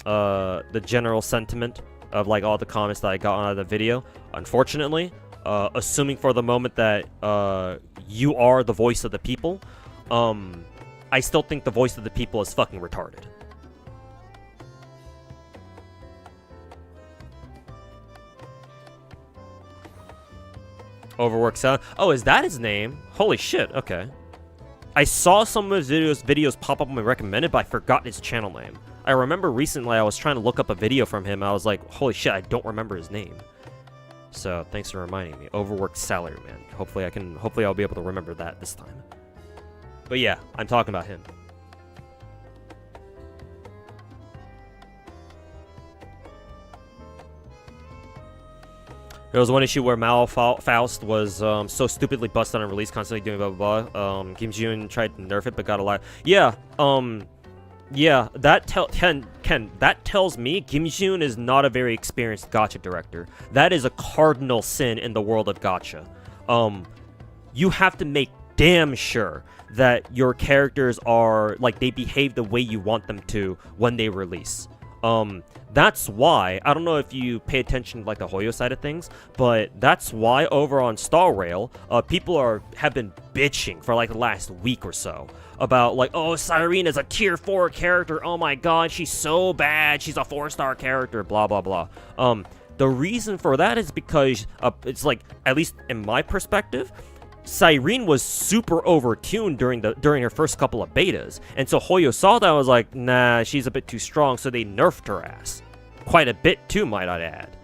the general sentiment of like all the comments that I got out of the video. Unfortunately, assuming for the moment that you are the voice of the people, I still think the voice of the people is fucking retarded. Overworked Sound. Oh, is that his name? Holy shit, okay. I saw some of his videos pop up on my recommended, but I forgot his channel name. I remember recently I was trying to look up a video from him, and I was like, holy shit, I don't remember his name. So, thanks for reminding me. Overworked Salaryman. Hopefully I'll be able to remember that this time. But yeah, I'm talking about him. There was one issue where Mao Faust was so stupidly busted on release, constantly doing blah blah blah. Kim Jun tried to nerf it, but got a lot. Yeah, yeah. That tells me Kim Jun is not a very experienced gacha director. That is a cardinal sin in the world of gacha. You have to make damn sure that your characters are like they behave the way you want them to when they release. That's why, I don't know if you pay attention to like the Hoyo side of things, but that's why over on Star Rail, people have been bitching for like the last week or so about like, oh, Cyrene is a tier 4 character, oh my god, she's so bad, she's a 4-star character, blah blah blah. The reason for that is because it's like, at least in my perspective, Cyrene was super overtuned during her first couple of betas, and so Hoyo saw that and was like, nah, she's a bit too strong, so they nerfed her ass. Quite a bit too, might I add.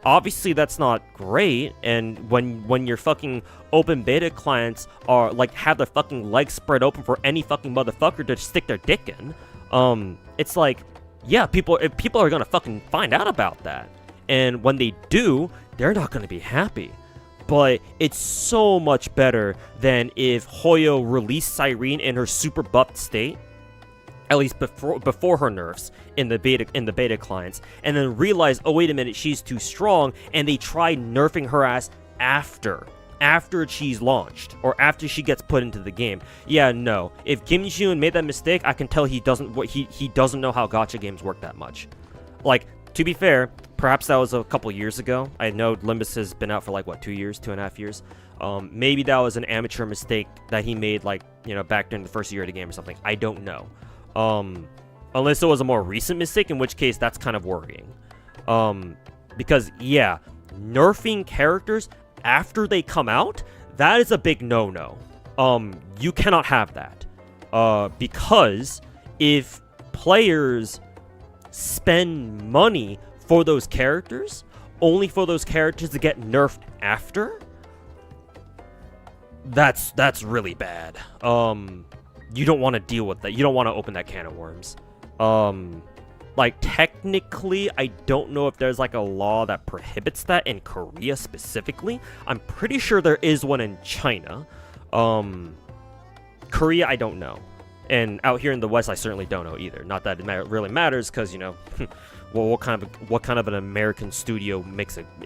Obviously that's not great, and when your fucking open beta clients are like have their fucking legs spread open for any fucking motherfucker to stick their dick in, it's like, yeah, people are gonna fucking find out about that, and when they do, they're not gonna be happy. But it's so much better than if Hoyo released Cyrene in her super buffed state, at least before her nerfs in the beta clients, and then realized, oh wait a minute, she's too strong, and they try nerfing her ass after she's launched or after she gets put into the game. Yeah, no. If Kim Jun made that mistake, I can tell he doesn't know how gacha games work that much. Like, to be fair, perhaps that was a couple years ago. I know Limbus has been out for like, what, 2 years, 2.5 years? Maybe that was an amateur mistake that he made, like, you know, back during the first year of the game or something. I don't know. Unless it was a more recent mistake, in which case that's kind of worrying. Because, yeah, nerfing characters after they come out, that is a big no-no. You cannot have that. Because if players spend money for those characters, only for those characters to get nerfed after, that's really bad. You don't want to deal with that. You don't want to open that can of worms. Like, technically, I don't know if there's like a law that prohibits that in Korea specifically. I'm pretty sure there is one in China. Korea, I don't know. And out here in the West, I certainly don't know either. Not that it really matters, because, you know, well, what kind of an American studio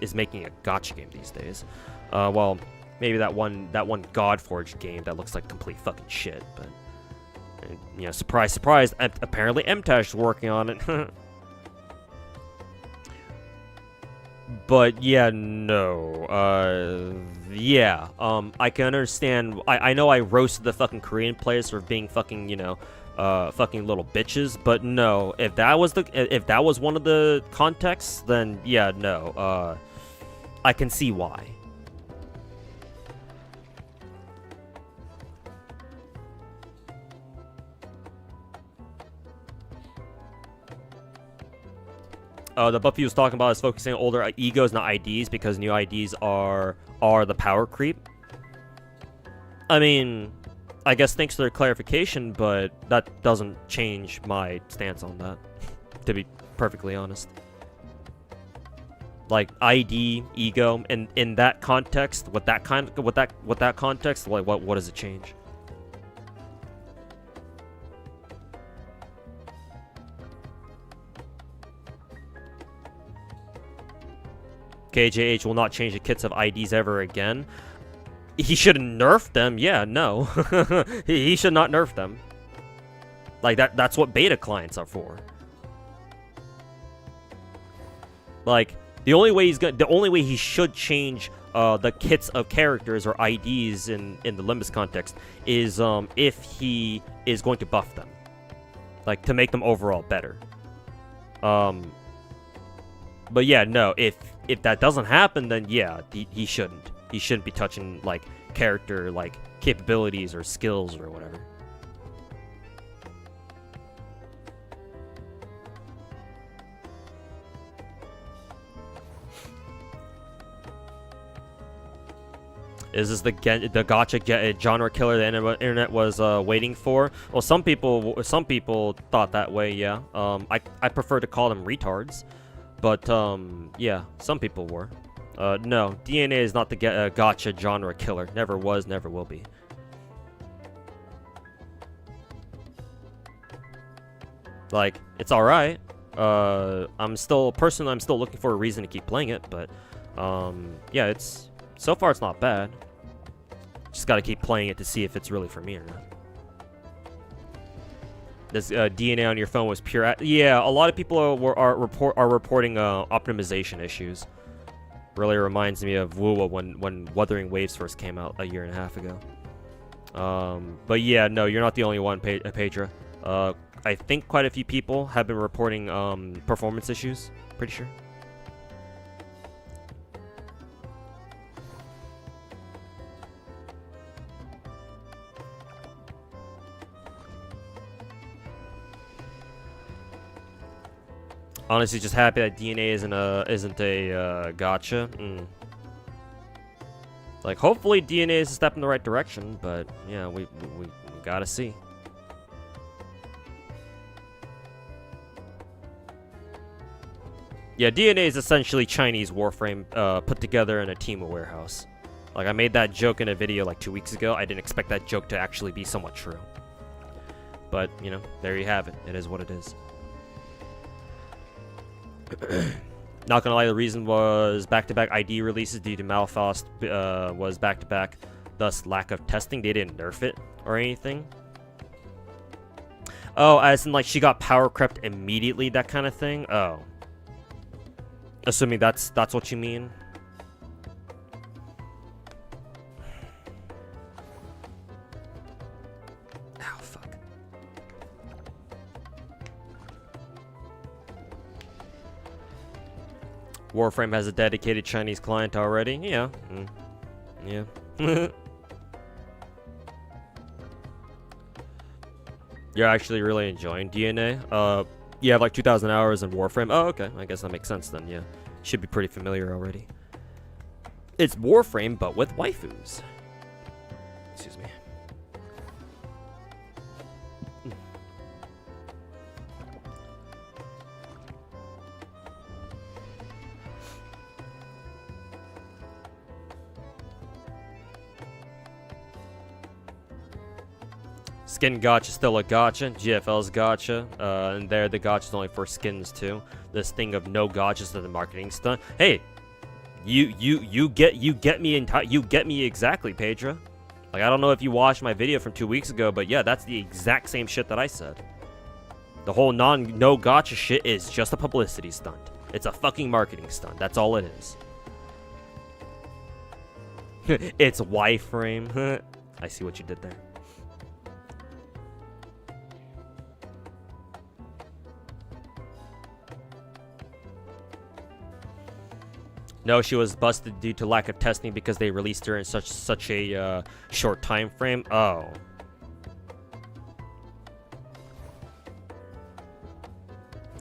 is making a gacha game these days? Well, maybe that one Godforged game that looks like complete fucking shit. But, you know, surprise, surprise. Apparently, MTAS's working on it. But yeah, no. Yeah. I can understand. I know I roasted the fucking Korean players for being fucking, you know, fucking little bitches. But no, if that was one of the contexts, then yeah, no. I can see why. The buff he was talking about is focusing on older egos, not IDs, because new IDs are the power creep. I mean, I guess thanks for their clarification, but that doesn't change my stance on that, to be perfectly honest. Like, ID, ego, in that context, with that context, like what does it change? KJH will not change the kits of IDs ever again. He shouldn't nerf them. Yeah, no. he should not nerf them. Like, that's what beta clients are for. Like, the only way he should change the kits of characters or IDs in the Limbus context is if he is going to buff them. Like, to make them overall better. But yeah, no, if that doesn't happen, then yeah, he shouldn't. He shouldn't be touching, like, character, like, capabilities or skills or whatever. Is this the gacha genre killer the internet was waiting for? Well, some people thought that way, yeah. I prefer to call them retards. But, yeah, some people were. No, DNA is not the gacha genre killer. Never was, never will be. Like, it's alright. I'm still looking for a reason to keep playing it, but, yeah, so far it's not bad. Just gotta keep playing it to see if it's really for me or not. This DNA on your phone was pure. Yeah, a lot of people are reporting optimization issues. Really reminds me of WUWA when Wuthering Waves first came out a year and a half ago. But yeah, no, you're not the only one, Pedra. I think quite a few people have been reporting performance issues. Pretty sure. Honestly, just happy that DNA isn't a gacha. Like, hopefully DNA is a step in the right direction, but yeah, we gotta see. Yeah, DNA is essentially Chinese Warframe put together in a Temu warehouse. Like, I made that joke in a video like 2 weeks ago. I didn't expect that joke to actually be somewhat true. But, you know, there you have it. It is what it is. Not gonna lie, the reason was back-to-back ID releases due to Malfast was back-to-back, thus lack of testing. They didn't nerf it or anything. Oh, as in like she got power crept immediately, that kind of thing. Oh, assuming that's what you mean. Ow, fuck. Warframe has a dedicated Chinese client already. Yeah. Yeah. You're actually really enjoying DNA? You have like 2,000 hours in Warframe. Oh, okay. I guess that makes sense then, yeah. Should be pretty familiar already. It's Warframe, but with waifus. Excuse me. Skin gacha still a gacha. GFL's gacha. And there the gacha's only for skins too. This thing of no gachas to the marketing stunt. Hey, you get me exactly, Pedra. Like, I don't know if you watched my video from 2 weeks ago, but yeah, that's the exact same shit that I said. The whole no gacha shit is just a publicity stunt. It's a fucking marketing stunt. That's all it is. It's Y-frame. I see what you did there. No, she was busted due to lack of testing because they released her in such a short time frame. Oh.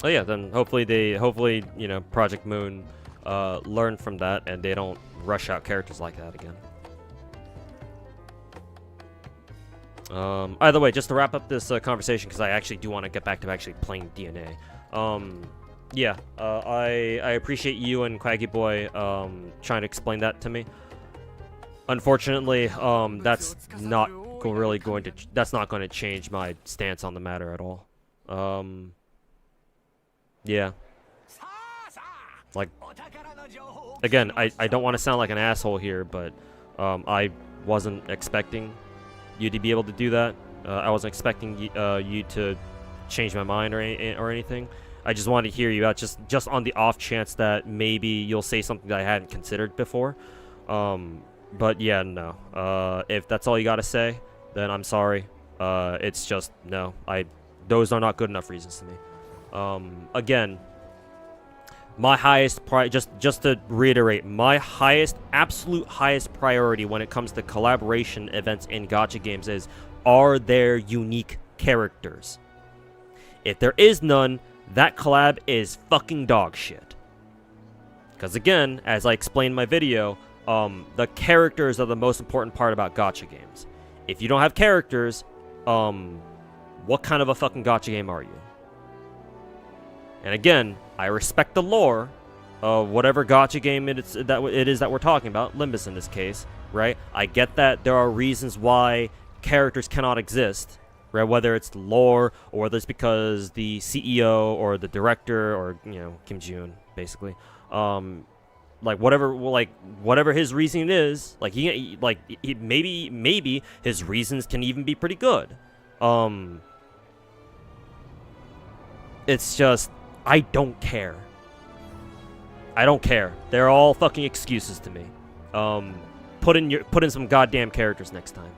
Oh yeah, then hopefully you know, Project Moon learn from that and they don't rush out characters like that again. Either way, just to wrap up this conversation, because I actually do want to get back to actually playing DNA. Yeah, I appreciate you and Quaggy Boy trying to explain that to me. Unfortunately, that's not really going to change my stance on the matter at all. Yeah. Like, again, I don't want to sound like an asshole here, but I wasn't expecting you to be able to do that. I wasn't expecting you to change my mind or anything. I just wanted to hear you out, just on the off chance that maybe you'll say something that I hadn't considered before. But yeah, no. If that's all you gotta say, then I'm sorry. It's just no. Those are not good enough reasons to me. Again, my highest just to reiterate, my absolute highest priority when it comes to collaboration events in gacha games are there unique characters? If there is none, that collab is fucking dog shit. Because again, as I explained in my video, the characters are the most important part about gacha games. If you don't have characters, what kind of a fucking gacha game are you? And again, I respect the lore of whatever gacha game it is that we're talking about, Limbus in this case, right? I get that there are reasons why characters cannot exist. Right, whether it's lore or whether it's because the CEO or the director or, you know, Kim Ji-hoon, basically, like whatever his reasoning is, like maybe his reasons can even be pretty good. It's just, I don't care. I don't care. They're all fucking excuses to me. Put in some goddamn characters next time.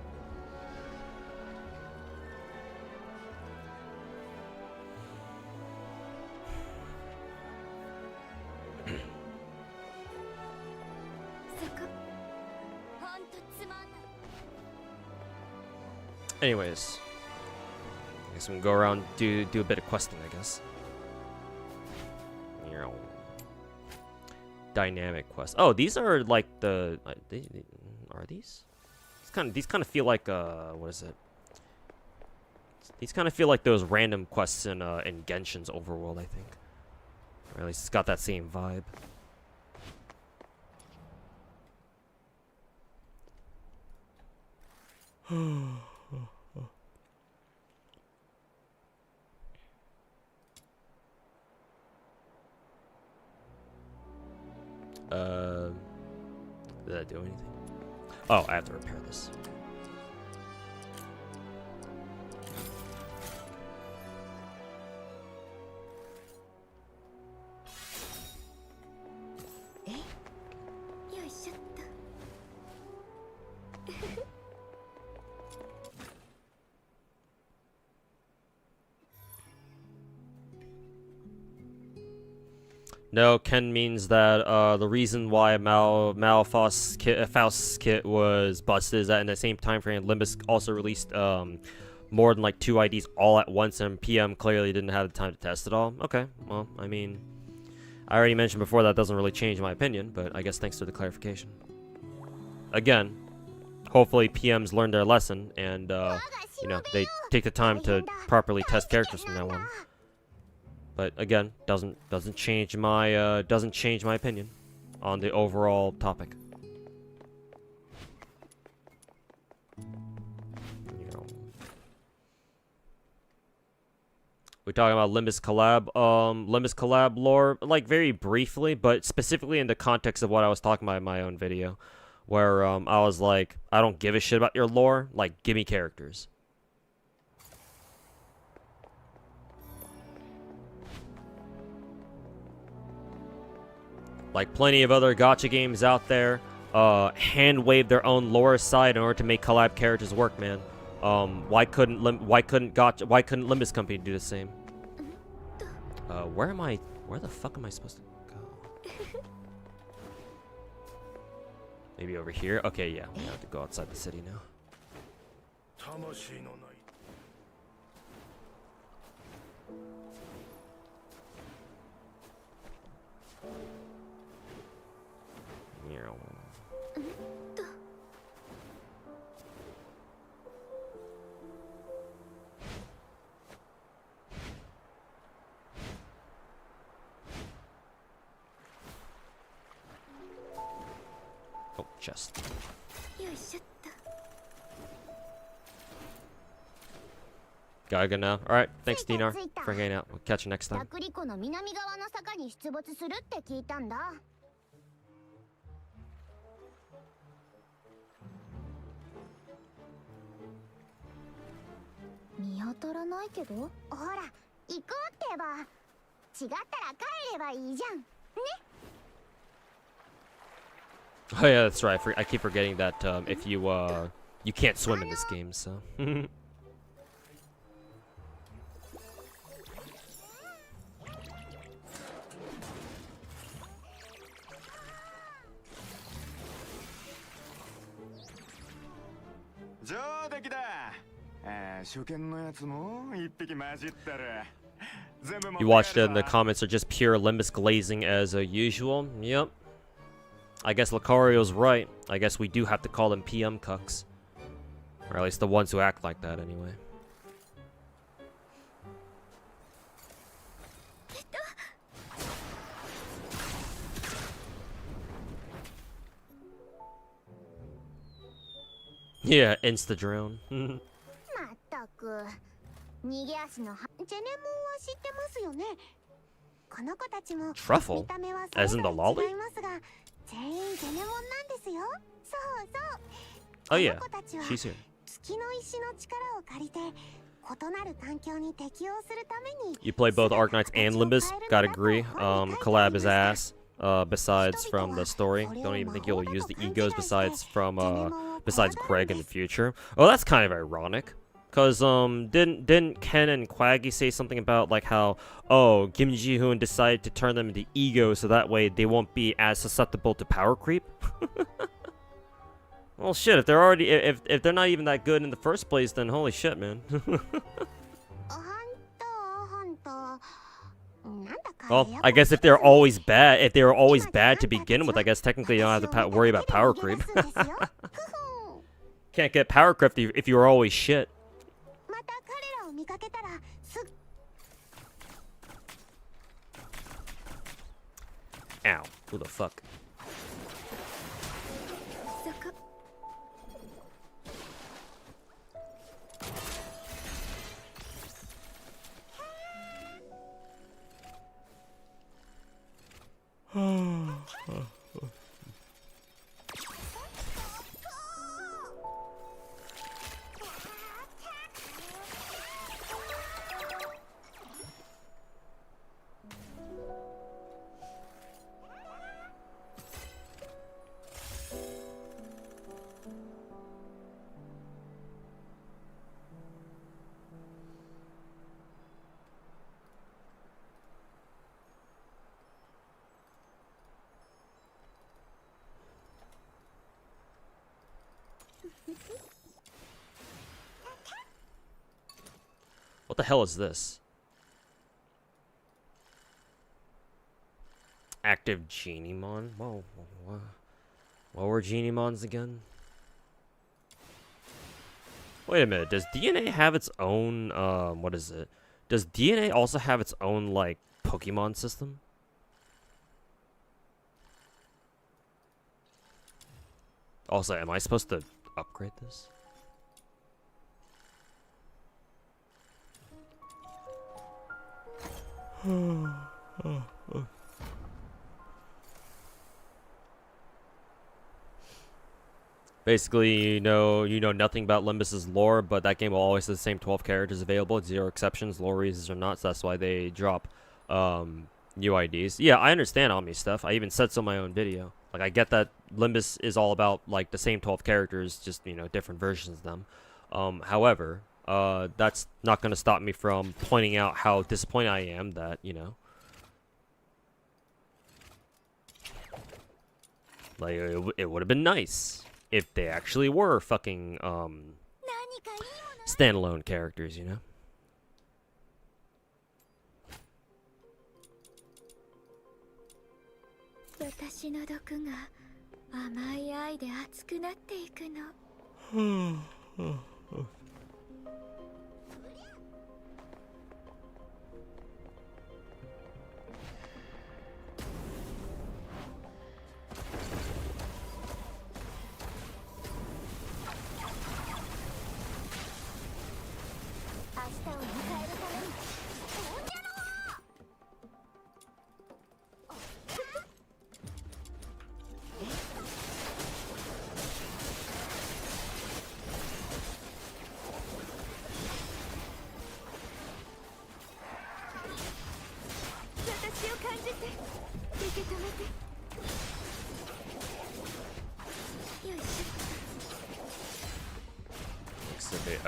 Anyways, I guess we can go around do a bit of questing, I guess. Dynamic quest. Oh, these are like the are these? These kind of feel like what is it? These kind of feel like those random quests in Genshin's overworld, I think. Or at least it's got that same vibe. Did that do anything? Oh, I have to repair this. No, Ken means that the reason why Faust's kit was busted is that in the same time frame, Limbus also released more than like 2 IDs all at once, and PM clearly didn't have the time to test it all. Okay, well, I mean, I already mentioned before that doesn't really change my opinion, but I guess thanks for the clarification. Again, hopefully PMs learned their lesson and you know, they take the time to properly test characters from now on. But again, doesn't change my opinion on the overall topic. We're talking about Limbus collab lore, like very briefly, but specifically in the context of what I was talking about in my own video, where I was like, I don't give a shit about your lore, like give me characters. Like plenty of other gacha games out there, hand wave their own lore aside in order to make collab characters work, man. Why couldn't Limbus Company do the same? Where the fuck am I supposed to go? Maybe over here? Okay, yeah, we have to go outside the city now. Oh, chest. Gotta go now. Alright, thanks Dinar for hanging out. We'll catch you next time. Oh yeah, that's right. I keep forgetting that if you can't swim in this game, so. You watched it and the comments are just pure Limbus glazing as usual. Yep. I guess Lucario's right. I guess we do have to call them PM cucks. Or at least the ones who act like that anyway. Yeah, insta-drone. Truffle? As in the lolly? Oh yeah, she's here. You play both Arknights and Limbus. Gotta agree. Collab is ass. Besides from the story, don't even think you'll use the egos besides Greg in the future. Oh, that's kind of ironic. Cause didn't Ken and Quaggy say something about like how Kim Ji-hoon decided to turn them into egos so that way they won't be as susceptible to power creep? Well, shit, if they're already if they're not even that good in the first place, then holy shit, man. Well, I guess if they're always bad, if they were always bad to begin with, I guess technically you don't have to worry about power creep. Can't get power creep if you were always shit. Ow, who the fuck? What the hell is this? Active Genimon? Whoa, what were Genimons again? Wait a minute, does DNA have its own, what is it? Does DNA also have its own, like, Pokemon system? Also, am I supposed to upgrade this? Basically, you know nothing about Limbus's lore, but that game will always have the same 12 characters available, 0 exceptions, lore reasons or not, so that's why they drop new IDs. Yeah, I understand Omni stuff. I even said so in my own video. Like, I get that Limbus is all about, like, the same 12 characters, just, you know, different versions of them. However, that's not going to stop me from pointing out how disappointed I am that, you know, like, it would have been nice if they actually were fucking, standalone characters, you know?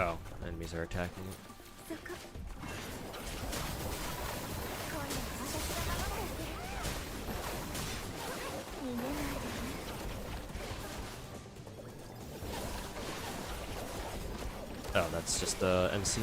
Oh, enemies are attacking it. Oh, that's just MC.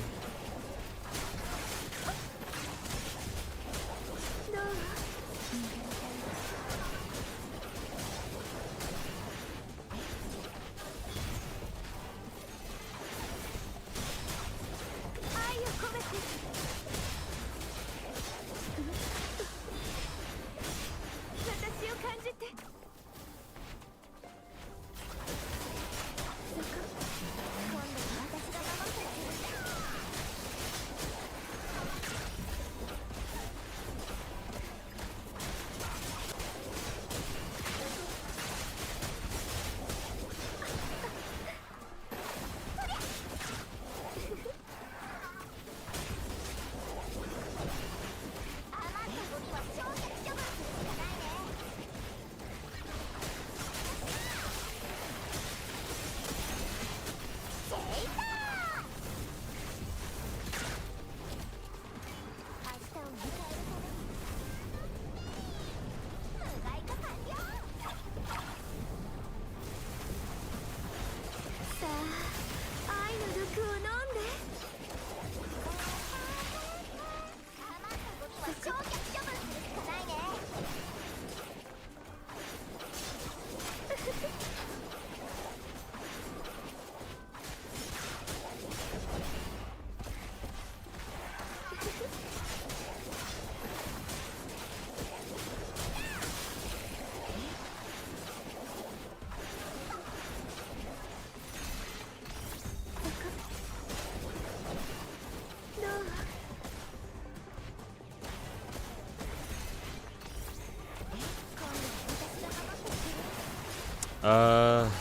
Aren't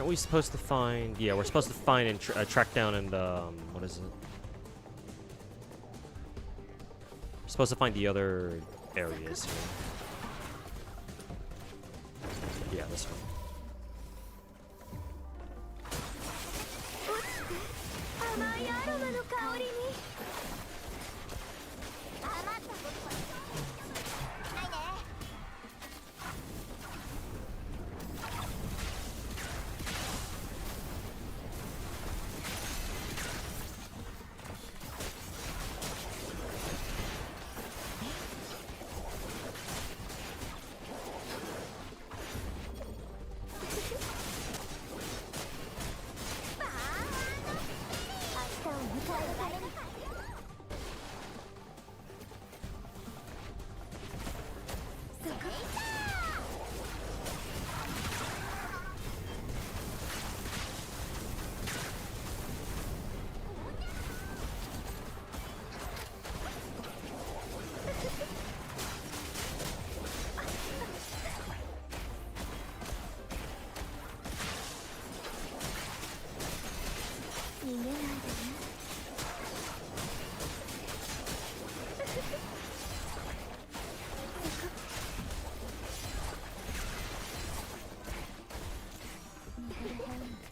we supposed to find... Yeah, we're supposed to find and track down and, what is it? We're supposed to find the other areas here. Yeah, this one.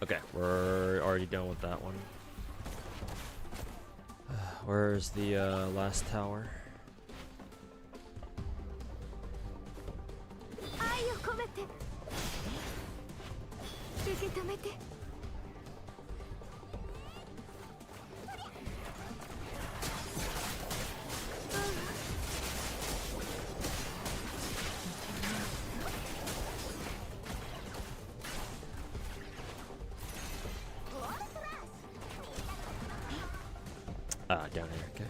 Okay, we're already done with that one. Where's the last tower? Down here, okay.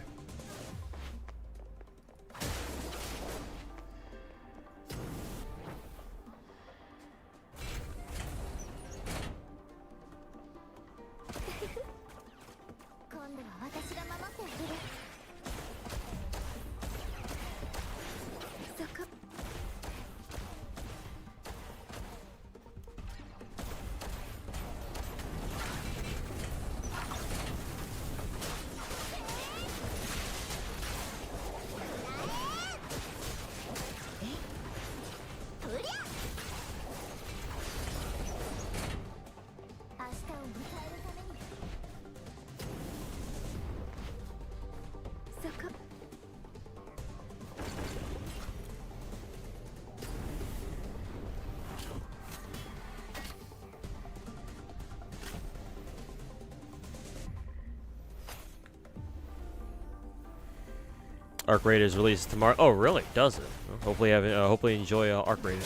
Arc Raid is released tomorrow. Oh, really? Does it? Well, hopefully, hopefully enjoy Arc Raid.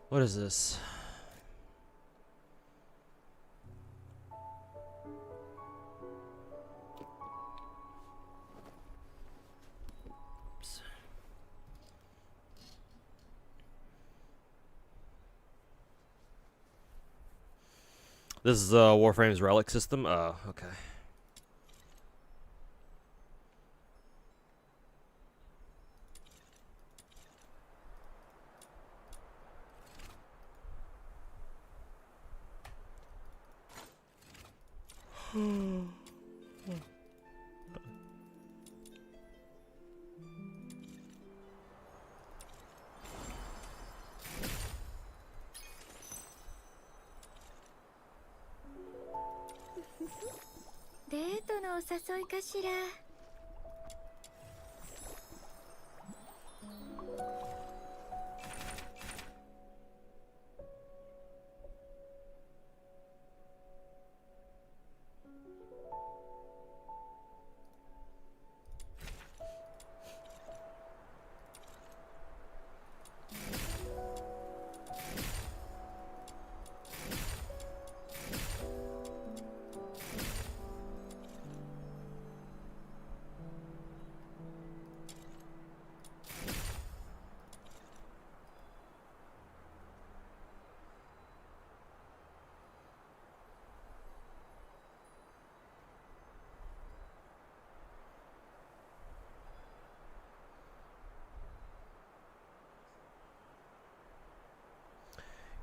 What is this? Oops. This is Warframe's relic system. Oh, okay.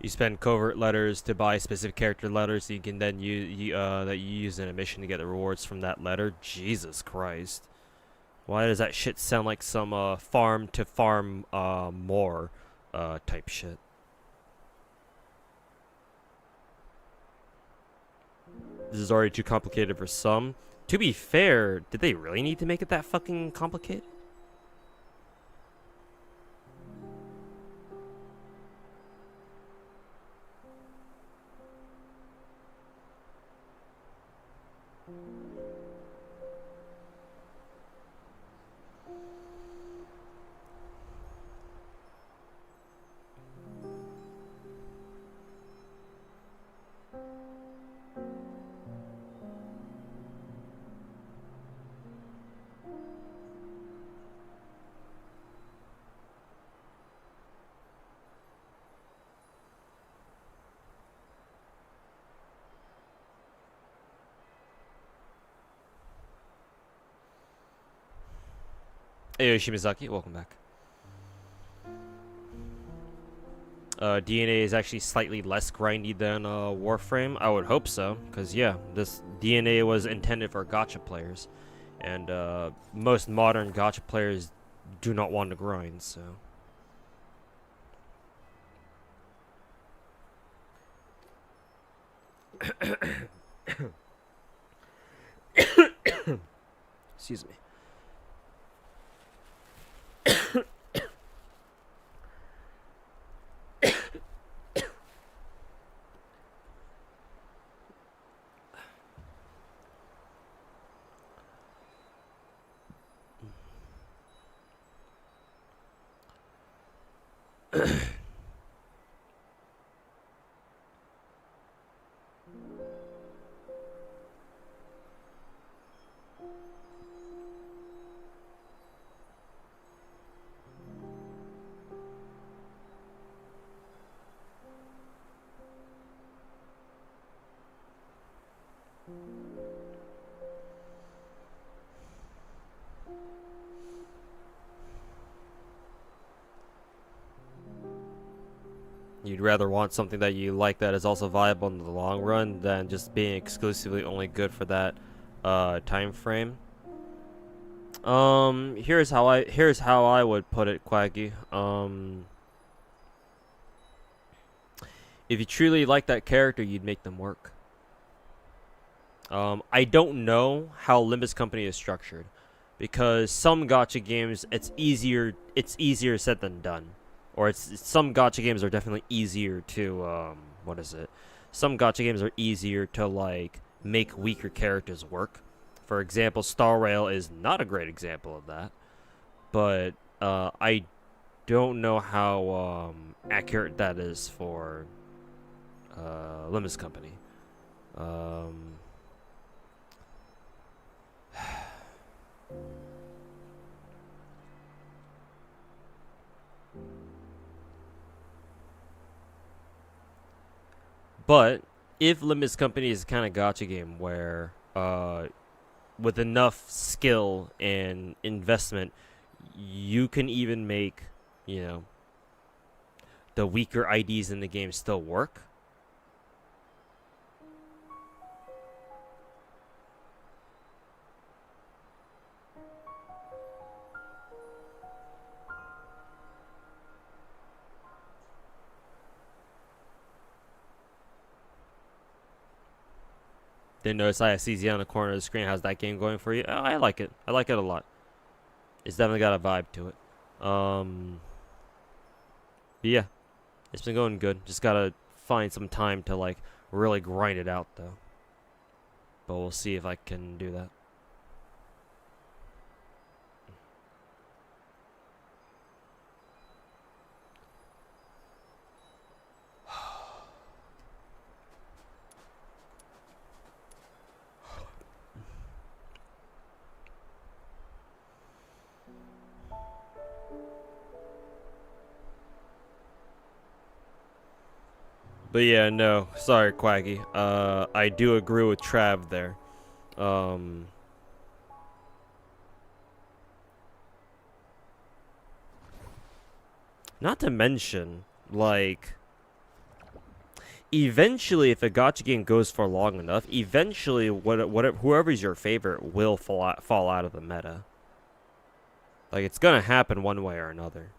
You spend covert letters to buy specific character letters that you can then use that you use in a mission to get the rewards from that letter. Jesus Christ. Why does that shit sound like some farm to farm more type shit? This is already too complicated for some. To be fair, did they really need to make it that fucking complicated? Hey, Shimizaki, welcome back. DNA is actually slightly less grindy than Warframe. I would hope so, because yeah, this DNA was intended for gacha players, and most modern gacha players do not want to grind, so. Excuse me. You'd rather want something that you like that is also viable in the long run than just being exclusively only good for that time frame. Here's how I would put it, Quaggy. If you truly like that character, you'd make them work. I don't know how Limbus Company is structured, because some gacha games it's easier said than done, or some gacha games are definitely easier to what is it? Some gacha games are easier to like make weaker characters work. For example, Star Rail is not a great example of that, but I don't know how accurate that is for Limbus Company. But if Limbus Company is the kind of gacha game where with enough skill and investment, you can even make, you know, the weaker IDs in the game still work. Didn't notice I see on the corner of the screen. How's that game going for you? Oh, I like it. I like it a lot. It's definitely got a vibe to it. But yeah, it's been going good. Just gotta find some time to like really grind it out though. But we'll see if I can do that. But yeah, no, sorry, Quaggy. I do agree with Trav there. Not to mention, like, eventually, if a gacha game goes for long enough, eventually, whoever's your favorite will fall out of the meta. Like, it's gonna happen one way or another.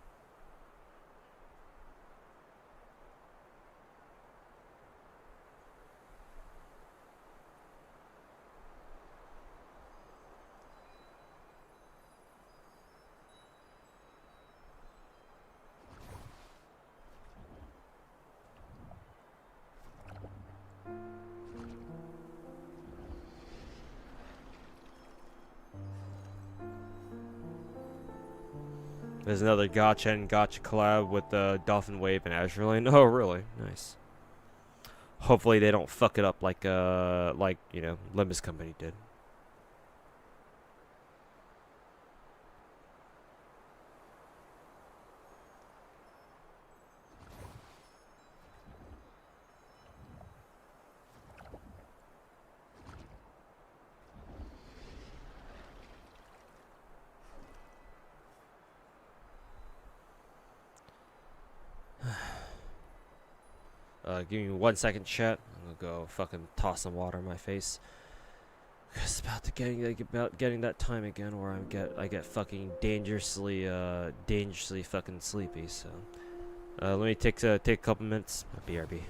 There's another gacha and gacha collab with Dolphin Wave and Azure Lane. Oh, really? Nice. Hopefully they don't fuck it up like you know, Limbus Company did. Give me 1 second, chat. I'm gonna go fucking toss some water in my face. It's about getting that time again where I get fucking dangerously fucking sleepy. So let me take a couple minutes. BRB.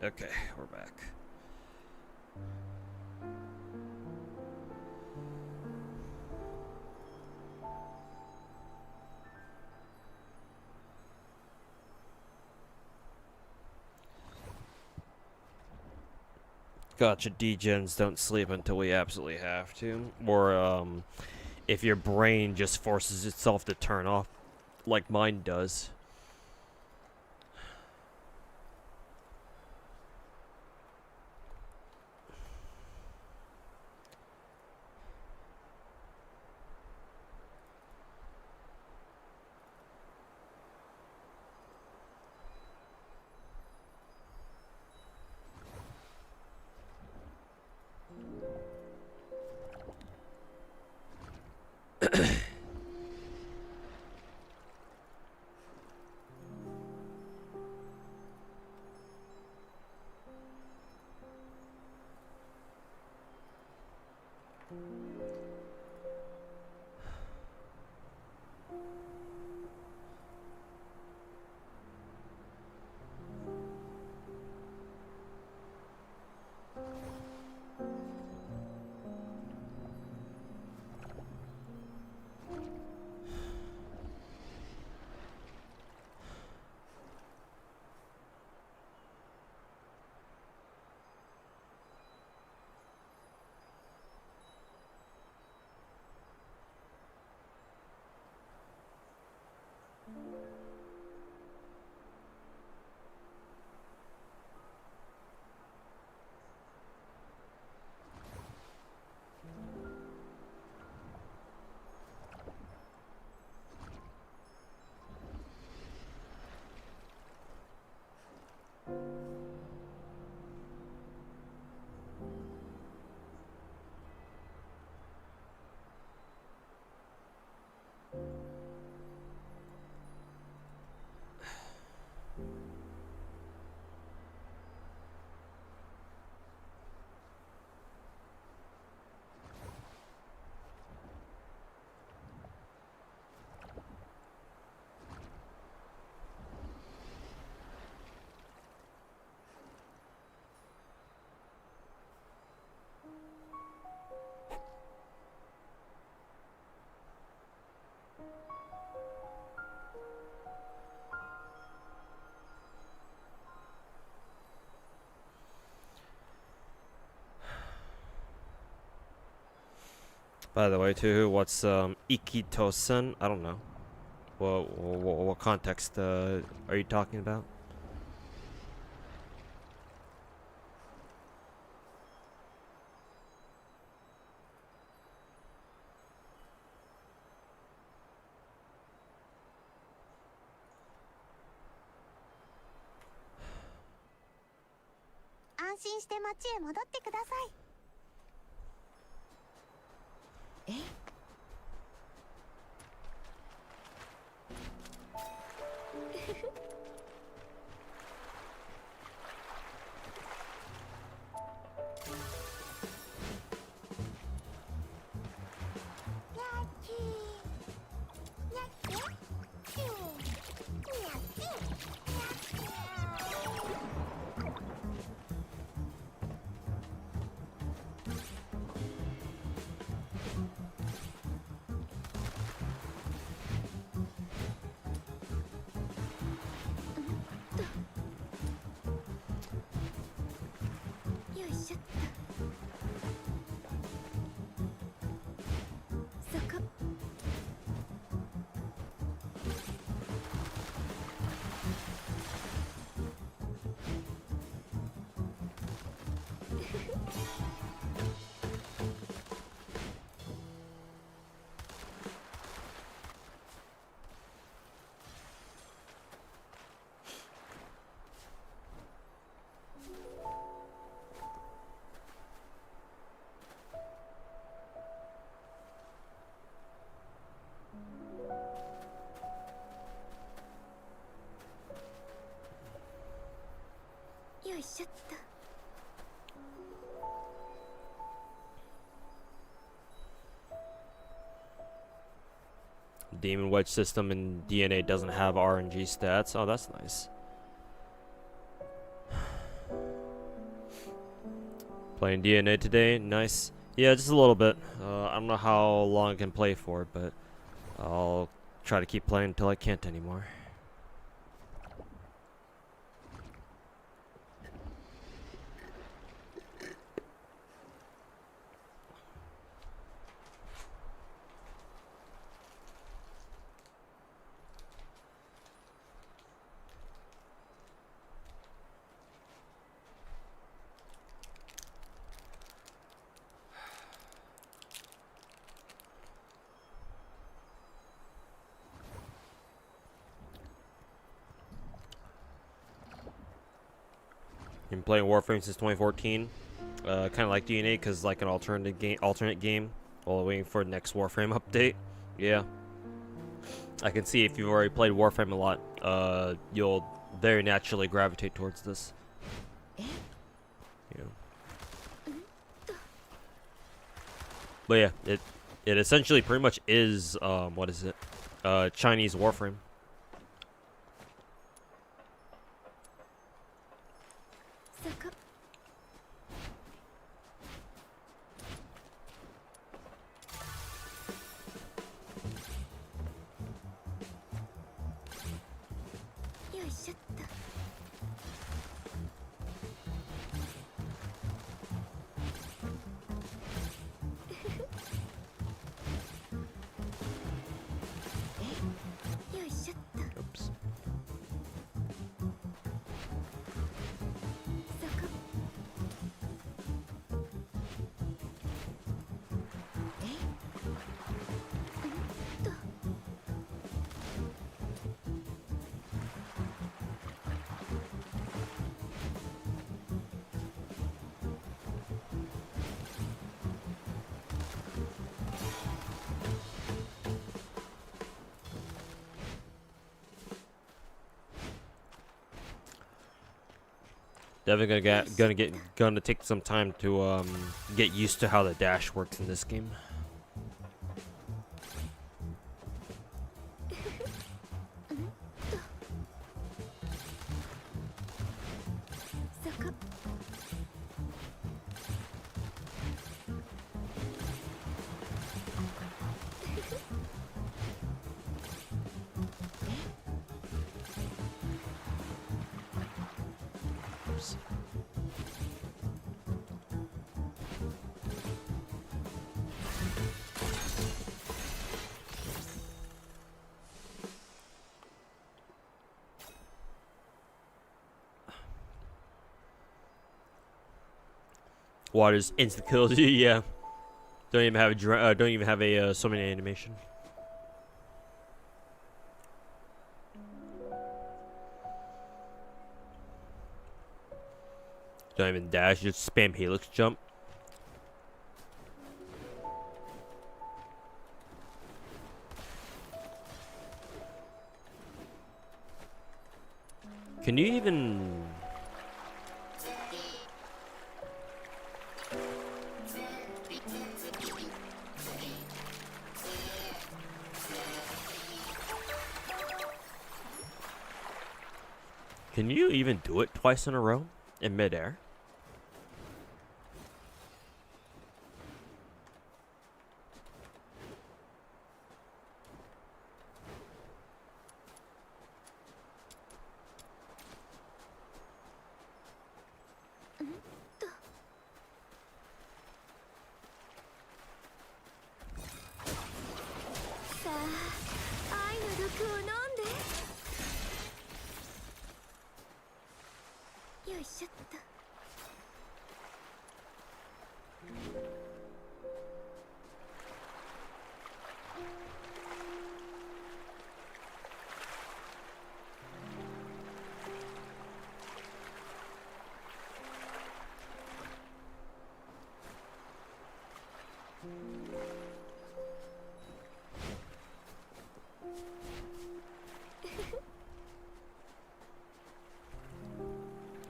Okay, we're back. Gotcha, degens don't sleep until we absolutely have to. Or, if your brain just forces itself to turn off, like mine does. By the way, too, what's ikitosen? I don't know. What context are you talking about? Demon Wedge system in DNA doesn't have RNG stats. Oh, that's nice. Playing DNA today, nice. Yeah, just a little bit. I don't know how long I can play for, but I'll try to keep playing until I can't anymore. Been playing Warframe since 2014. Kind of like DNA because like an alternate game, while waiting for the next Warframe update. Yeah, I can see if you've already played Warframe a lot, you'll very naturally gravitate towards this. Yeah. But yeah, it essentially pretty much is what is it? Chinese Warframe. Oops. Definitely gonna take some time to get used to how the dash works in this game. Oops. Water's instant kills you. Yeah. Don't even have a swimming animation. Don't even dash. Just spam helix jump. Can you even? Can you even do it twice in a row in midair?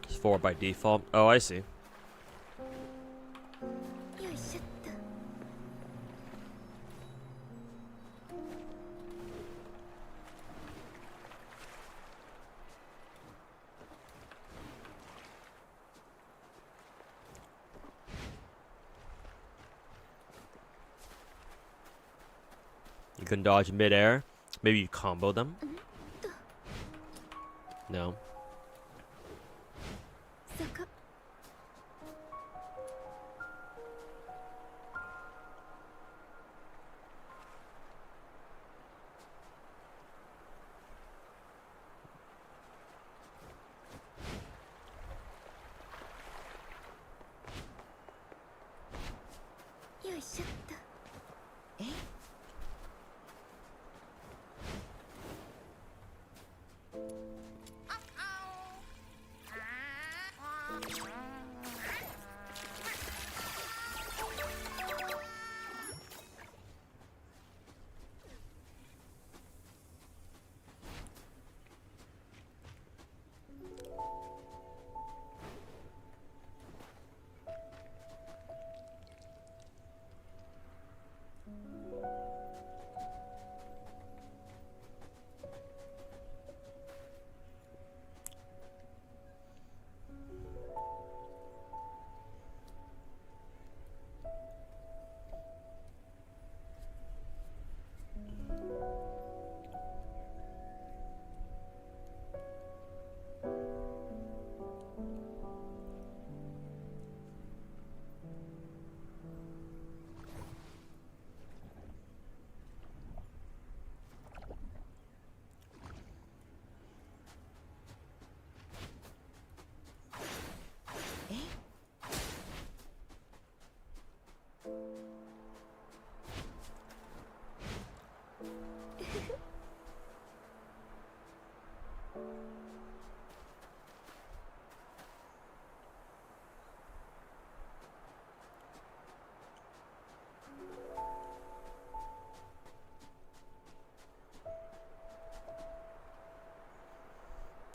It's 4 by default. Oh, I see. can dodge midair. Maybe you combo them. No.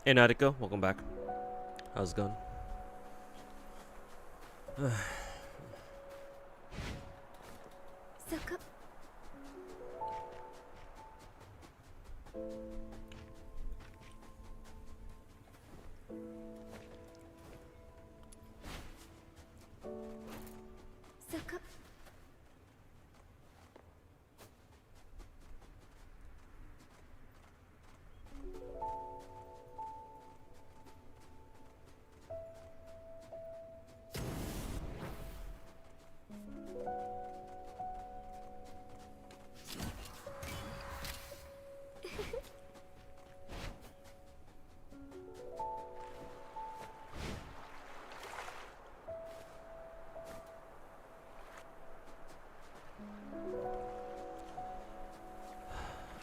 Hey Nautico, welcome back. How's it going?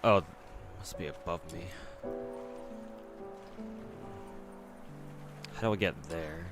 Oh, must be above me. How do I get there?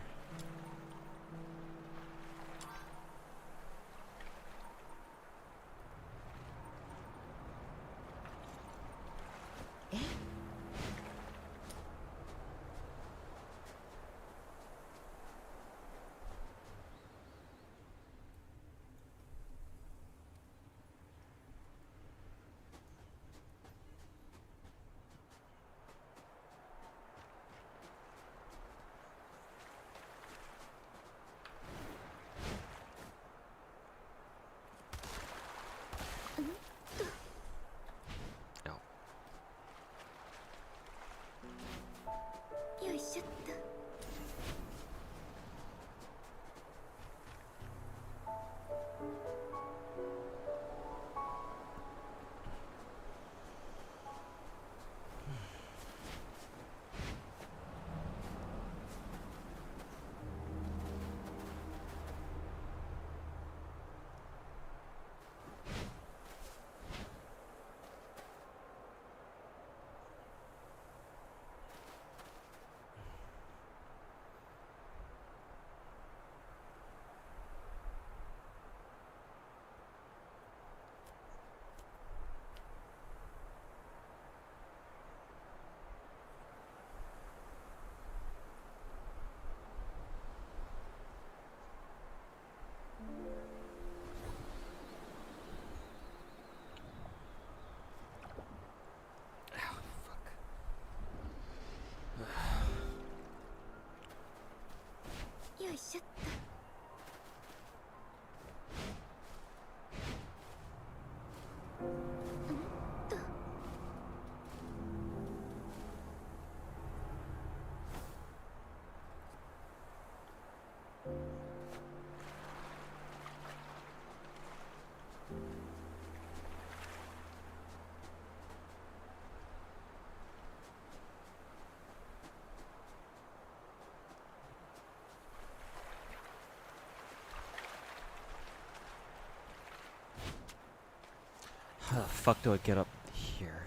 How the fuck do I get up here?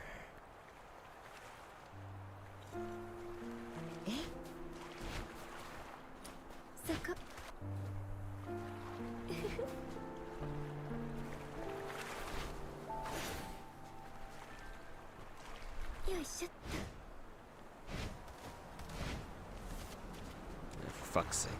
For fuck's sake.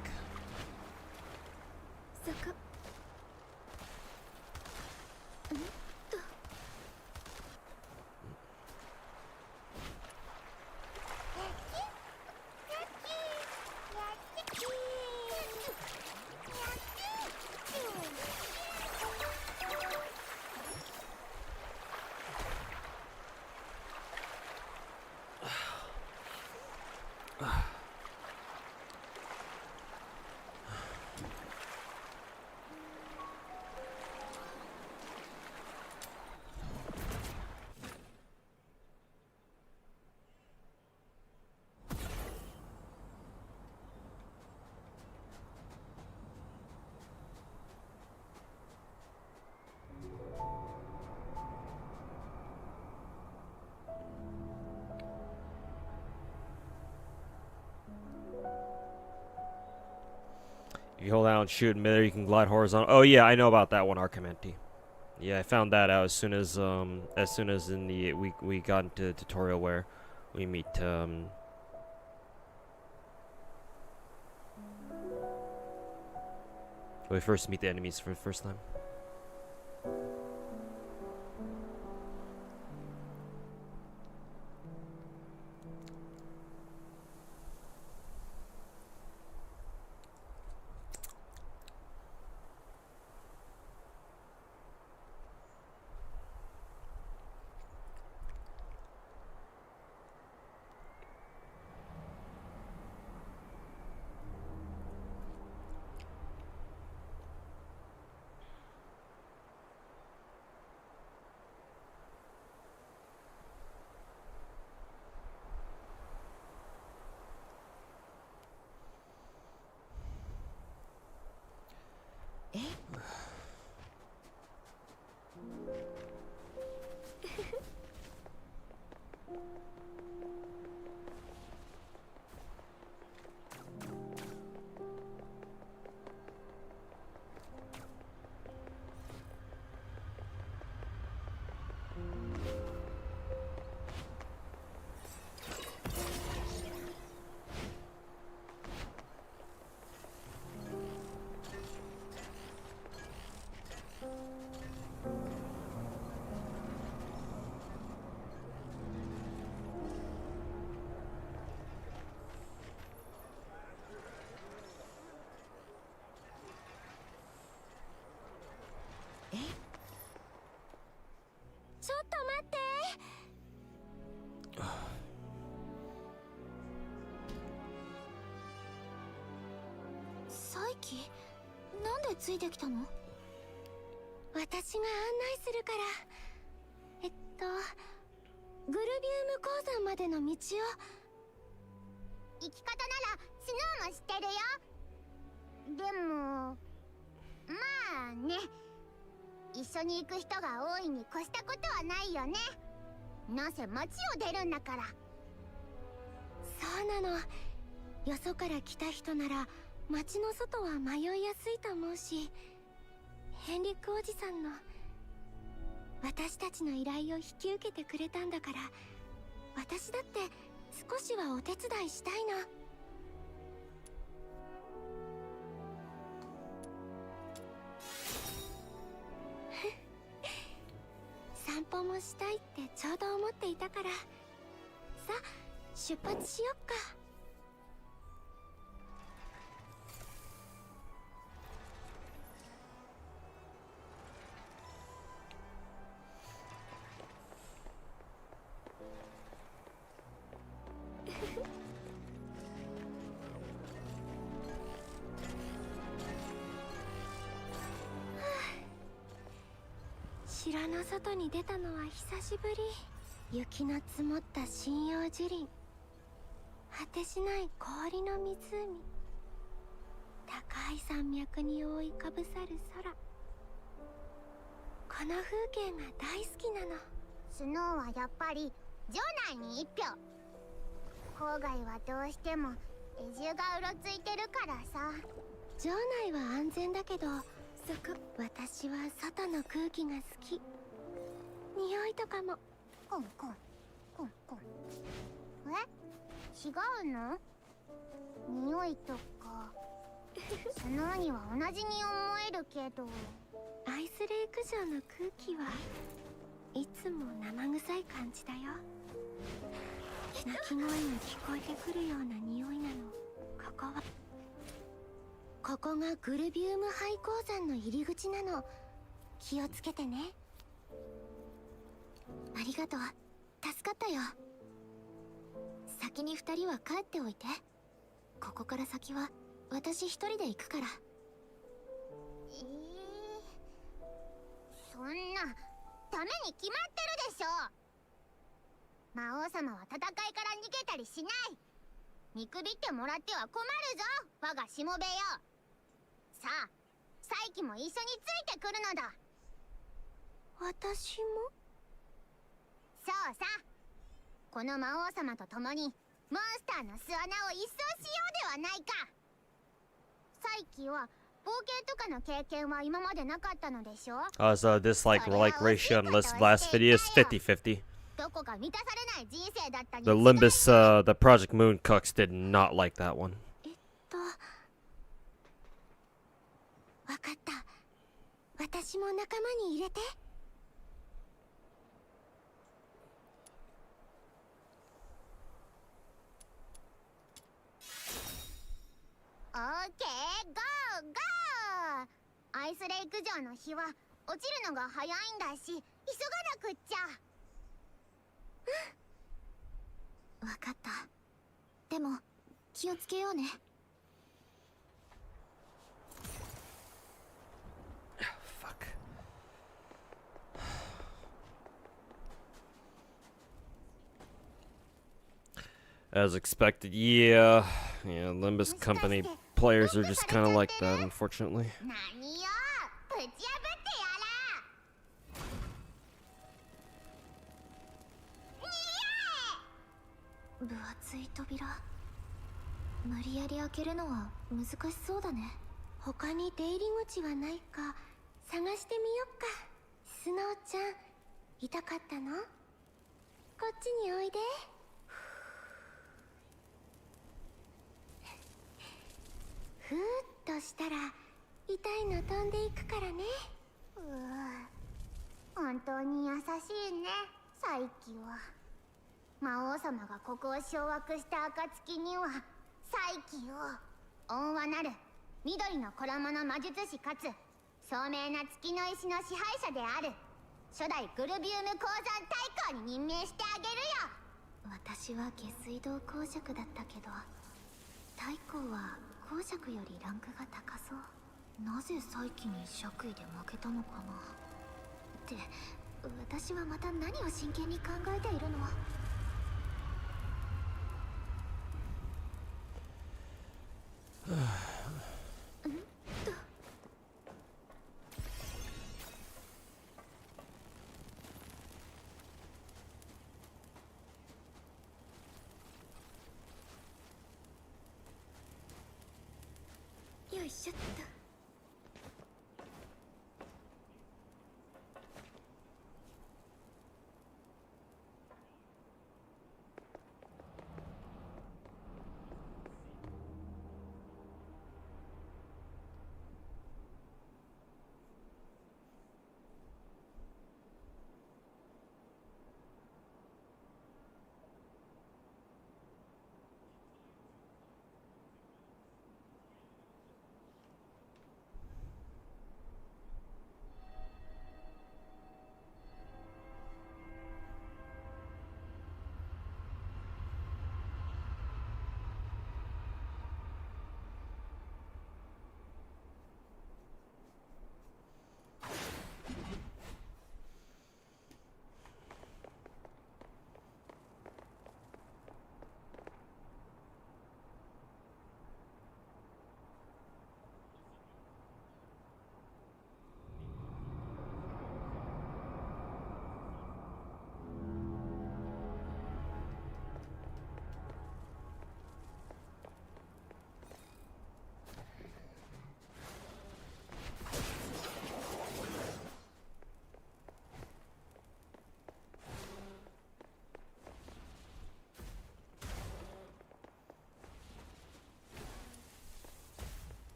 You hold down, shoot in midair, you can glide horizontal. Oh yeah, I know about that one, Archimenti. Yeah, I found that out as soon as in the we got into the tutorial where we meet we first meet the enemies for the first time.なんでついてきたの？私が案内するから。グルビウム鉱山までの道を。行き方ならスノーも知ってるよ。でもまあね、一緒に行く人が多いに越したことはないよね。なぜ街を出るんだから。そうなの。よそから来た人なら街の外は迷いやすいと思うし、ヘンリックおじさんの私たちの依頼を引き受けてくれたんだから、私だって少しはお手伝いしたいの。散歩もしたいってちょうど思っていたから、さあ出発しよっか。城の外に出たのは久しぶり。雪の積もった針葉樹林、果てしない氷の湖、高い山脈に覆いかぶさる空。ここの風景が大好きなの。スノーはやっぱり城内に一票。郊外はどうしても江中がうろついてるからさ。城内は安全だけど、私は外の空気が好き。匂いとかも。コンコンコンコン。違うの？匂いとかスノーには同じに思えるけど。アイスレイク城の空気はいつも生臭い感じだよ。鳴き声が聞こえてくるような匂いなの。ここがグルビウム廃鉱山の入り口なの。気をつけてね。ありがとう、助かったよ。先に2人は帰っておいて。ここから先は私一人で行くから。そんなダメに決まってるでしょ。魔王様は戦いから逃げたりしない。見くびってもらっては困るぞ、我がしもべよ。さあ、サイキも一緒についてくるのだ。私も？そうさ。この魔王様と共にモンスターの巣穴を一掃しようではないか。サイキは冒険とかの経験は今までなかったのでしょ。So this like ratio on this last video is 50-50. どこか満たされない人生だったに The Limbus, the Project Moon cucks did not like that one. わかった。私も仲間に入れて。オーケー、ゴーゴー。アイスレイク城の日は落ちるのが早いんだし、急がなくっちゃ。わかった。でも気をつけようね。Fuck. As expected, yeah. Yeah, Limbus Company players are just kind of like that, unfortunately. 何よ、ぶち破ってやら。分厚い扉、無理やり開けるのは難しそうだね。他に出入り口はないか探してみよっか。スノーちゃん、痛かったの？こっちにおいで。ふーっとしたら痛いの飛んでいくからね。本当に優しいね、サイキは。魔王様がここを掌握した暁には、サイキを恩和なる緑の衣の魔術師かつ聡明な月の石の支配者である初代グルビウム鉱山大公に任命してあげるよ。私は下水道公爵だったけど、太閤は公爵よりランクが高そう。なぜ再起に爵位で負けたのかな。って私はまた何を真剣に考えているの。よいしょっと。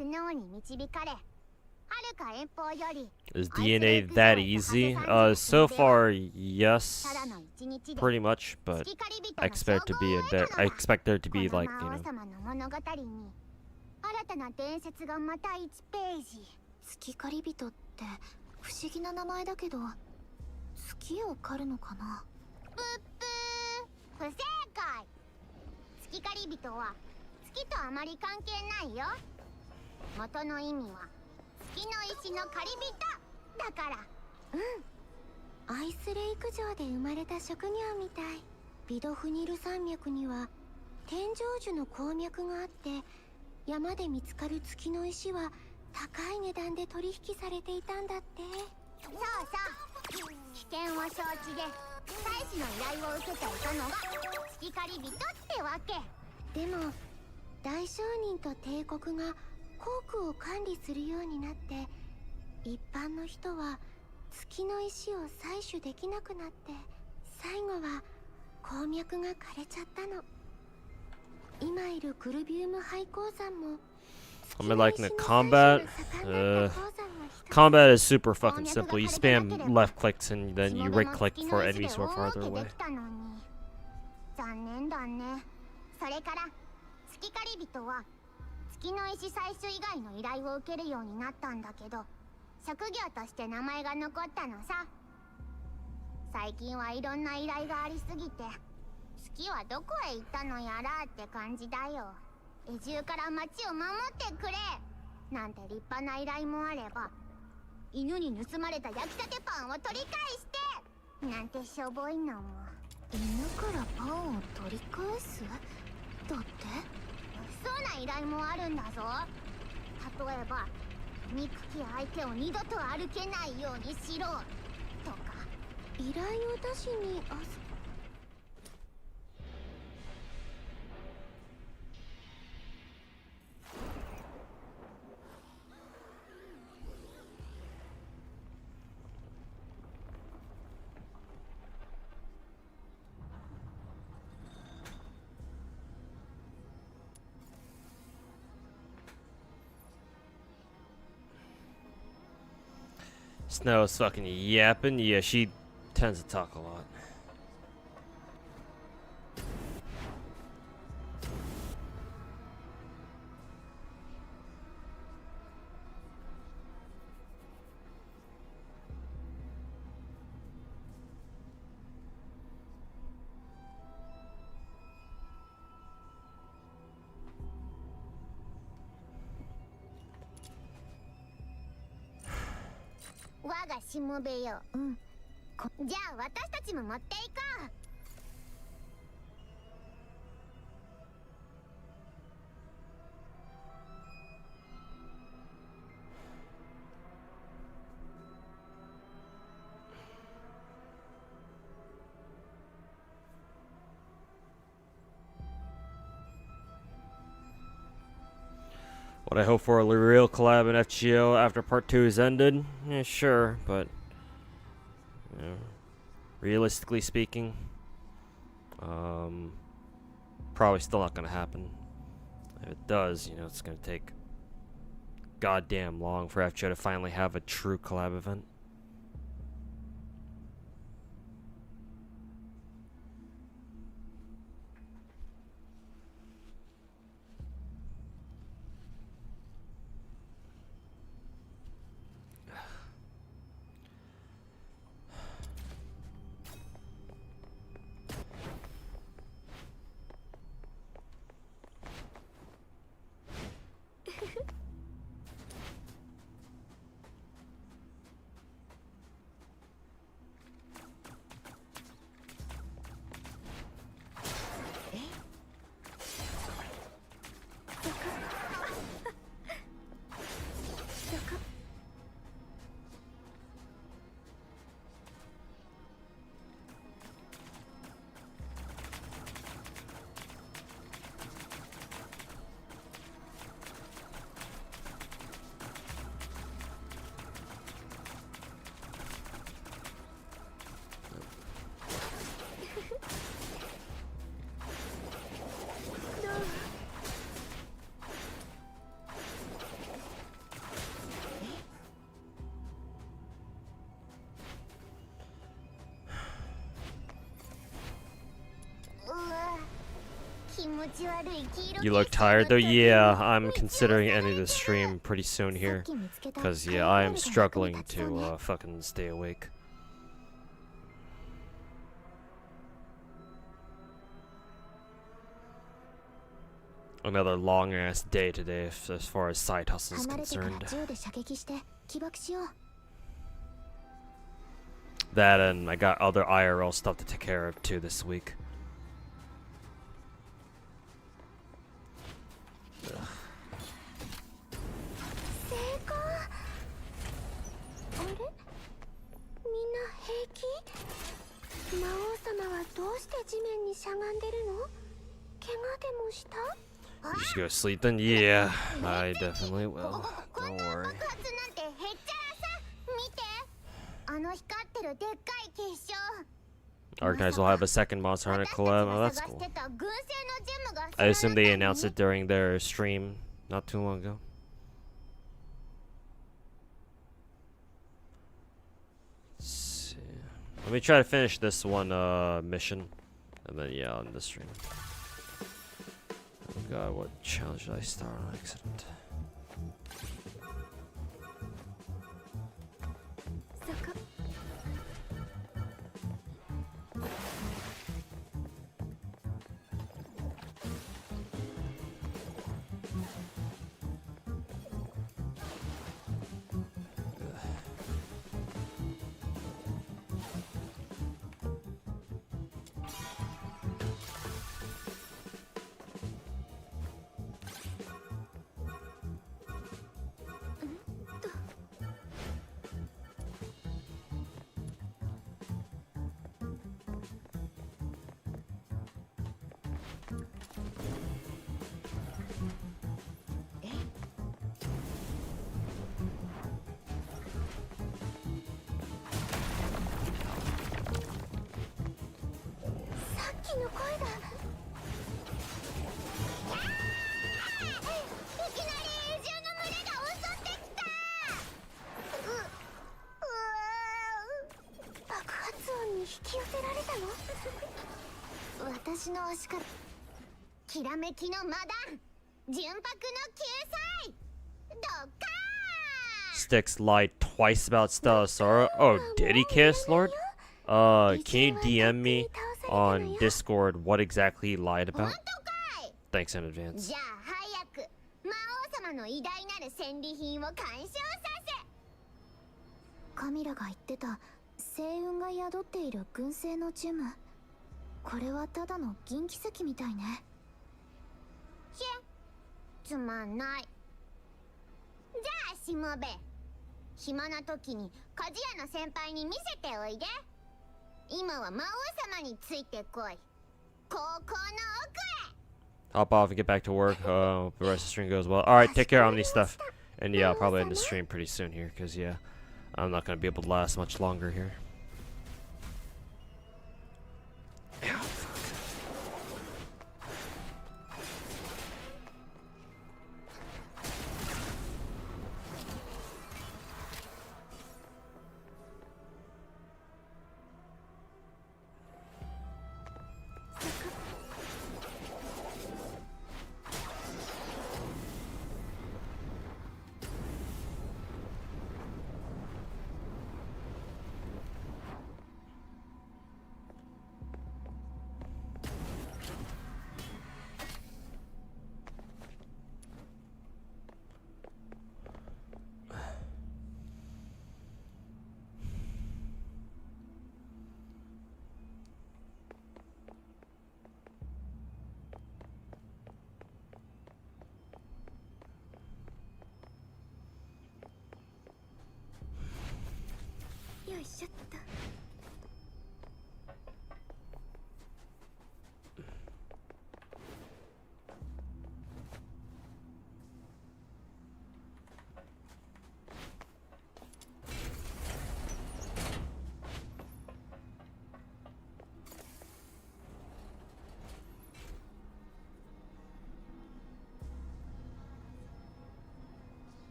スノーに導かれ、はるか遠方より Is DNA that easy? So far, yes, ただの一日で pretty much, but 月狩人 I の expect to be a bit. I expect there to こ be の like, 魔 you 王 know, 様の物語に新たな伝説がまた1ページ。月狩り人って不思議な名前だけど、月を狩るのかな。ブッブー、不正解。月狩り人は月とあまり関係ないよ。元の意味は月の石の狩り人だから。アイスレイク城で生まれた職業みたい。ビドフニル山脈には天井樹の鉱脈があって、山で見つかる月の石は高い値段で取引されていたんだって。そうそう、危険を承知で大使の依頼を受けていたのが月狩り人ってわけ。でも大商人と帝国が鉱区を管理するようになって、一般の人は月の石を採取できなくなって、最後は鉱脈が枯れちゃったの。今いるクルビウム廃鉱山も I mean, like in the combat, combat is super fucking simple. You spam left clicks and then you right click for enemies who are farther away. 残念だね。それから月狩り人は月の石採取以外の依頼を受けるようになったんだけど、職業として名前が残ったのさ。最近はいろんな依頼がありすぎて、月はどこへ行ったのやらって感じだよ。移住から町を守ってくれなんて立派な依頼もあれば、犬に盗まれた焼きたてパンを取り返してなんてしょぼいのも。犬からパンを取り返すだって。そうな依頼もあるんだぞ。例えば憎き相手を二度と歩けないようにしろとか。依頼を出しにSnow's fucking yapping. Yeah, she tends to talk a lot.我がしもべよ。じゃあ私たちも持っていこう。Would I hope for a real collab in FGO after part 2 is ended? Yeah, sure, but you know, realistically speaking, probably still not gonna happen. If it does, you know, it's gonna take goddamn long for FGO to finally have a true collab event. You look tired though? Yeah, I'm considering ending the stream pretty soon here. Cause yeah, I am struggling to fucking stay awake. Another long ass day today as far as side hustle is concerned. That and I got other IRL stuff to take care of too this week. Ugh. 魔王様はどうして地面にしゃがんでるの？怪我でもした？ You just go to sleep then? Yeah, I definitely will. Don't worry. Archives will have a second Monster Hunter collab. Oh, that's cool. I assume they announced it during their stream not too long ago. Let's see. Let me try to finish this one mission, and then yeah, on the stream. Oh god, what challenge did I start on accident? Styx lied twice about Stella Sora. Oh, did he, Chaos Lord? Can you DM me on Discord what exactly he lied about? Thanks in advance. カミラが言ってた星雲が宿っている群生のジム。これはただの銀奇跡みたいね。つまんない。じゃあしもべ、暇な時に鍛冶屋の先輩に見せておいで。今は魔王様についてこい。高校の奥へ。 Hop off and get back to work. Hope the rest of the stream goes well. Alright, take care on these stuff. And yeah, I'll probably end the stream pretty soon here, because yeah, I'm not going to be able to last much longer here. Ow, fuck.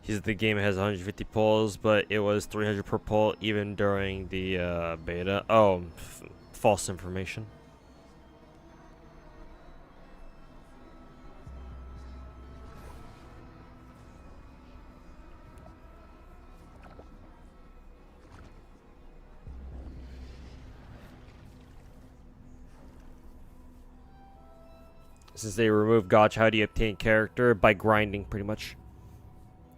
He said the game has 150 pulls, but it was 300 per pull even during the beta. Oh, false information. Since they removed gacha, how do you obtain character? By grinding, pretty much.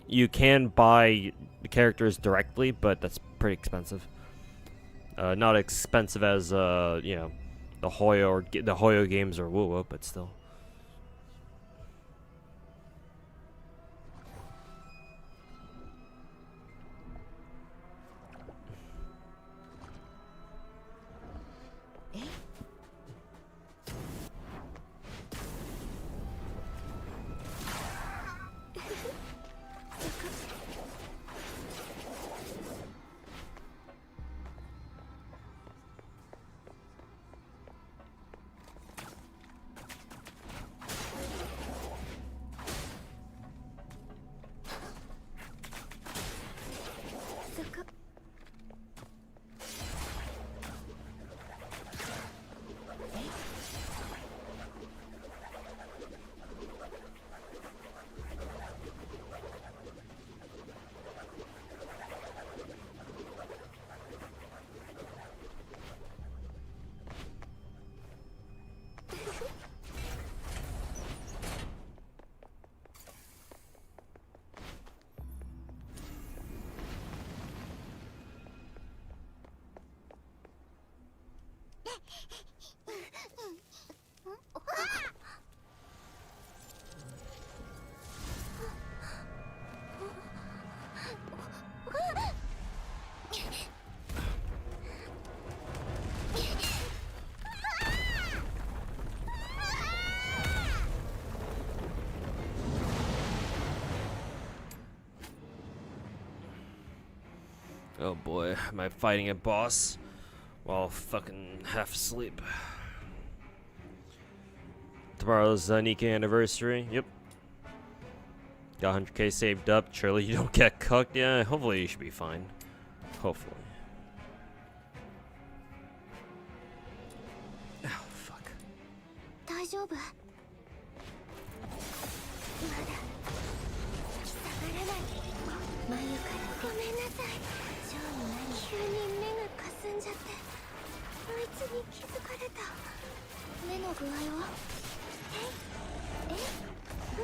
You can buy the characters directly, but that's pretty expensive. Not expensive as you know, the Hoyo games or Woo, but still. Oh boy, am I fighting a boss while fucking half asleep? Tomorrow's Nikkei anniversary. Yep. Got 100k saved up. Surely you don't get cooked. Yeah, hopefully you should be fine. Hopefully. Oh, fuck. 大丈夫？まだ下がらない。眉からごめんなさい。ショーに何？急に目がかすんじゃって、こいつに気づかれた。目の具合は？うん、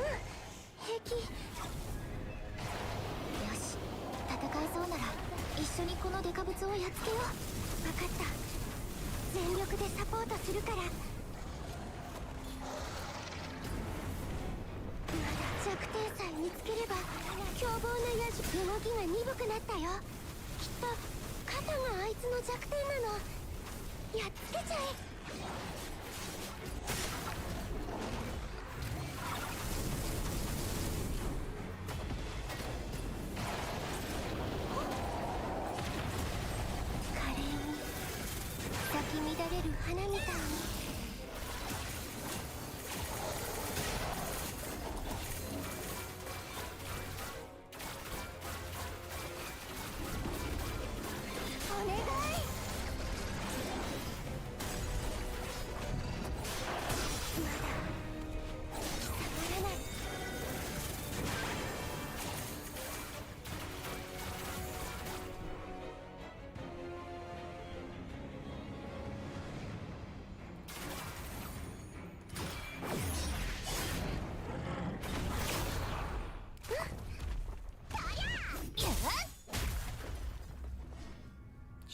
平気。よし、戦えそうなら一緒にこのデカブツをやっつけよう。分かった。全力でサポートするから。まだ弱点さえ見つければ凶暴な野獣。動きが鈍くなったよ。きっと肩があいつの弱点なの。やっつけちゃえ。華麗に咲き乱れる花みたいに。お願い。まだ下がらない。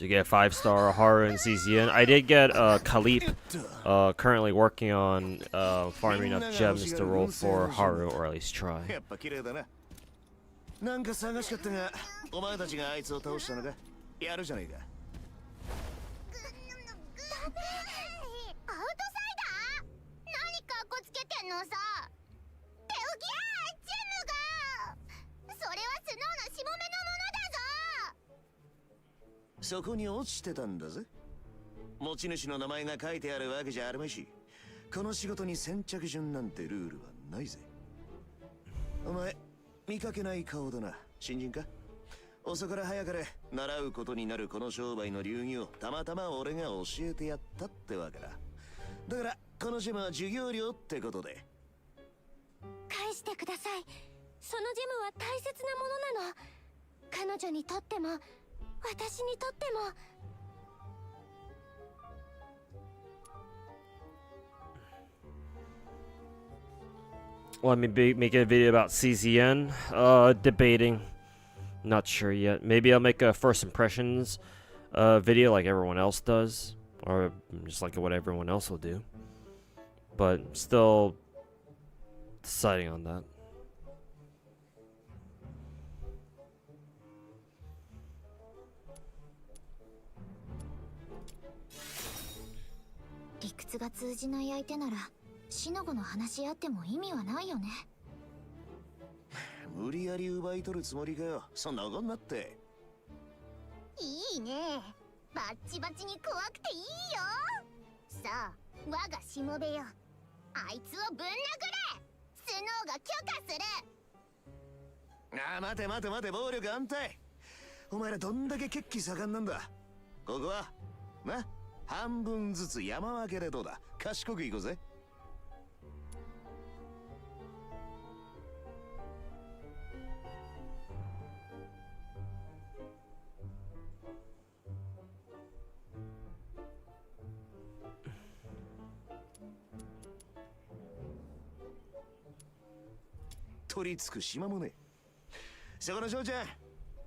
Did you get 5-star Haru and CCN? I did get Kalip. Currently working on farming enough gems to roll for Haru, or at least try. やっぱ綺麗だな。なんか探しかったが、お前たちがあいつを倒したのか。やるじゃねえか。ダメ。アウトサイダー？何かっこつけてんのさ。手おぎゃー、ジェムが。それはスノーのしもめのものだぞ。そこに落ちてたんだぜ。持ち主の名前が書いてあるわけじゃあるまいし、この仕事に先着順なんてルールはないぜ。お前、見かけない顔だな。新人か？遅から早かれ習うことになるこの商売の流儀をたまたま俺が教えてやったってわけだ。だからこのジェムは授業料ってことで。返してください。そのジェムは大切なものなの。彼女にとっても私にとっても。Let me make a video about CZN. Debating. Not sure yet. Maybe I'll make a first impressions video like everyone else does. Or just like what everyone else will do. But still deciding on that.理屈が通じない相手ならシノゴの話し合っても意味はないよね。無理やり奪い取るつもりかよ。そんな怒んなって。いいね。バッチバチに怖くていいよ。さあ我がしもべよ、あいつをぶん殴れ。スノーが許可する。ああ、待て待て待て、暴力安泰。お前らどんだけ血気盛んなんだ。ここはな、半分ずつ山分けでどうだ。賢くいこうぜ。取り付く島もね。そこの嬢ちゃん、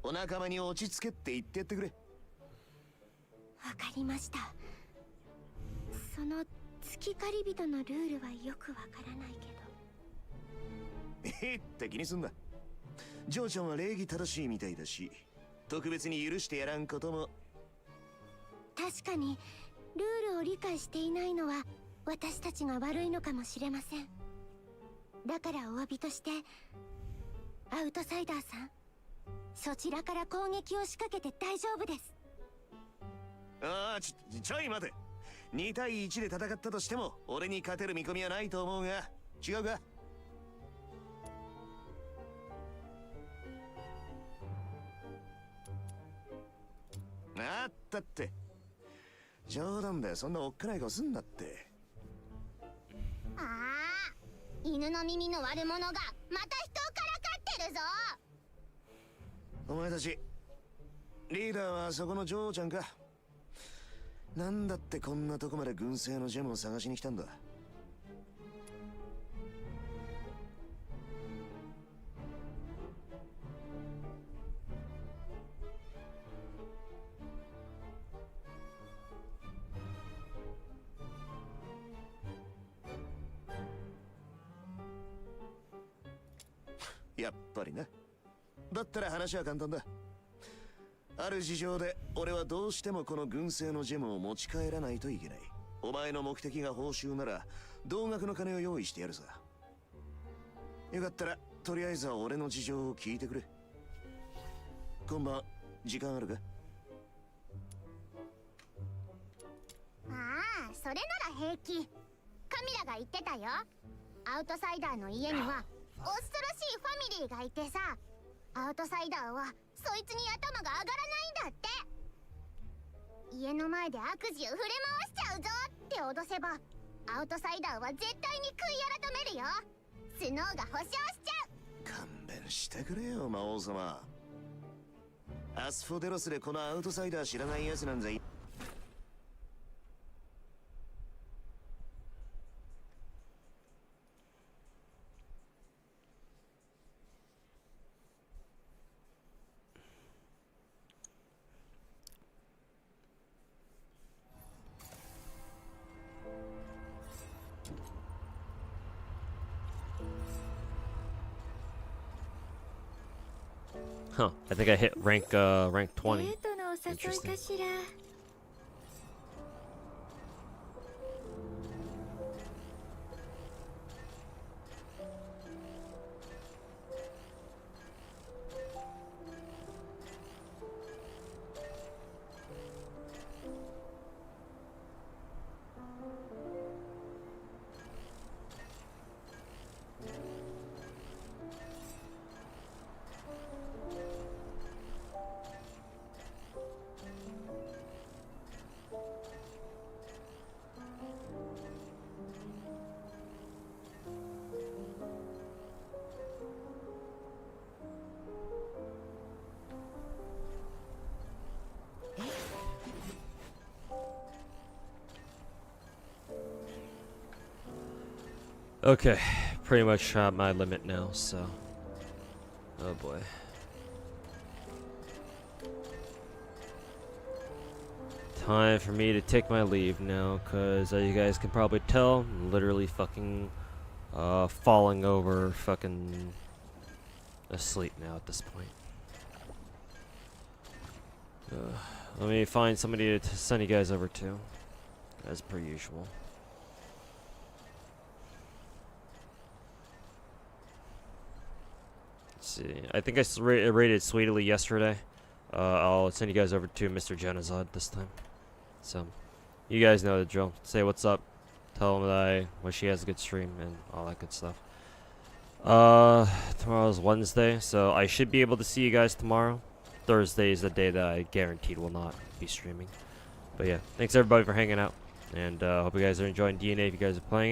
お仲間に落ち着けって言ってやってくれ。わかりました。その月狩り人のルールはよくわからないけど。って気にすんな。嬢ちゃんは礼儀正しいみたいだし、特別に許してやらんことも。確かにルールを理解していないのは私たちが悪いのかもしれません。だからお詫びとしてアウトサイダーさん、そちらから攻撃を仕掛けて大丈夫です。ああ、ちょい待て。2対1で戦ったとしても俺に勝てる見込みはないと思うが、違うか？あったって。冗談だよ、そんなおっかない顔すんなって。ああ、犬の耳の悪者がまた人をからかってるぞ。お前たちリーダーはそこの嬢ちゃんか。なんだってこんなとこまで軍政のジェムを探しに来たんだ。やっぱりな。だったら話は簡単だ。ある事情で俺はどうしてもこの軍政のジェムを持ち帰らないといけない。お前の目的が報酬なら同額の金を用意してやるさ。よかったらとりあえずは俺の事情を聞いてくれ。今晩時間あるか？ああ、それなら平気。カミラが言ってたよ。アウトサイダーの家には恐ろしいファミリーがいてさ、アウトサイダーはそいつに頭が上がらないんだって。家の前で悪事を振り回しちゃうぞって脅せば、アウトサイダーは絶対に悔い改めるよ。スノーが保証しちゃう。勘弁してくれよ魔王様。アスフォデロスでこのアウトサイダー知らないやつなんざい。Huh. I think I hit rank 20. デートのお誘いかしら。Okay, pretty much at my limit now, so. Oh boy. Time for me to take my leave now, cause as you guys can probably tell, I'm literally fucking falling over, fucking asleep now at this point. Let me find somebody to send you guys over to, as per usual. Let's see. I think I rated Sweetly yesterday. I'll send you guys over to Mr. Genozod this time. So, you guys know the drill. Say what's up. Tell him that I wish he has a good stream and all that good stuff. Tomorrow's Wednesday, so I should be able to see you guys tomorrow. Thursday is the day that I guaranteed will not be streaming. But yeah, thanks everybody for hanging out. And hope you guys are enjoying DNA if you guys are playing it.